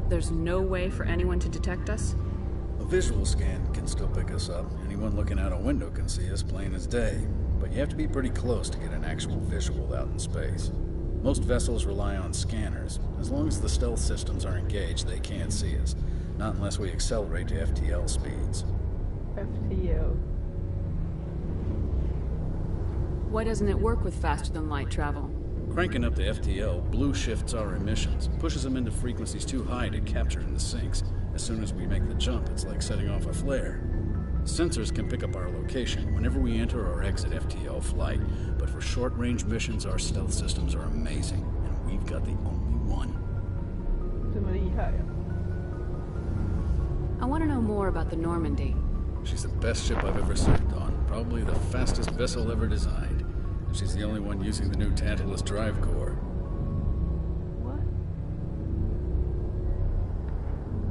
There's no way for anyone to detect us? A visual scan can still pick us up. Anyone looking out a window can see us plain as day. But you have to be pretty close to get an actual visual out in space. Most vessels rely on scanners. As long as the stealth systems are engaged, they can't see us. Not unless we accelerate to FTL speeds. FTL. Why doesn't it work with faster-than-light travel? Cranking up the FTL blue shifts our emissions, pushes them into frequencies too high to capture in the sinks. As soon as we make the jump, it's like setting off a flare. Sensors can pick up our location whenever we enter or exit FTL flight, but for short-range missions, our stealth systems are amazing, and we've got the only one. I want to know more about the Normandy. She's the best ship I've ever served on, probably the fastest vessel ever designed. And she's the only one using the new Tantalus drive core.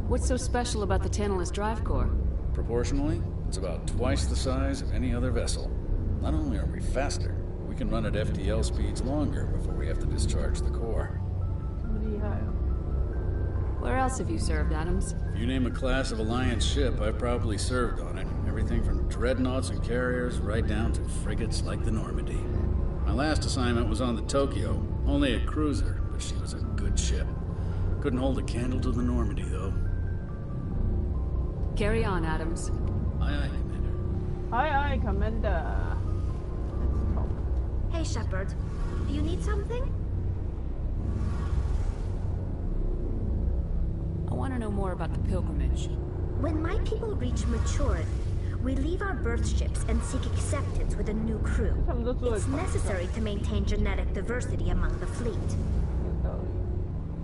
What's so special about the Tantalus drive core? Proportionally, it's about twice the size of any other vessel. Not only are we faster, we can run at FTL speeds longer before we have to discharge the core. Where else have you served, Adams? If you name a class of Alliance ship, I've probably served on it. Everything from dreadnoughts and carriers right down to frigates like the Normandy. My last assignment was on the Tokyo, only a cruiser, but she was a good ship. Couldn't hold a candle to the Normandy, though. Carry on, Adams. Aye, aye, Commander. Aye, aye, Commander. Let's talk. Hey, Shepard. You need something? I want to know more about the pilgrimage. When my people reach maturity, we leave our birth ships and seek acceptance with a new crew. It's necessary to maintain genetic diversity among the fleet.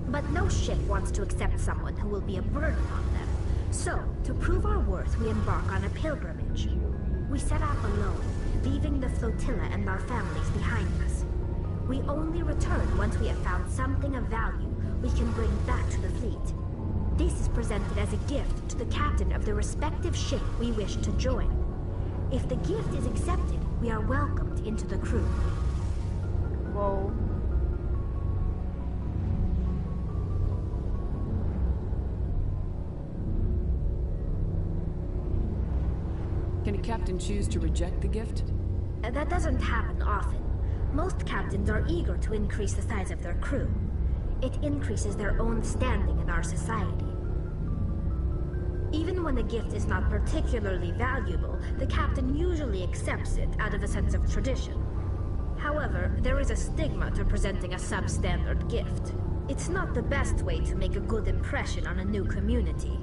But no ship wants to accept someone who will be a burden on them. So, to prove our worth, we embark on a pilgrimage. We set out alone, leaving the flotilla and our families behind us. We only return once we have found something of value we can bring back to the fleet. This is presented as a gift to the captain of the respective ship we wish to join. If the gift is accepted, we are welcomed into the crew. Whoa. Can a captain choose to reject the gift? That doesn't happen often. Most captains are eager to increase the size of their crew. It increases their own standing in our society. Even when a gift is not particularly valuable, the captain usually accepts it out of a sense of tradition. However, there is a stigma to presenting a substandard gift. It's not the best way to make a good impression on a new community.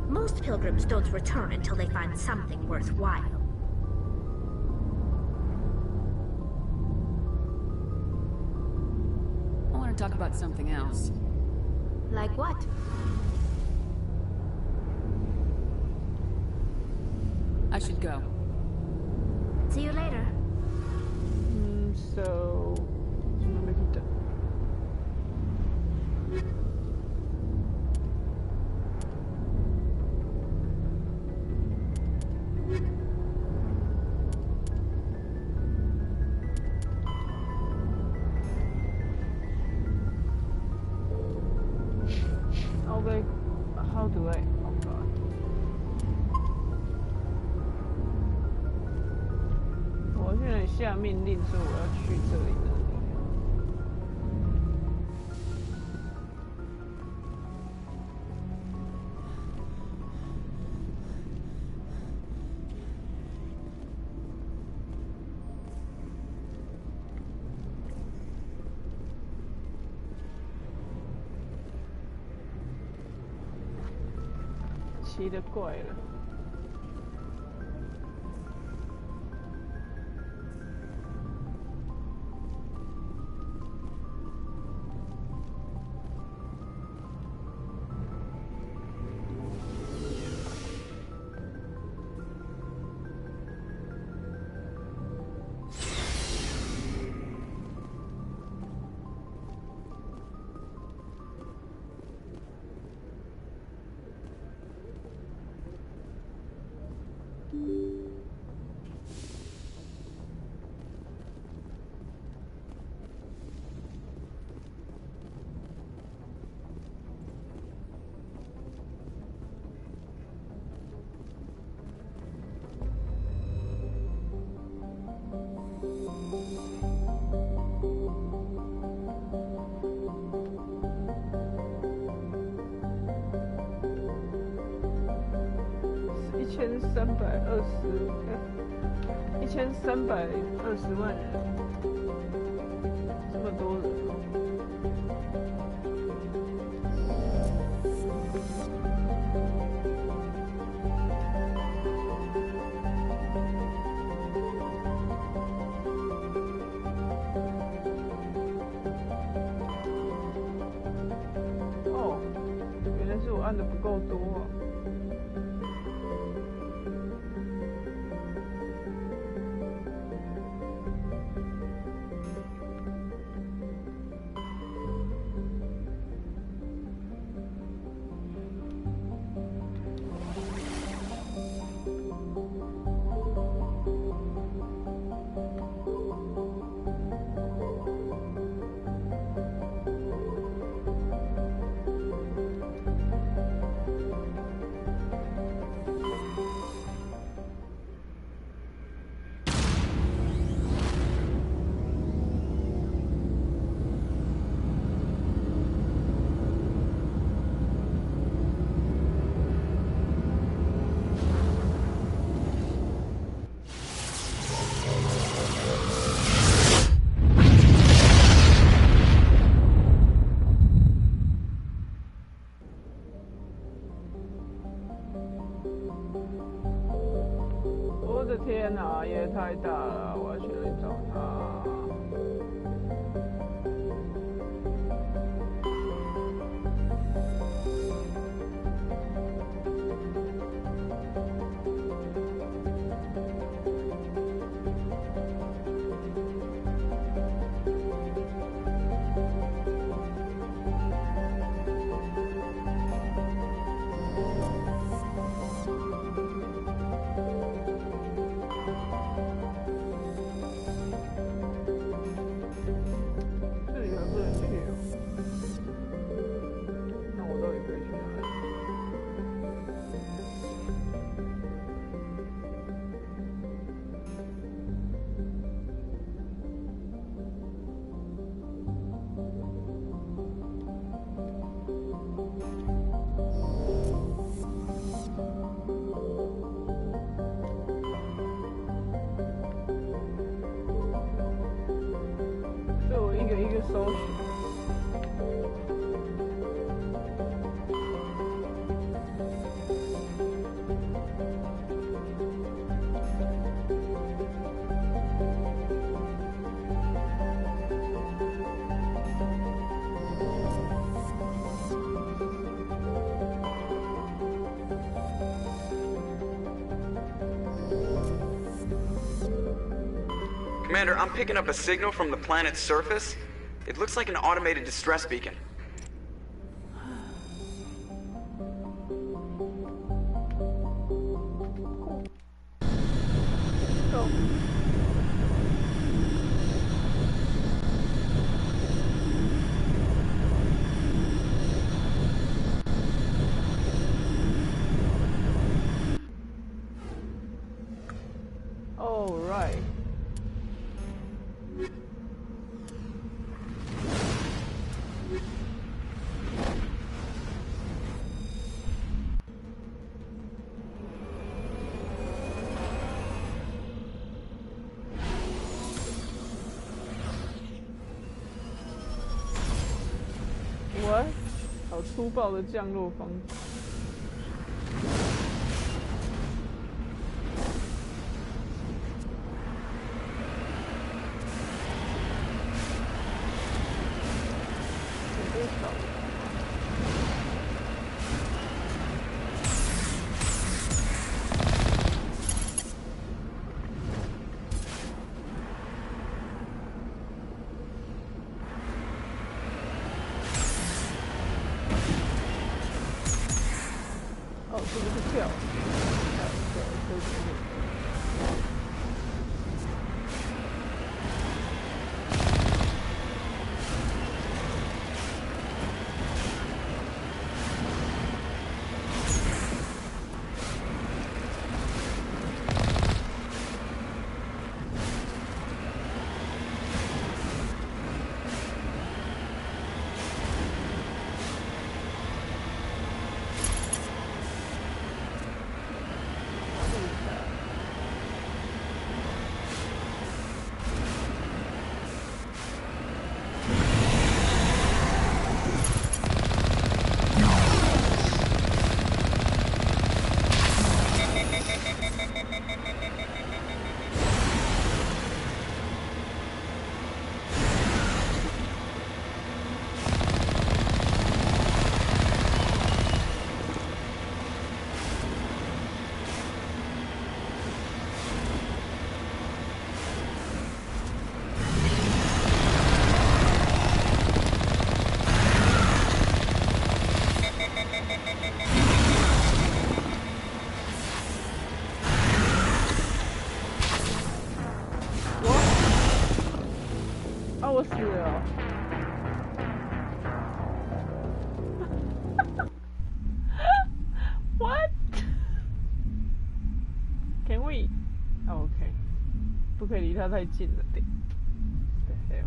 Most pilgrims don't return until they find something worthwhile. I want to talk about something else. Like what? I should go. See you later. So, gimana kita? Okay, how do I? Oh God.我现在下命令说我要去这里那里。奇了怪了。1320万人，这么多人哦，原来是我按的不够多啊。我的天哪，也太大了！我要去哪里找他？搜寻。Commander, I'm picking up a signal from the planet's surface. It looks like an automated distress beacon. All right. What？ 好粗暴的降落方式。哦，这个是跳，我死了。What? Can we? OK， 不可以离他太近了点。对哦。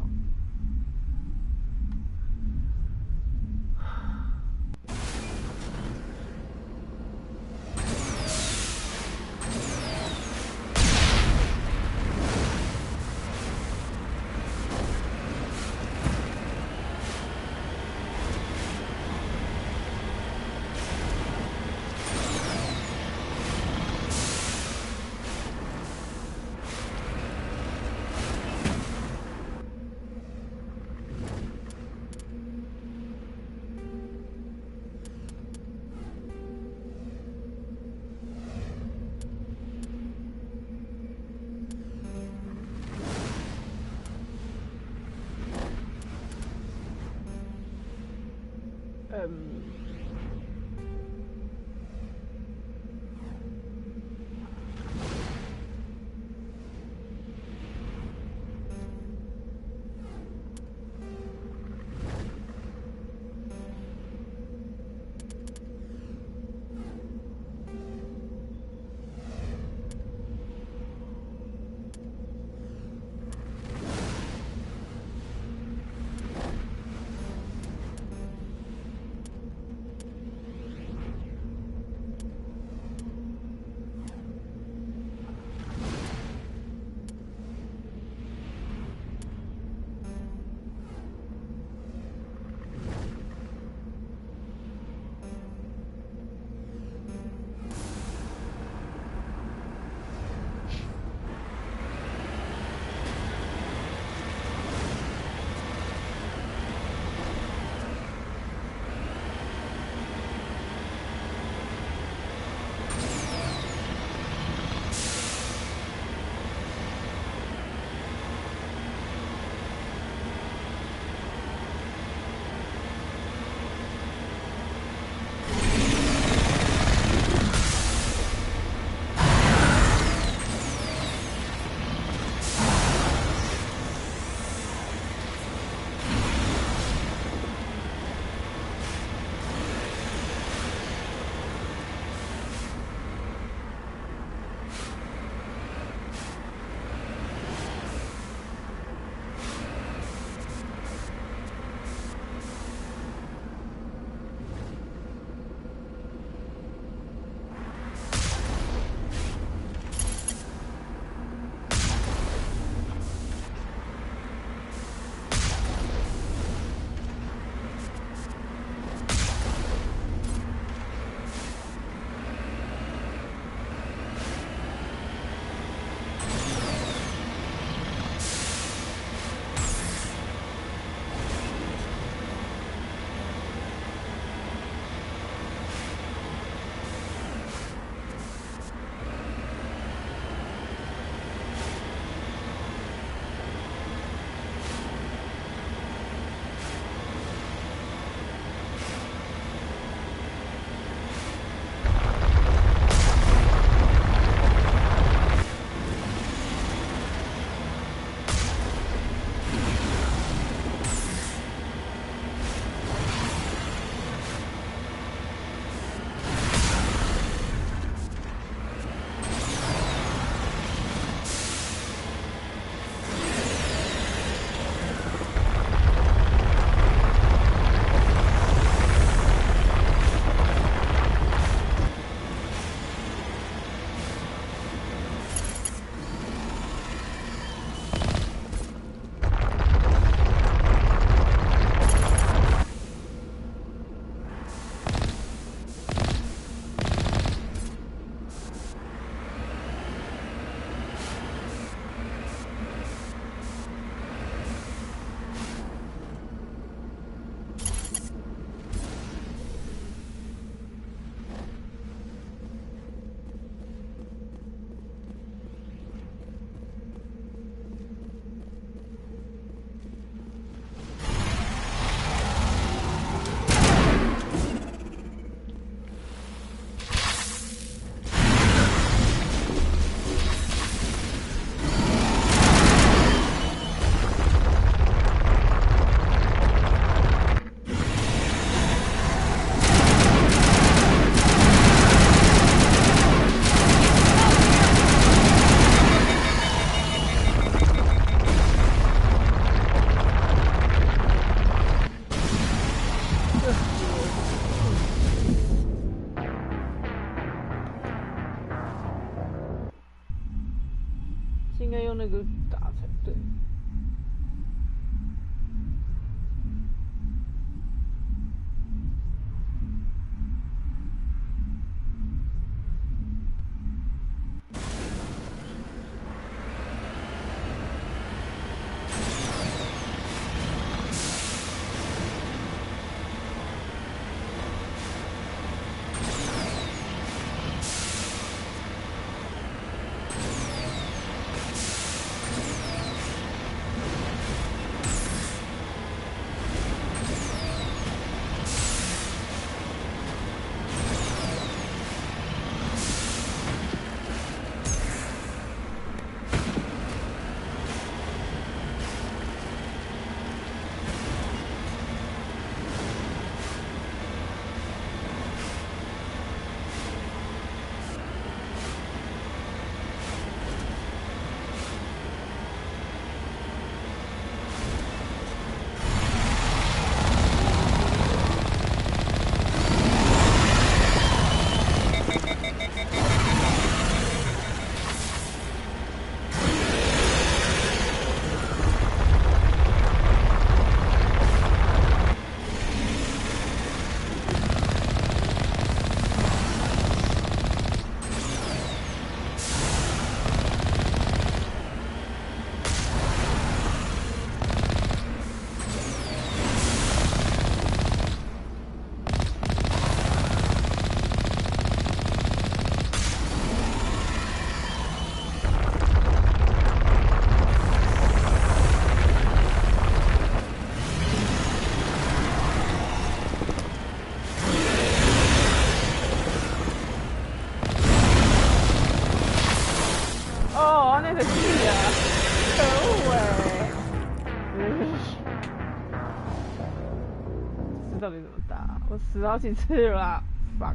到底怎么打？我死好几次了啦 ，fuck。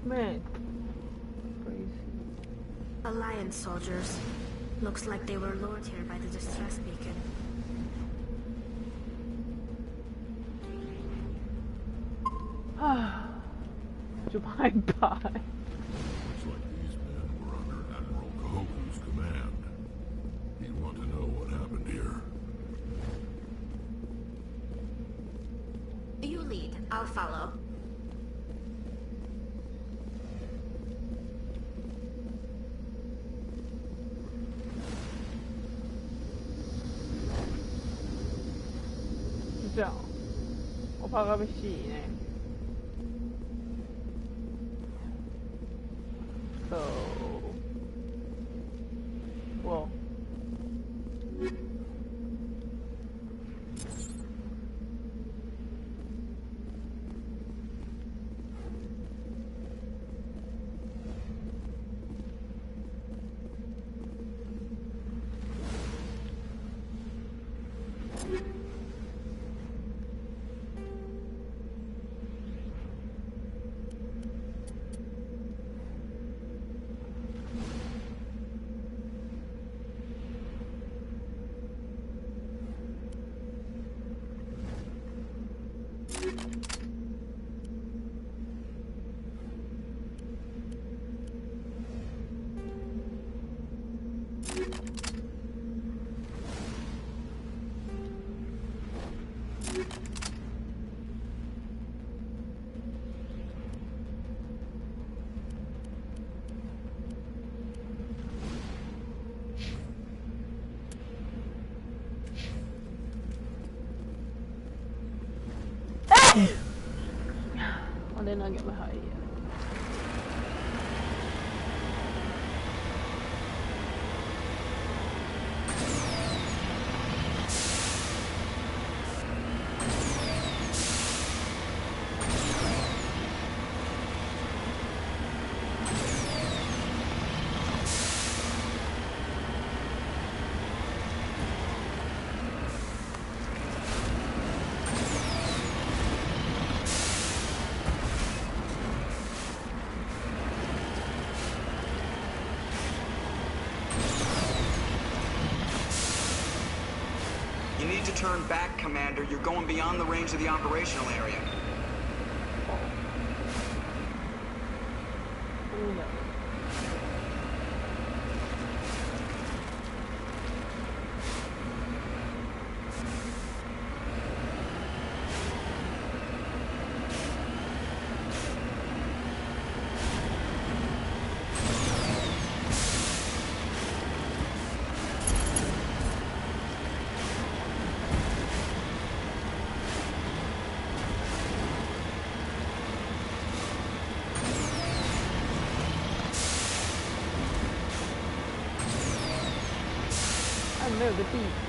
Man. Alliance soldiers. Looks like they were lured here by the distress beacon.就害怕。Looks like these men were under Admiral Kahoku's command. You want to know what happened here? You lead. I'll follow. So, 我怕佢被洗呢。So, well. I did not get my height yet. Turn back, Commander. You're going beyond the range of the operational area.没有个地图。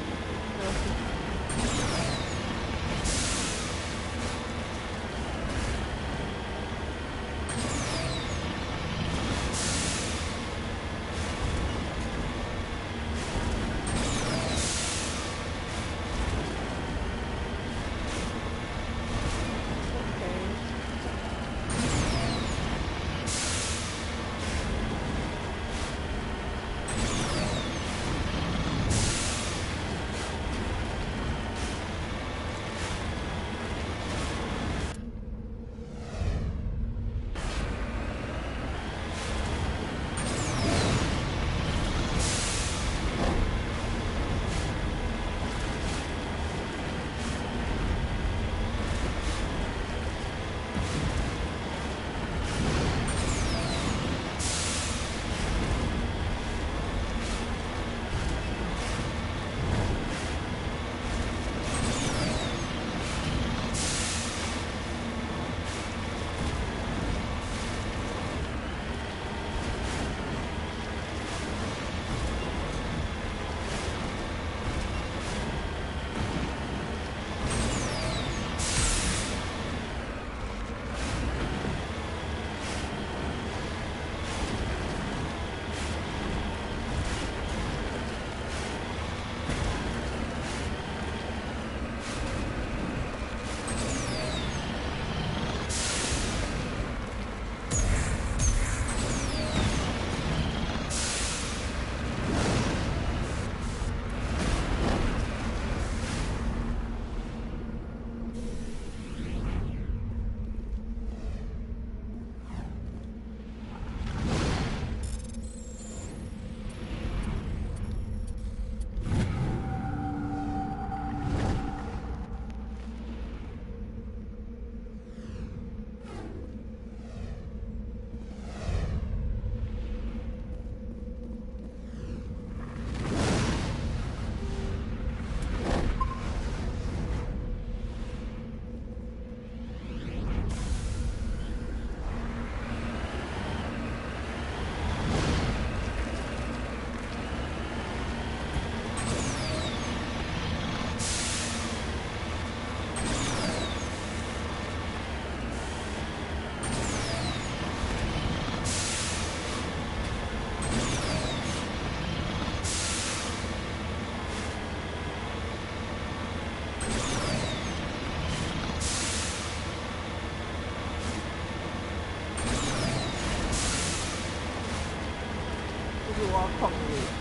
是挖矿的游戏。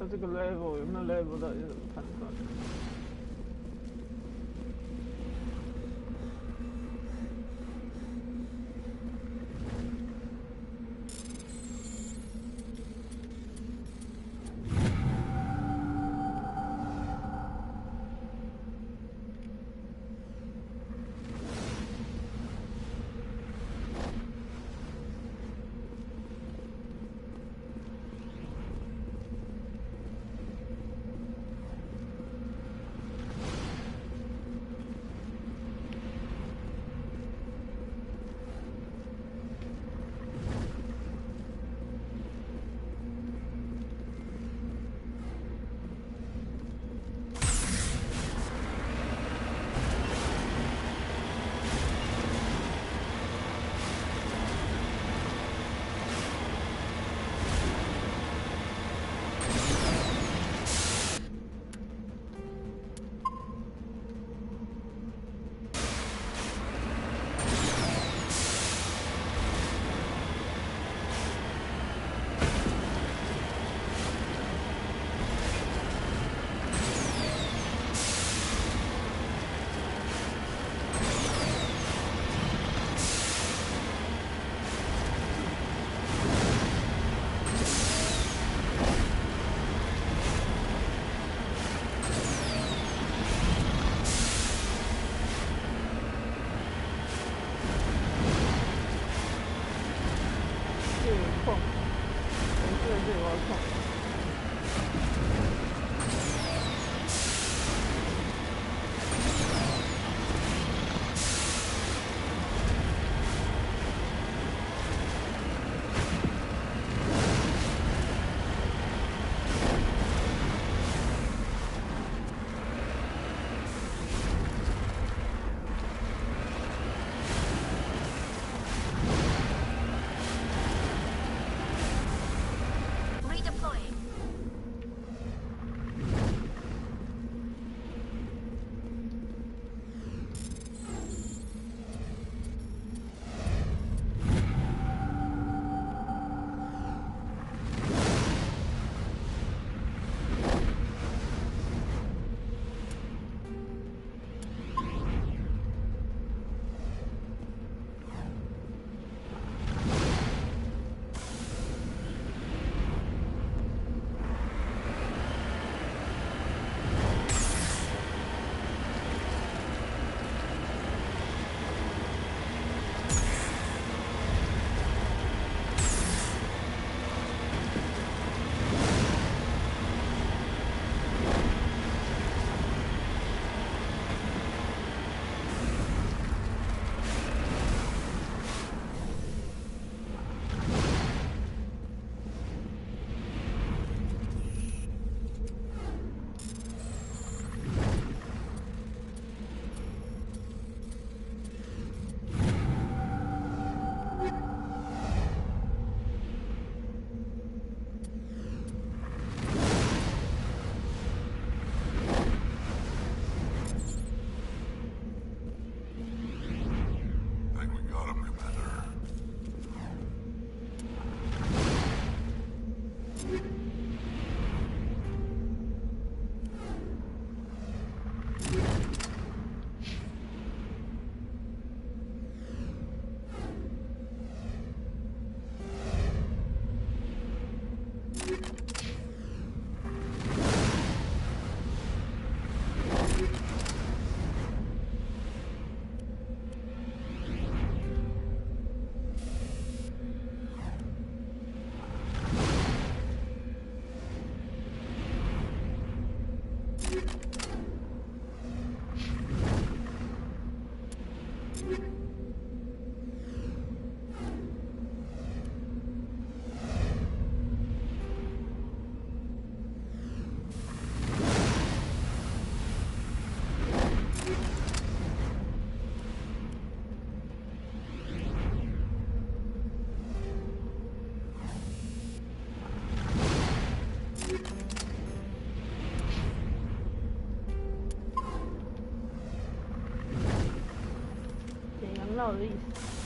它这个 level 有没有 level 到底是怎么判断的？闹的意思。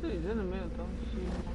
这里真的没有东西吗？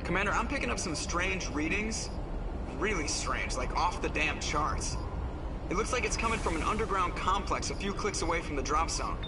Commander, I'm picking up some strange readings. Really strange, like off the damn charts. It looks like it's coming from an underground complex a few clicks away from the drop zone.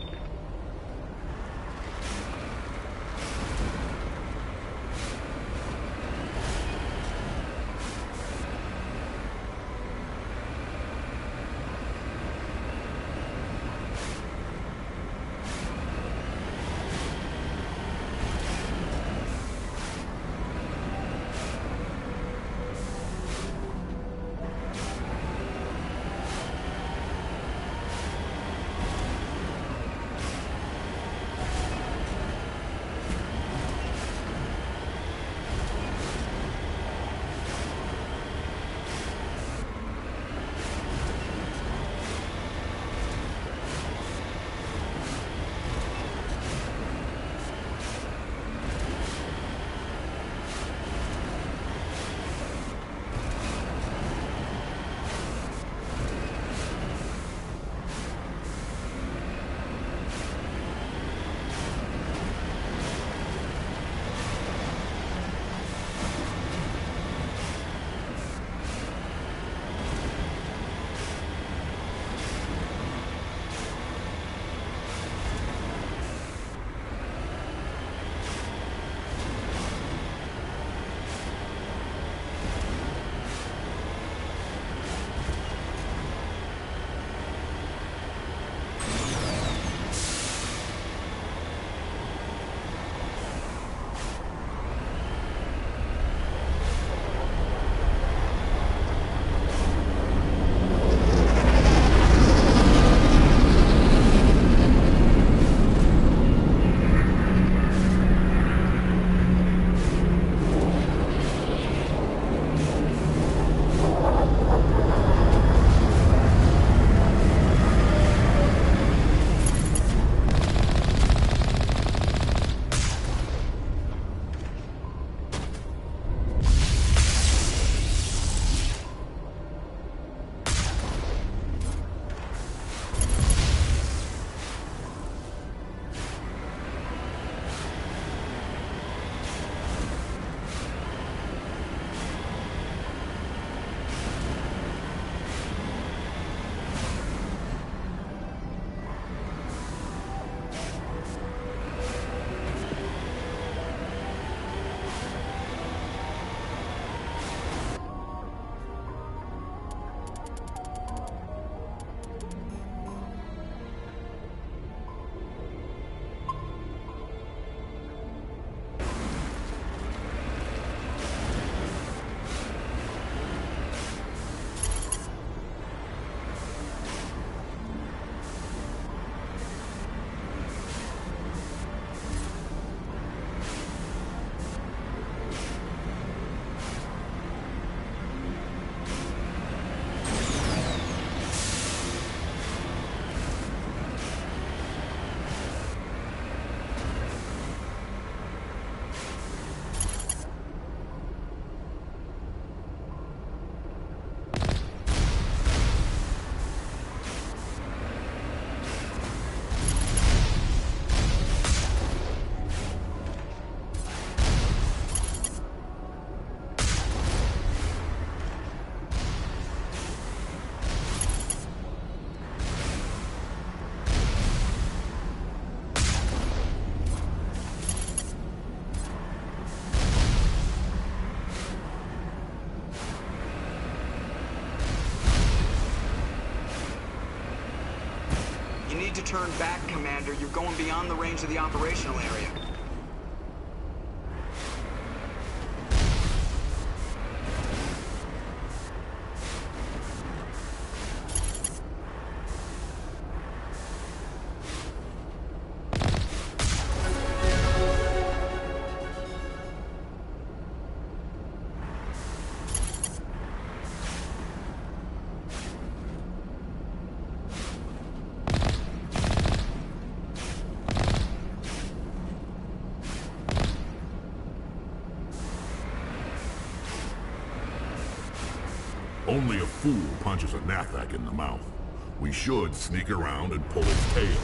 To turn back, Commander. You're going beyond the range of the operational area. Only a fool punches a Nathak in the mouth. We should sneak around and pull its tail.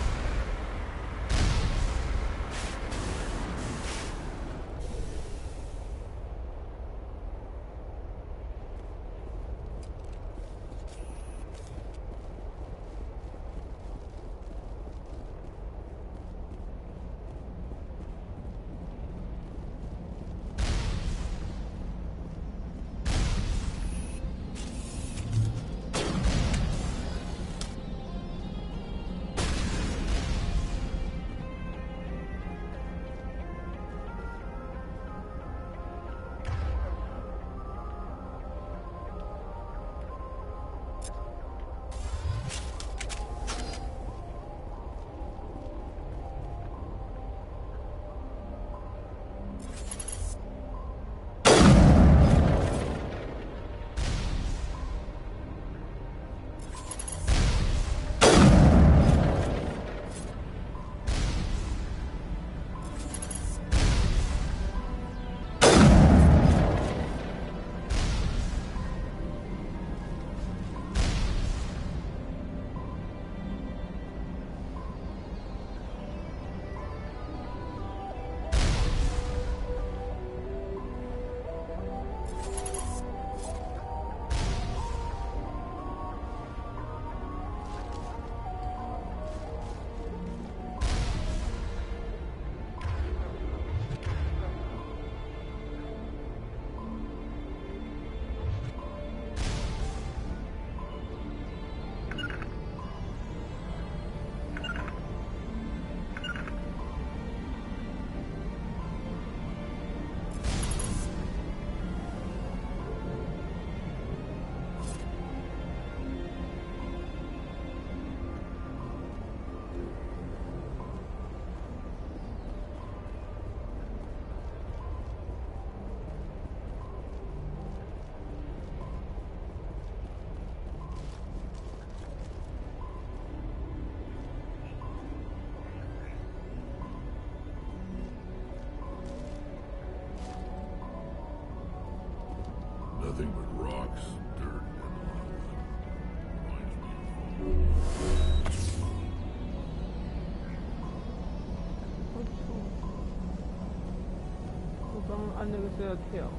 按那个是要跳。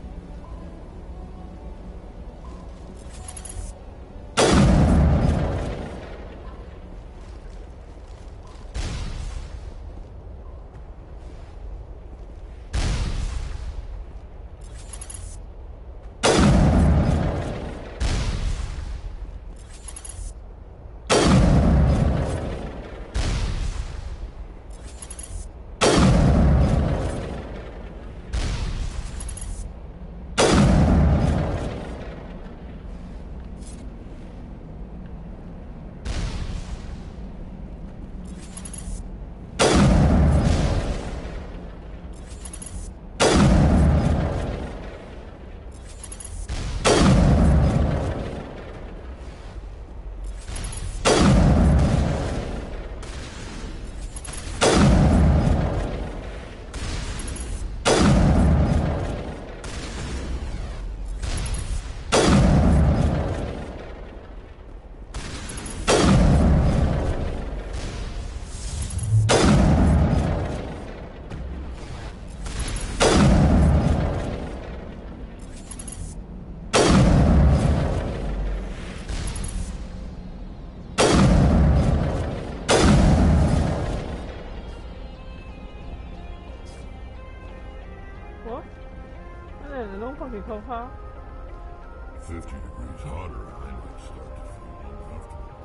50 degrees hotter, I might start to feel uncomfortable.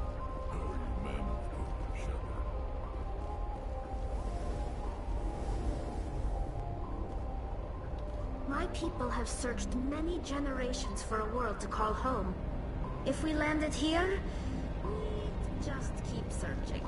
How are you men doing, Shepard? My people have searched many generations for a world to call home. If we landed here, we'd just keep searching.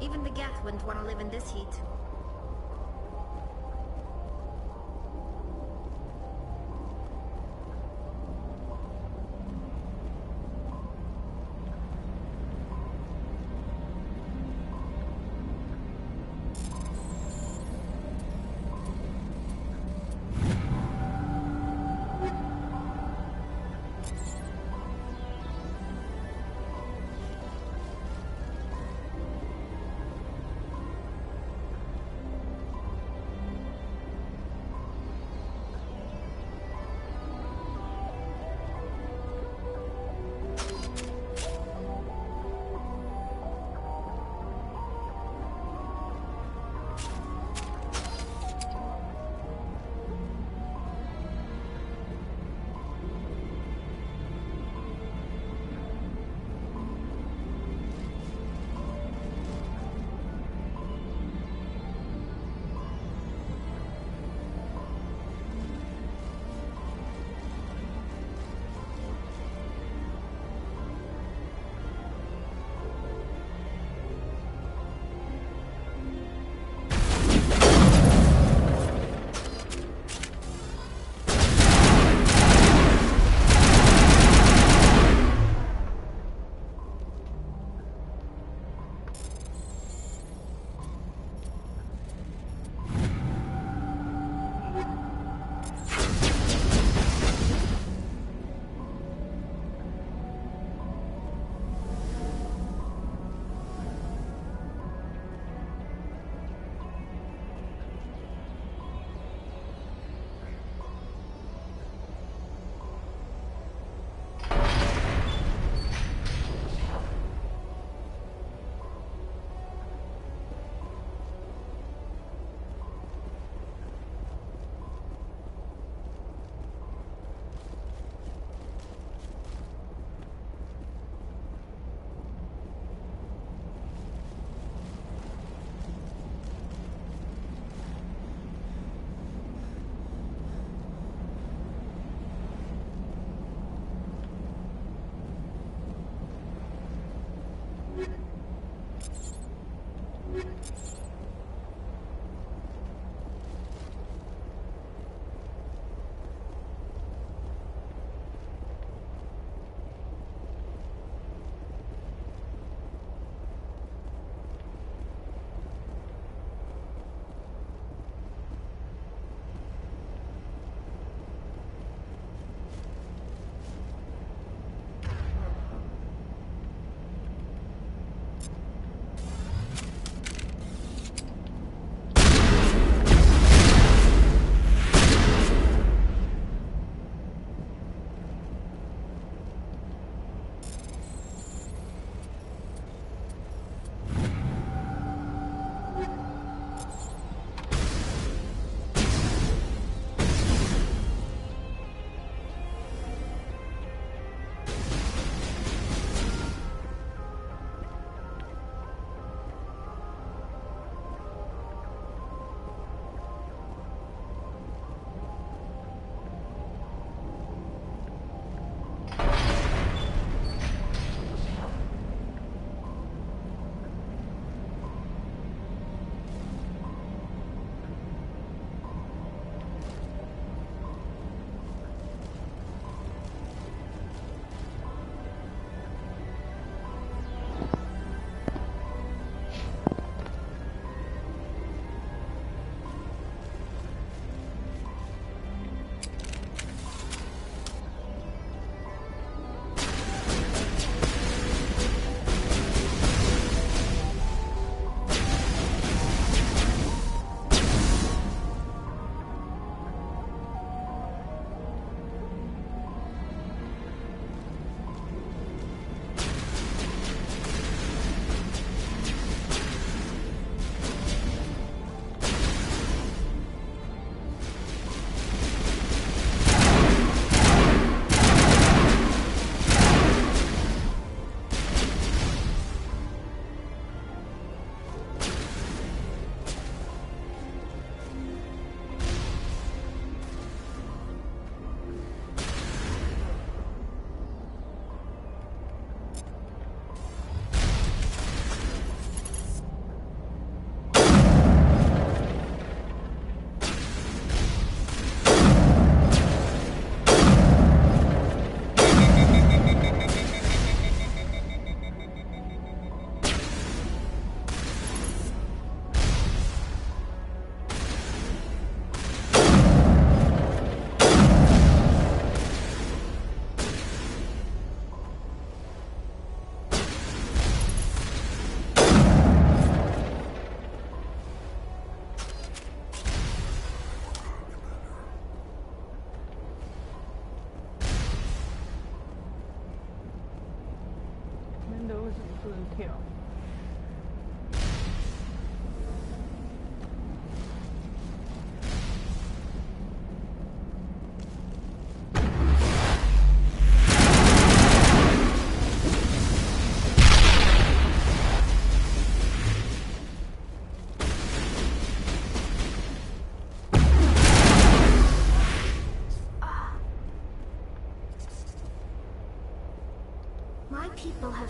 Even the Geth wouldn't want to live in this heat.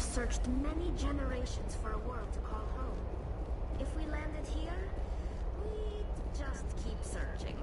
searched many generations for a world to call home. If we landed here, we'd just keep searching.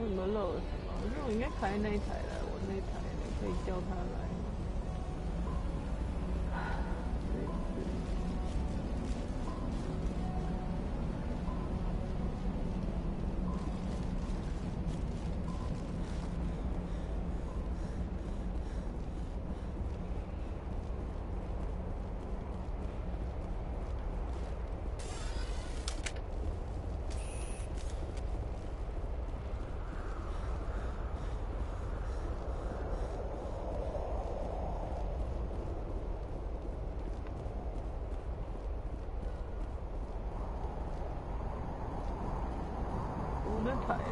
我有没有漏了什么？那我应该开那一台了，我那台可以叫他来。台嘞。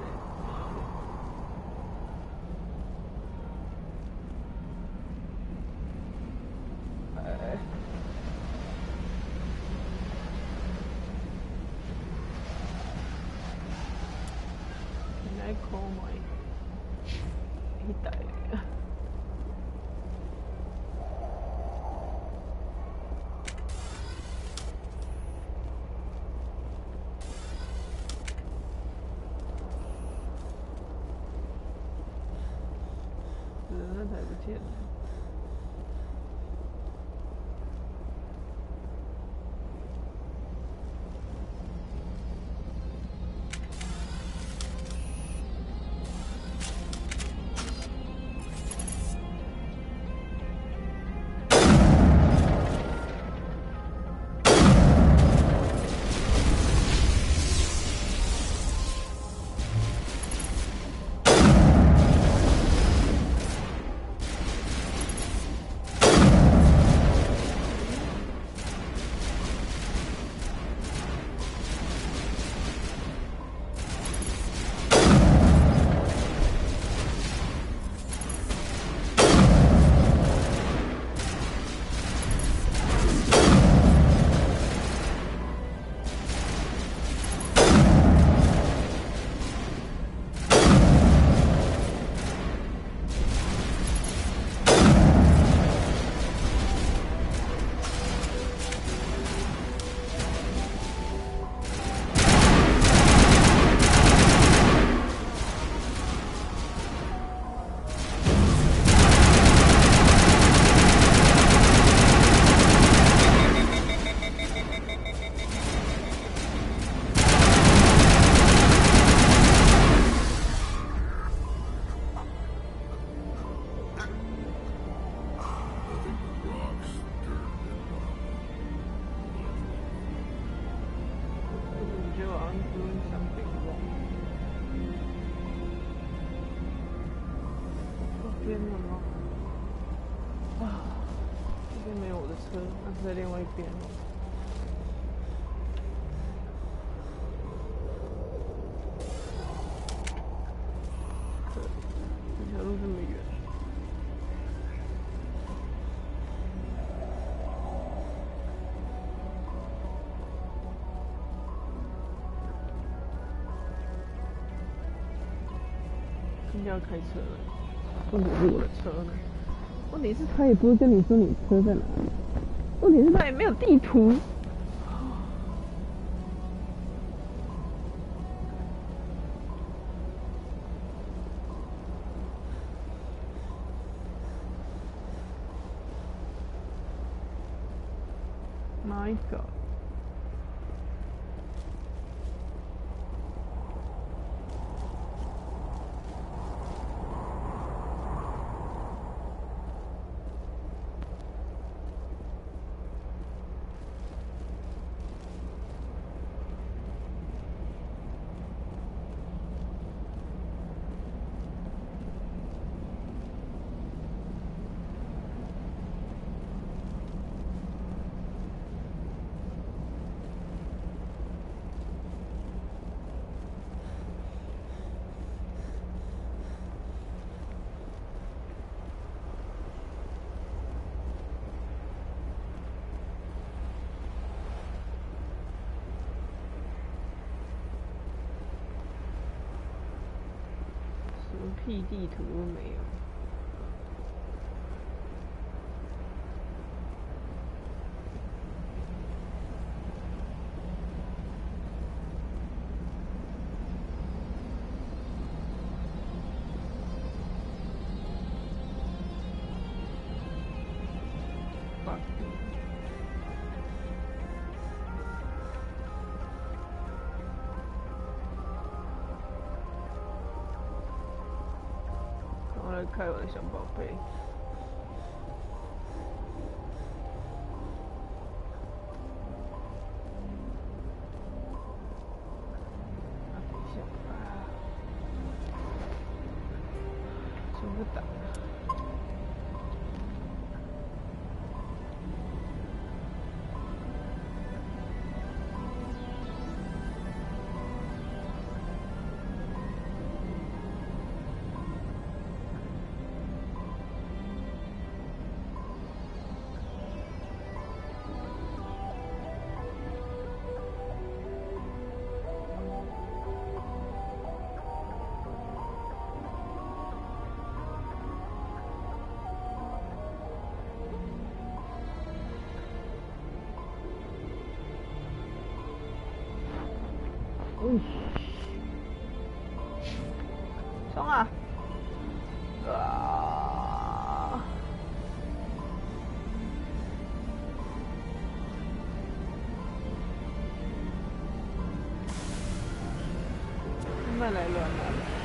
来考买一台。那台不见了。那是在另外一边哦。对，这条路这么远。今天要开车了，问题是我的车呢？问题是他也不会跟你说你车在哪里。问题是他也没有地图。My God。屁地图都没有。来开我的小宝贝。等一下啊，全部打。冲啊！啊！慢来乱来。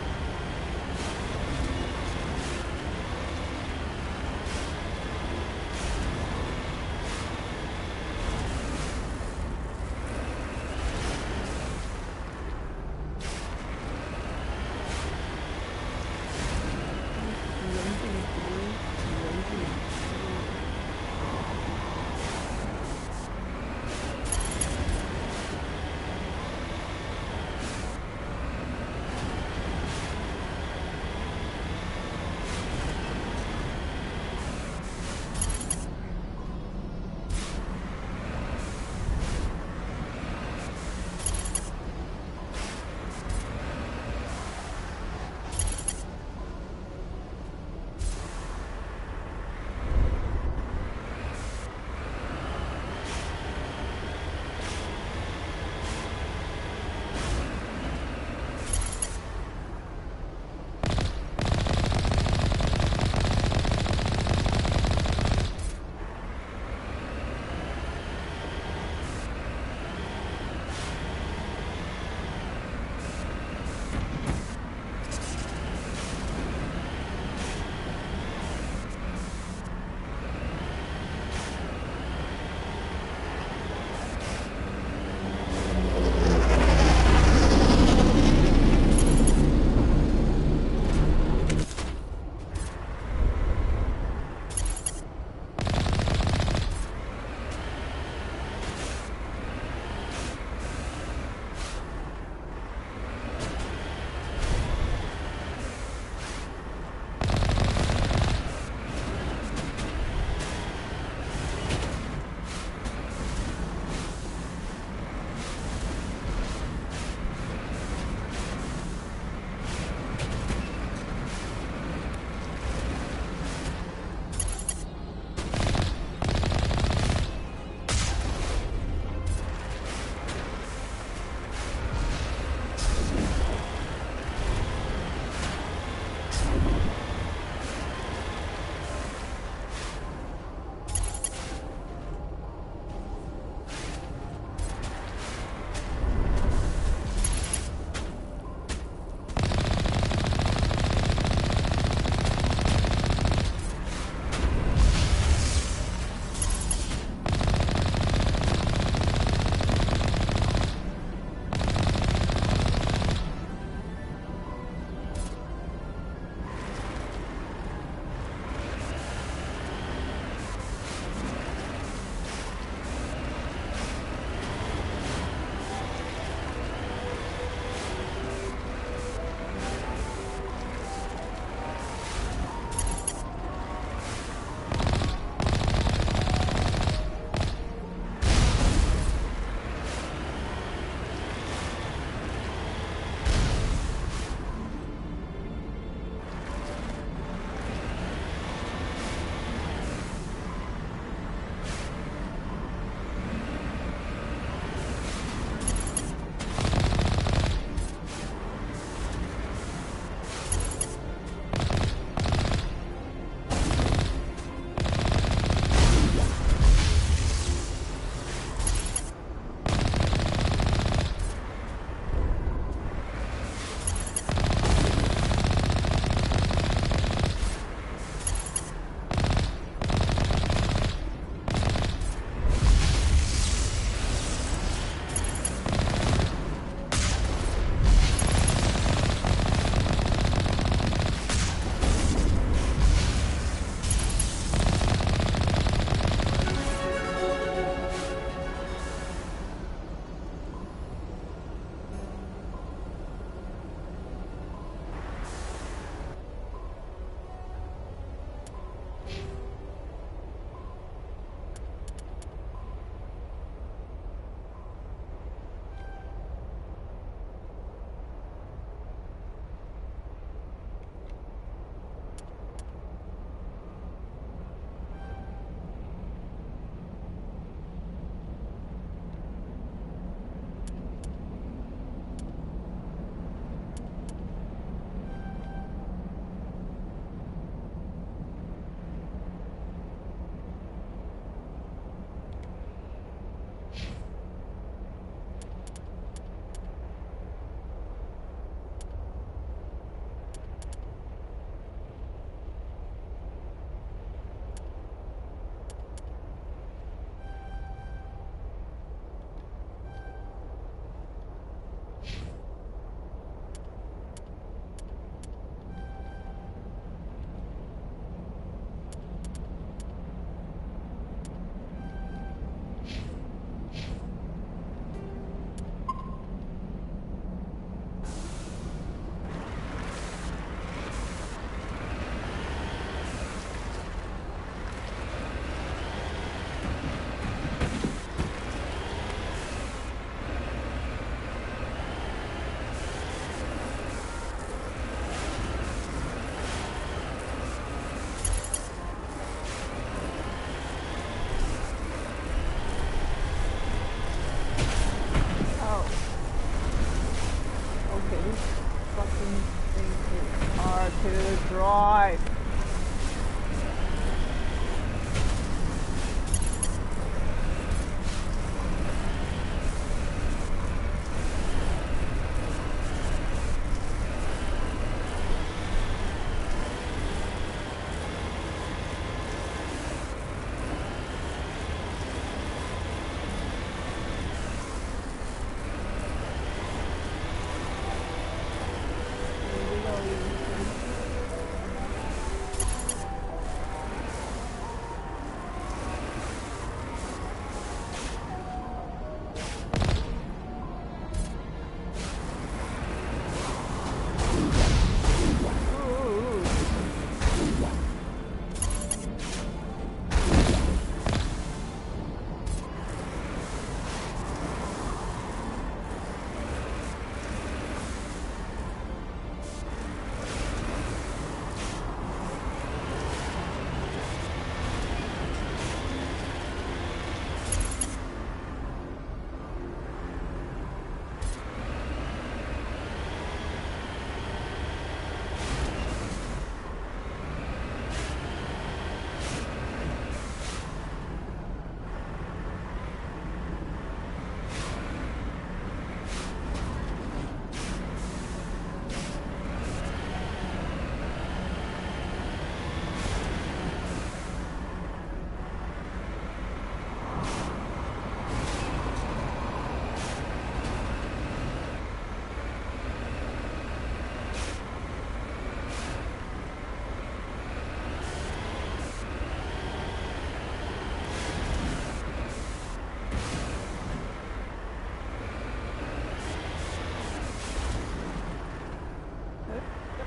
side.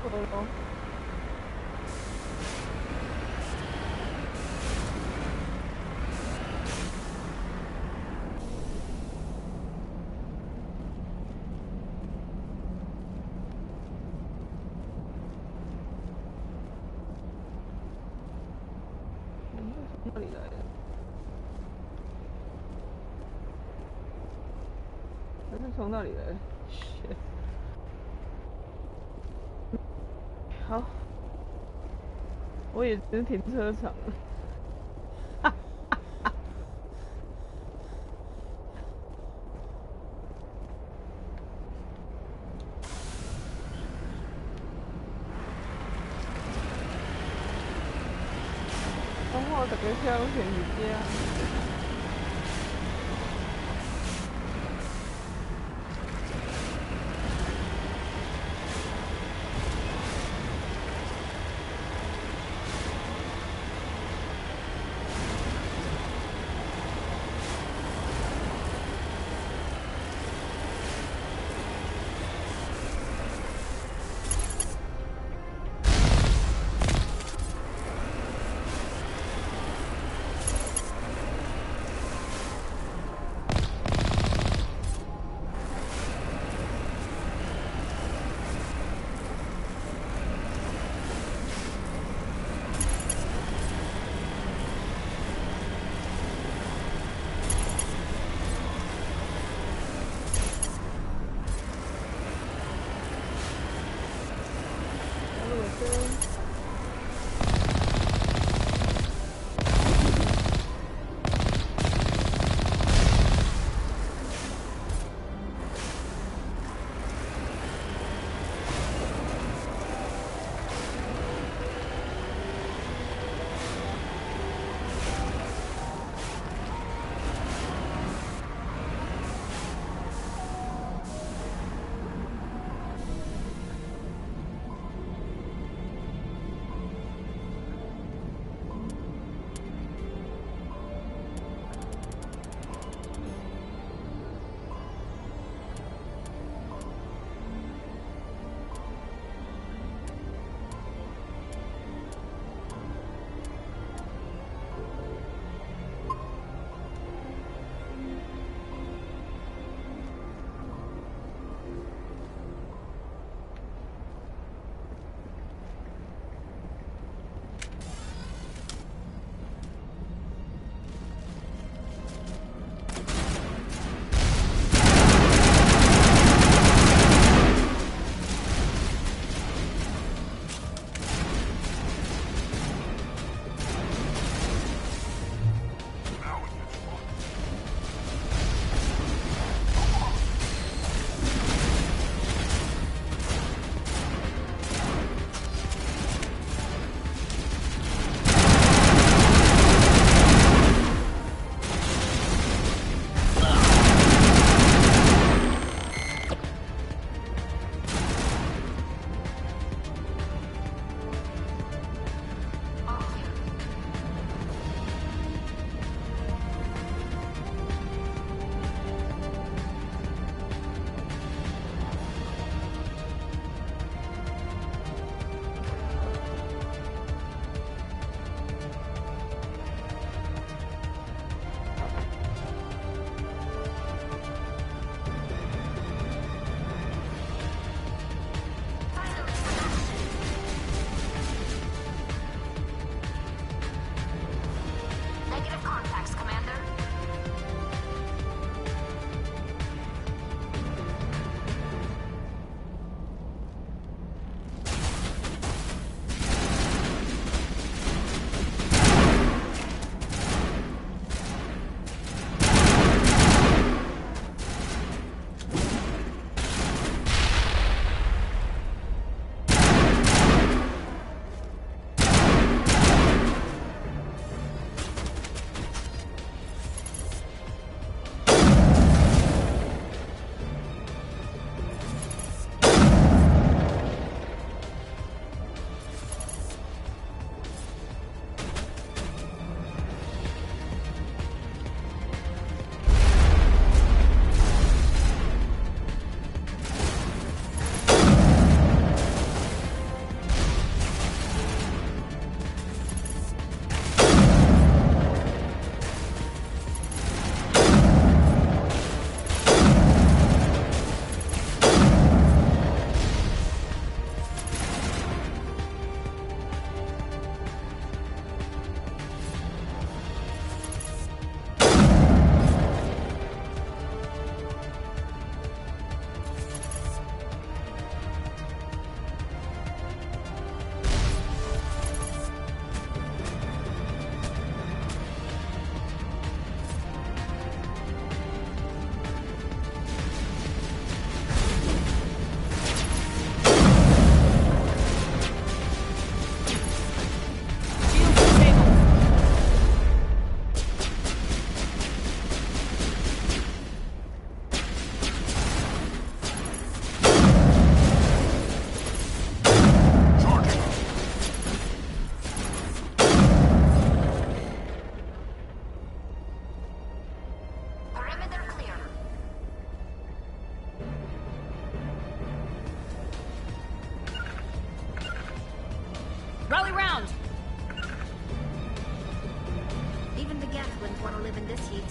Hello. 哪里来的？还是从那里来的？ Shit 好，我也只是停车场了。我大家挑选一下。Even the Geth wouldn't want to live in this heat.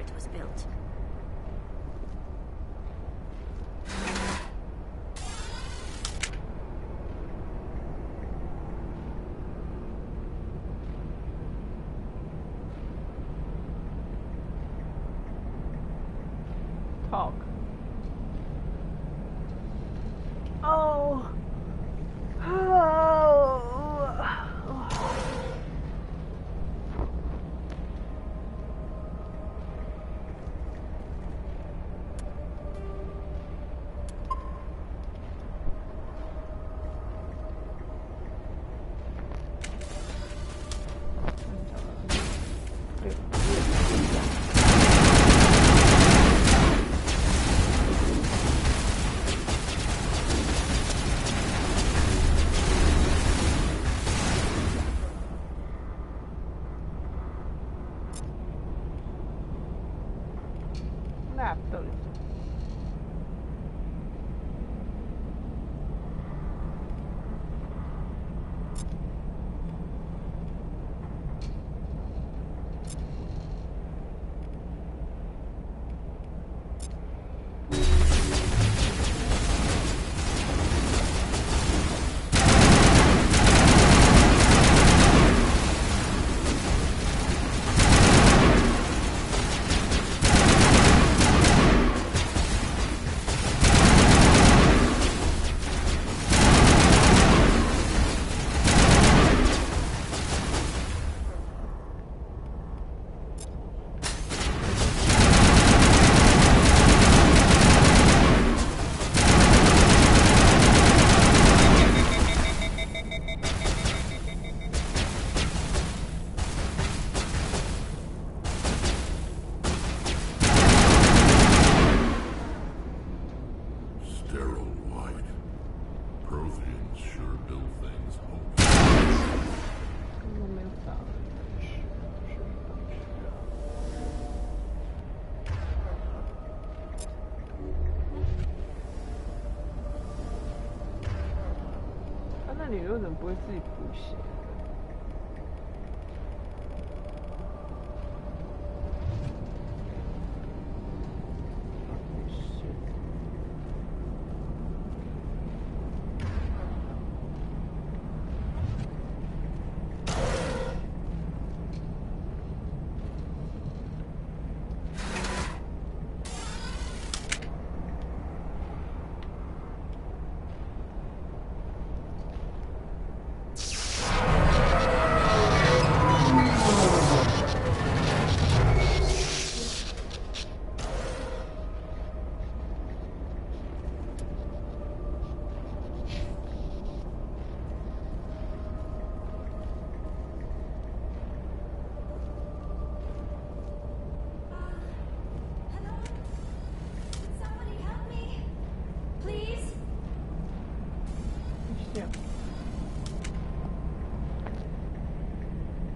it was built. Talk. Oh. Napoli.那你为什么不会自己补血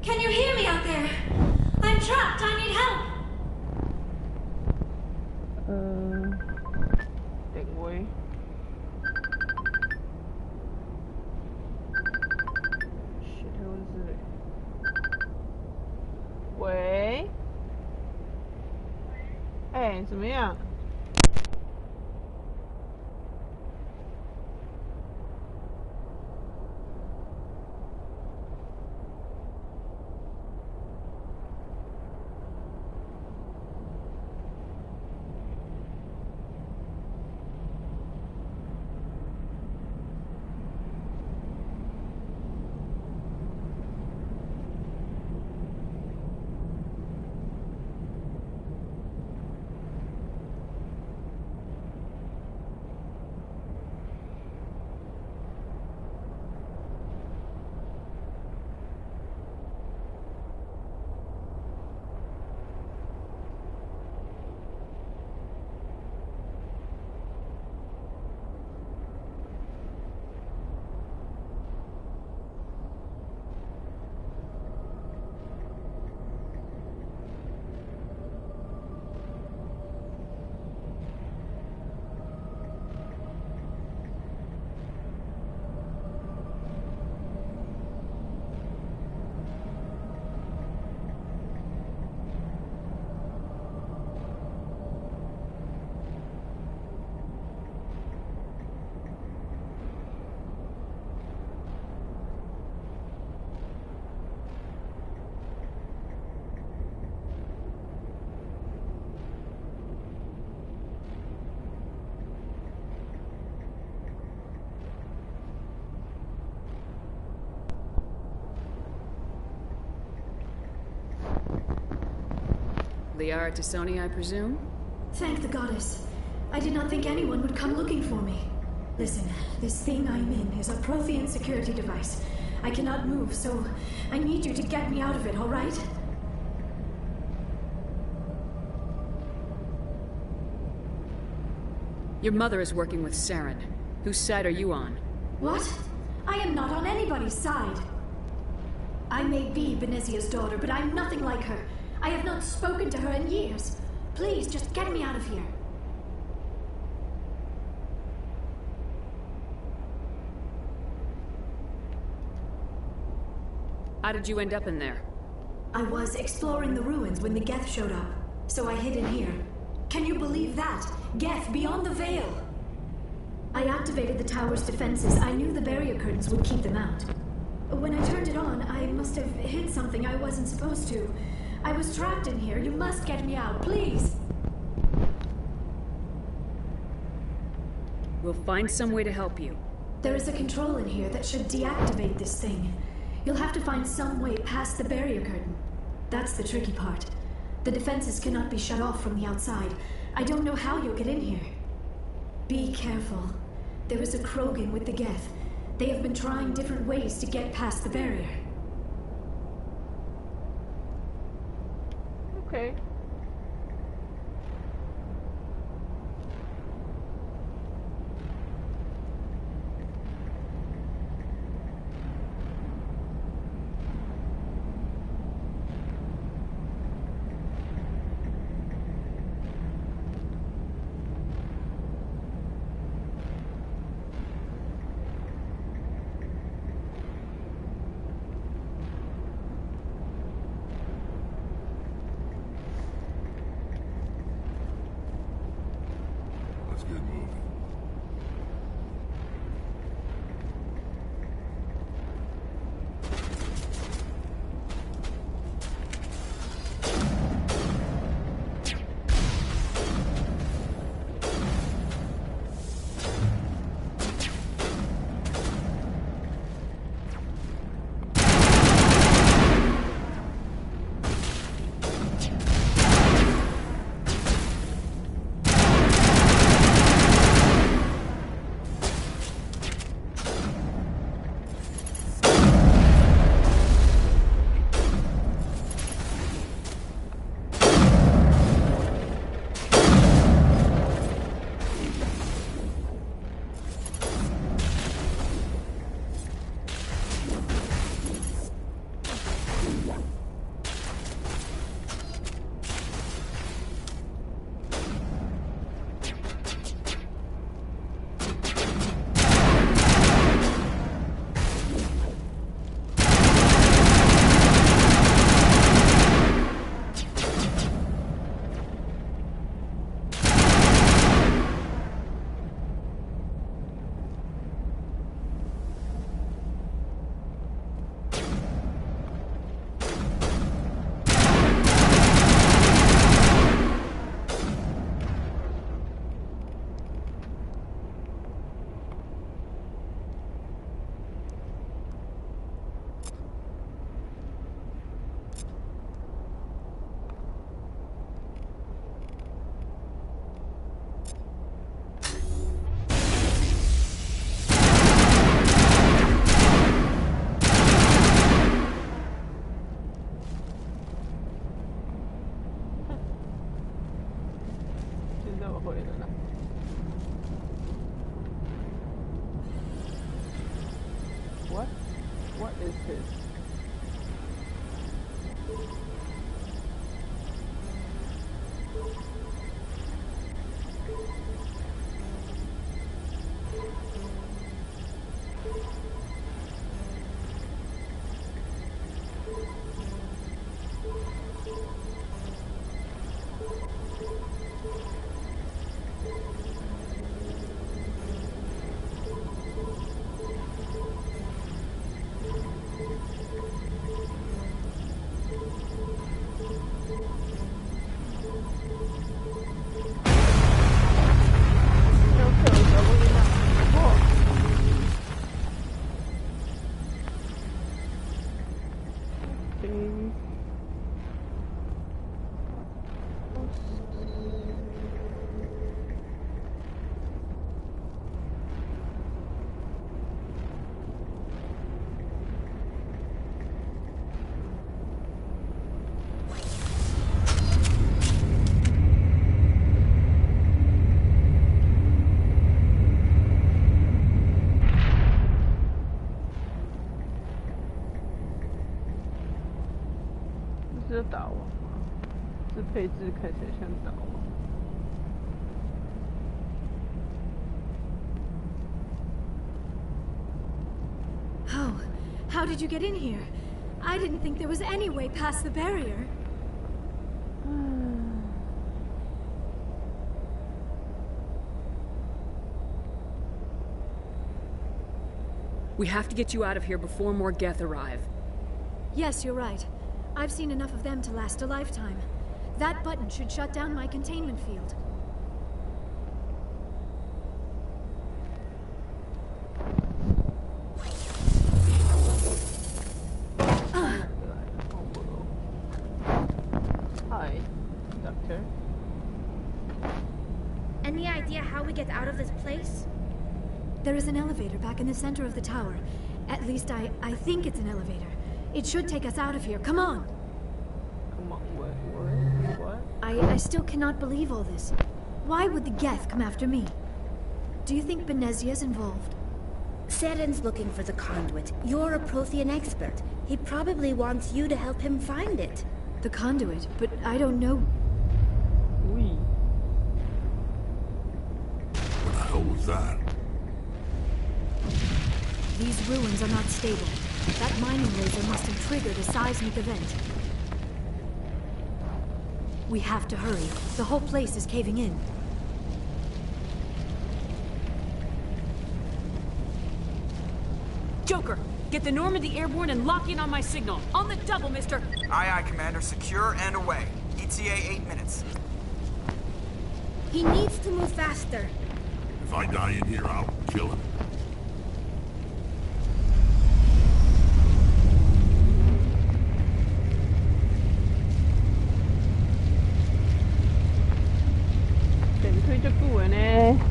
？Can you hear me out there? I'm trapped. I need help. 定位。喂？哎，怎么样？ Liara Tassoni, I presume? Thank the goddess. I did not think anyone would come looking for me. Listen, this thing I'm in is a Prothean security device. I cannot move, so I need you to get me out of it, all right? Your mother is working with Saren. Whose side are you on? What? I am not on anybody's side. I may be Benezia's daughter, but I'm nothing like her. I have not spoken to her in years. Please, just get me out of here. How did you end up in there? I was exploring the ruins when the Geth showed up, so I hid in here. Can you believe that? Geth beyond the veil! I activated the tower's defenses. I knew the barrier curtains would keep them out. When I turned it on, I must have hit something I wasn't supposed to. I was trapped in here. You must get me out, please! We'll find some way to help you. There is a control in here that should deactivate this thing. You'll have to find some way past the barrier curtain. That's the tricky part. The defenses cannot be shut off from the outside. I don't know how you'll get in here. Be careful. There is a Krogan with the Geth. They have been trying different ways to get past the barrier. Okay. Let's get moving. What is this? 是打王吗？这配置看起来像打王。Oh, how did you get in here? I didn't think there was any way past the barrier. We have to get you out of here before more Geth arrive. Yes, you're right. I've seen enough of them to last a lifetime. That button should shut down my containment field. Hi, Doctor. Any idea how we get out of this place? There is an elevator back in the center of the tower. At least I think it's an elevator. It should take us out of here. Come on! Come on, what? I still cannot believe all this. Why would the Geth come after me? Do you think Benezia's involved? Seren's looking for the conduit. You're a Prothean expert. He probably wants you to help him find it. The conduit? But I don't know... Oui. What the hell was that? These ruins are not stable. That mining laser must have triggered a seismic event. We have to hurry. The whole place is caving in. Joker, get the Normandy airborne and lock in on my signal. On the double, mister! Aye, aye, Commander. Secure and away. ETA 8 minutes. He needs to move faster. If I die in here, I'll kill him.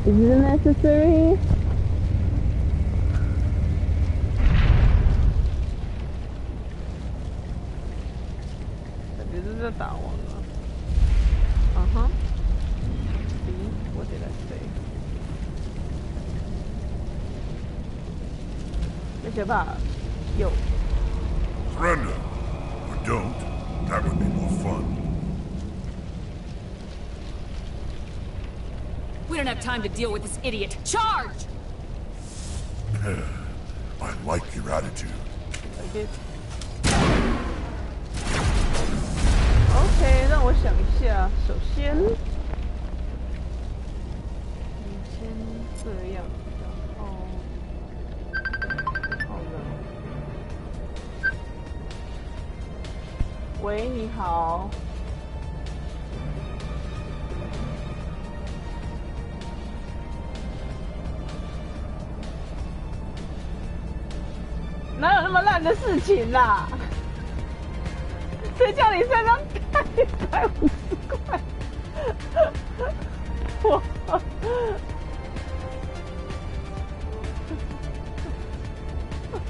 Is it necessary?感觉这是打王了。See, what did I say? 没学吧？有。 Surrender. Or don't. That would be more fun. We don't have time to deal with this idiot. Charge! I like your attitude. Like it. OK， 让我想一下。首先，先这样，然后呢？喂，你好。哪有那么烂的事情啦？谁叫你身上带150块？我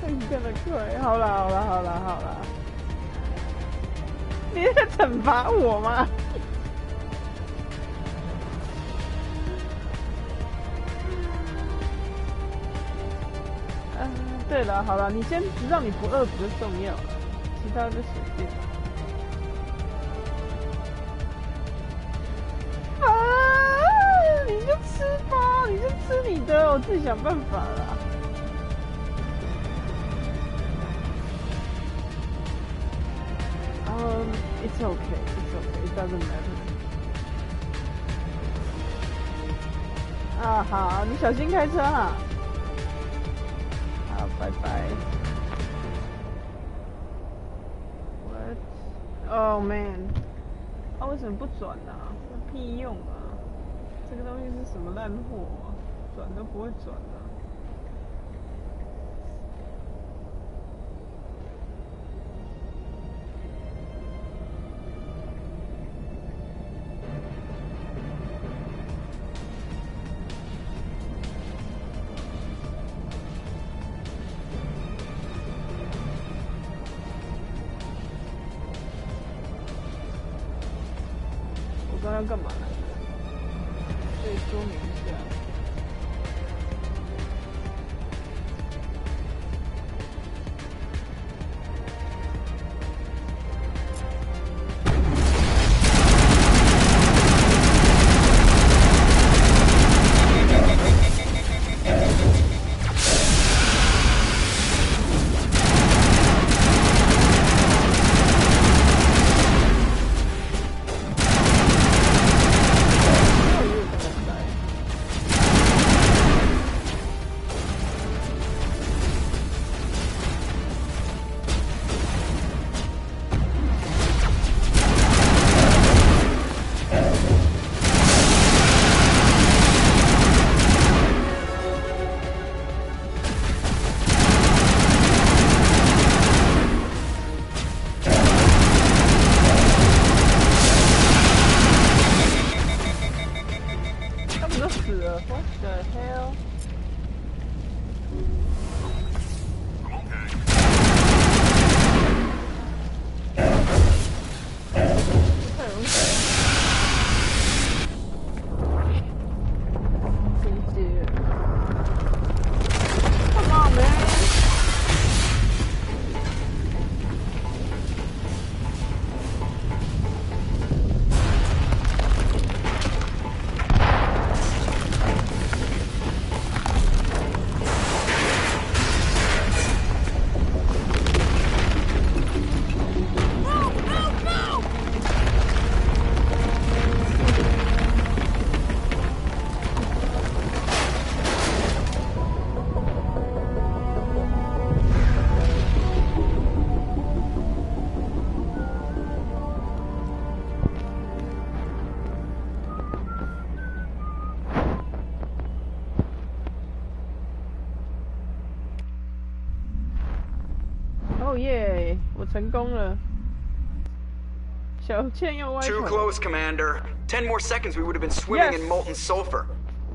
你真的快！好啦，你在惩罚我吗？对了，好了，你先让你不饿比较重要，其他就随便。你就吃吧，你就吃你的，我自己想办法啦。It's okay, it doesn't matter. 啊，好，你小心开车哈。好，拜拜。What? Oh man！ 为什么不转啊？有屁用啊！这个东西是什么烂货啊？转都不会转啊！我刚刚干嘛来着？可以说明一下。哦耶！我成功了。小倩又歪头。 Too close, Commander. 10 more seconds, we would have been swimming in molten sulfur.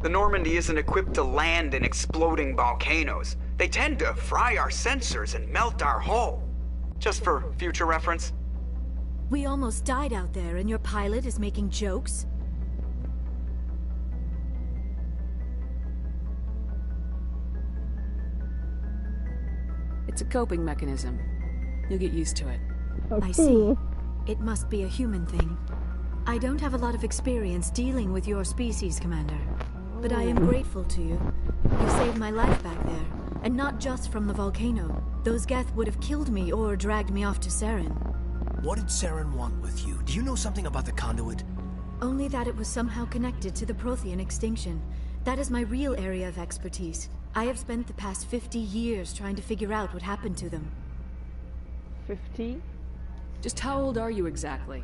The Normandy isn't equipped to land in exploding volcanoes. They tend to fry our sensors and melt our hull. Just for future reference. We almost died out there, and your pilot is making jokes? It's a coping mechanism. You'll get used to it. I see. It must be a human thing. I don't have a lot of experience dealing with your species, Commander. But I am grateful to you. You saved my life back there. And not just from the volcano. Those Geth would have killed me or dragged me off to Saren. What did Saren want with you? Do you know something about the conduit? Only that it was somehow connected to the Prothean extinction. That is my real area of expertise. I have spent the past 50 years trying to figure out what happened to them. 50? Just how old are you exactly?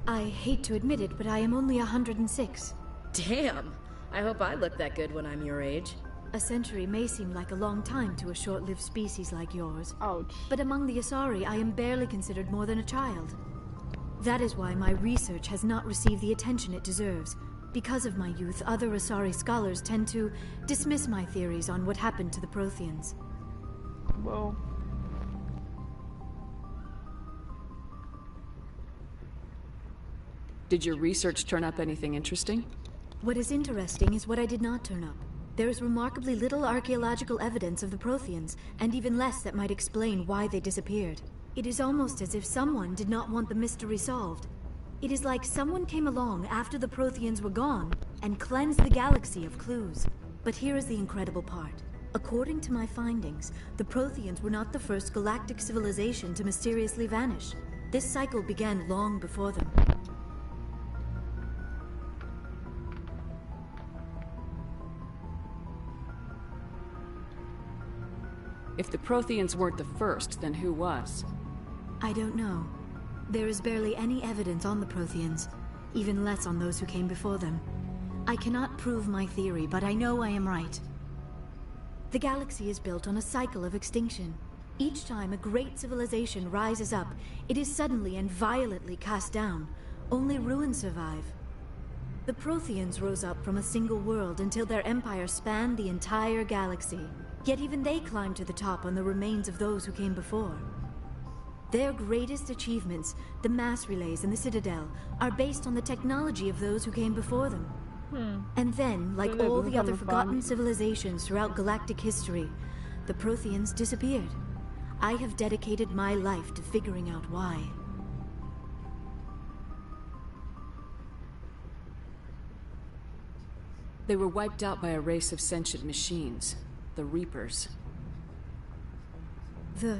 I hate to admit it, but I am only 106. Damn! I hope I look that good when I'm your age. A century may seem like a long time to a short-lived species like yours. Ouch. But among the Asari, I am barely considered more than a child. That is why my research has not received the attention it deserves. Because of my youth, other Asari scholars tend to dismiss my theories on what happened to the Protheans. Well... Did your research turn up anything interesting? What is interesting is what I did not turn up. There is remarkably little archaeological evidence of the Protheans, and even less that might explain why they disappeared. It is almost as if someone did not want the mystery solved. It is like someone came along after the Protheans were gone and cleansed the galaxy of clues. But here is the incredible part. According to my findings, the Protheans were not the first galactic civilization to mysteriously vanish. This cycle began long before them. If the Protheans weren't the first, then who was? I don't know. There is barely any evidence on the Protheans, even less on those who came before them. I cannot prove my theory, but I know I am right. The galaxy is built on a cycle of extinction. Each time a great civilization rises up, it is suddenly and violently cast down. Only ruins survive. The Protheans rose up from a single world until their empire spanned the entire galaxy. Yet even they climbed to the top on the remains of those who came before. Their greatest achievements, the mass relays and the Citadel, are based on the technology of those who came before them. And then, like all the other forgotten civilizations throughout galactic history, the Protheans disappeared. I have dedicated my life to figuring out why. They were wiped out by a race of sentient machines. The Reapers. The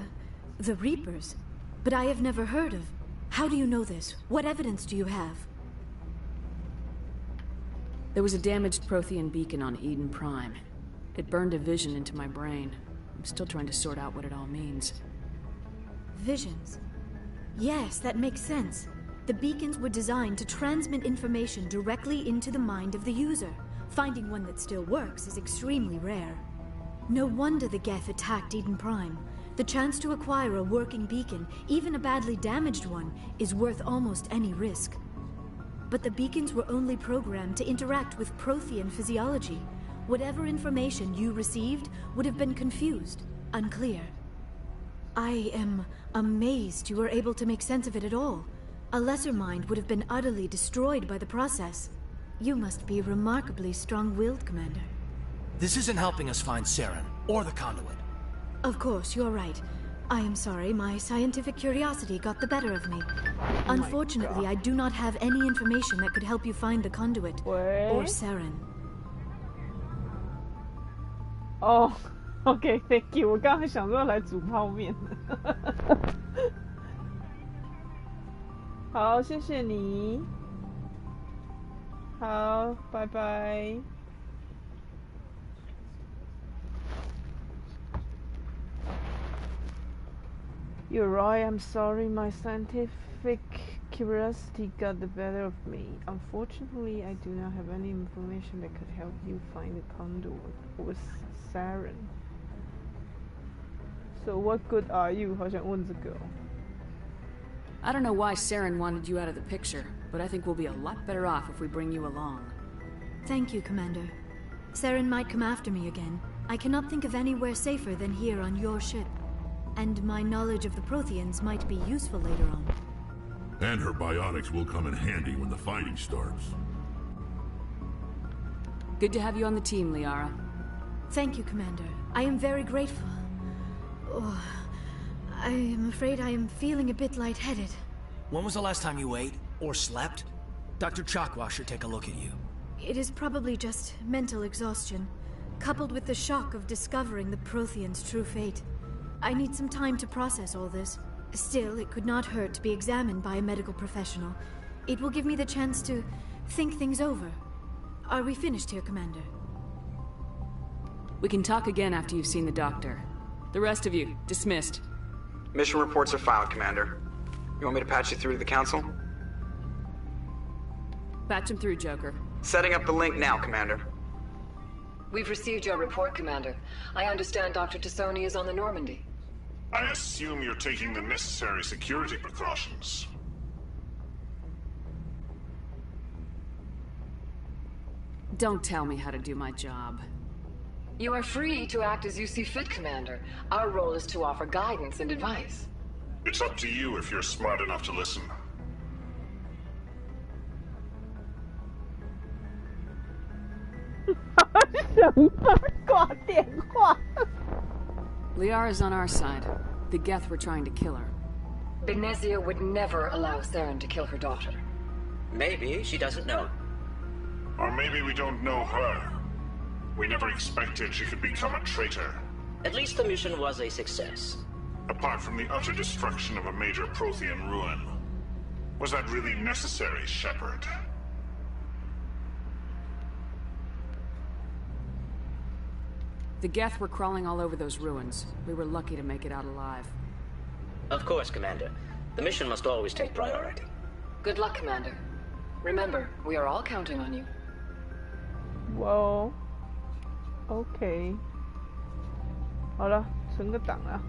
Reapers? But I have never heard of... How do you know this? What evidence do you have? There was a damaged Prothean beacon on Eden Prime. It burned a vision into my brain. I'm still trying to sort out what it all means. Visions? Yes, that makes sense. The beacons were designed to transmit information directly into the mind of the user. Finding one that still works is extremely rare. No wonder the Geth attacked Eden Prime. The chance to acquire a working beacon, even a badly damaged one, is worth almost any risk. But the beacons were only programmed to interact with Prothean physiology. Whatever information you received would have been confused, unclear. I am amazed you were able to make sense of it at all. A lesser mind would have been utterly destroyed by the process. You must be remarkably strong-willed, Commander. This isn't helping us find Saren, or the conduit. Of course, you're right. I am sorry, my scientific curiosity got the better of me. Unfortunately, I do not have any information that could help you find the conduit, or Saren. Oh, okay, thank you. 我刚才想说来煮泡面。好，谢谢你。好，拜拜。You're right, I'm sorry, my scientific curiosity got the better of me. Unfortunately, I do not have any information that could help you find the conduit or Saren. So what good are you? 好想问这个哦。I don't know why Saren wanted you out of the picture, but I think we'll be a lot better off if we bring you along. Thank you, Commander. Saren might come after me again. I cannot think of anywhere safer than here on your ship. And my knowledge of the Protheans might be useful later on. And her biotics will come in handy when the fighting starts. Good to have you on the team, Liara. Thank you, Commander. I am very grateful. Oh, I am afraid I am feeling a bit lightheaded. When was the last time you ate or slept? Dr. Chakwa should take a look at you. It is probably just mental exhaustion, coupled with the shock of discovering the Protheans' true fate. I need some time to process all this. Still, it could not hurt to be examined by a medical professional. It will give me the chance to think things over. Are we finished here, Commander? We can talk again after you've seen the doctor. The rest of you, dismissed. Mission reports are filed, Commander. You want me to patch you through to the Council? Patch him through, Joker. Setting up the link now, Commander. We've received your report, Commander. I understand Dr. Tassoni is on the Normandy. I assume you're taking the necessary security precautions. Don't tell me how to do my job. You are free to act as you see fit, Commander. Our role is to offer guidance and advice. It's up to you if you're smart enough to listen. Liara's on our side. The Geth were trying to kill her. Benezia would never allow Saren to kill her daughter. Maybe she doesn't know. Or maybe we don't know her. We never expected she could become a traitor. At least the mission was a success. Apart from the utter destruction of a major Prothean ruin. Was that really necessary, Shepard? The Geth were crawling all over those ruins. We were lucky to make it out alive. Of course, Commander. The mission must always take priority. Good luck, Commander. Remember, we are all counting on you. Well, okay. 好了，存个档啊，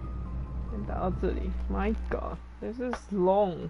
先打到这里。My God, this is long.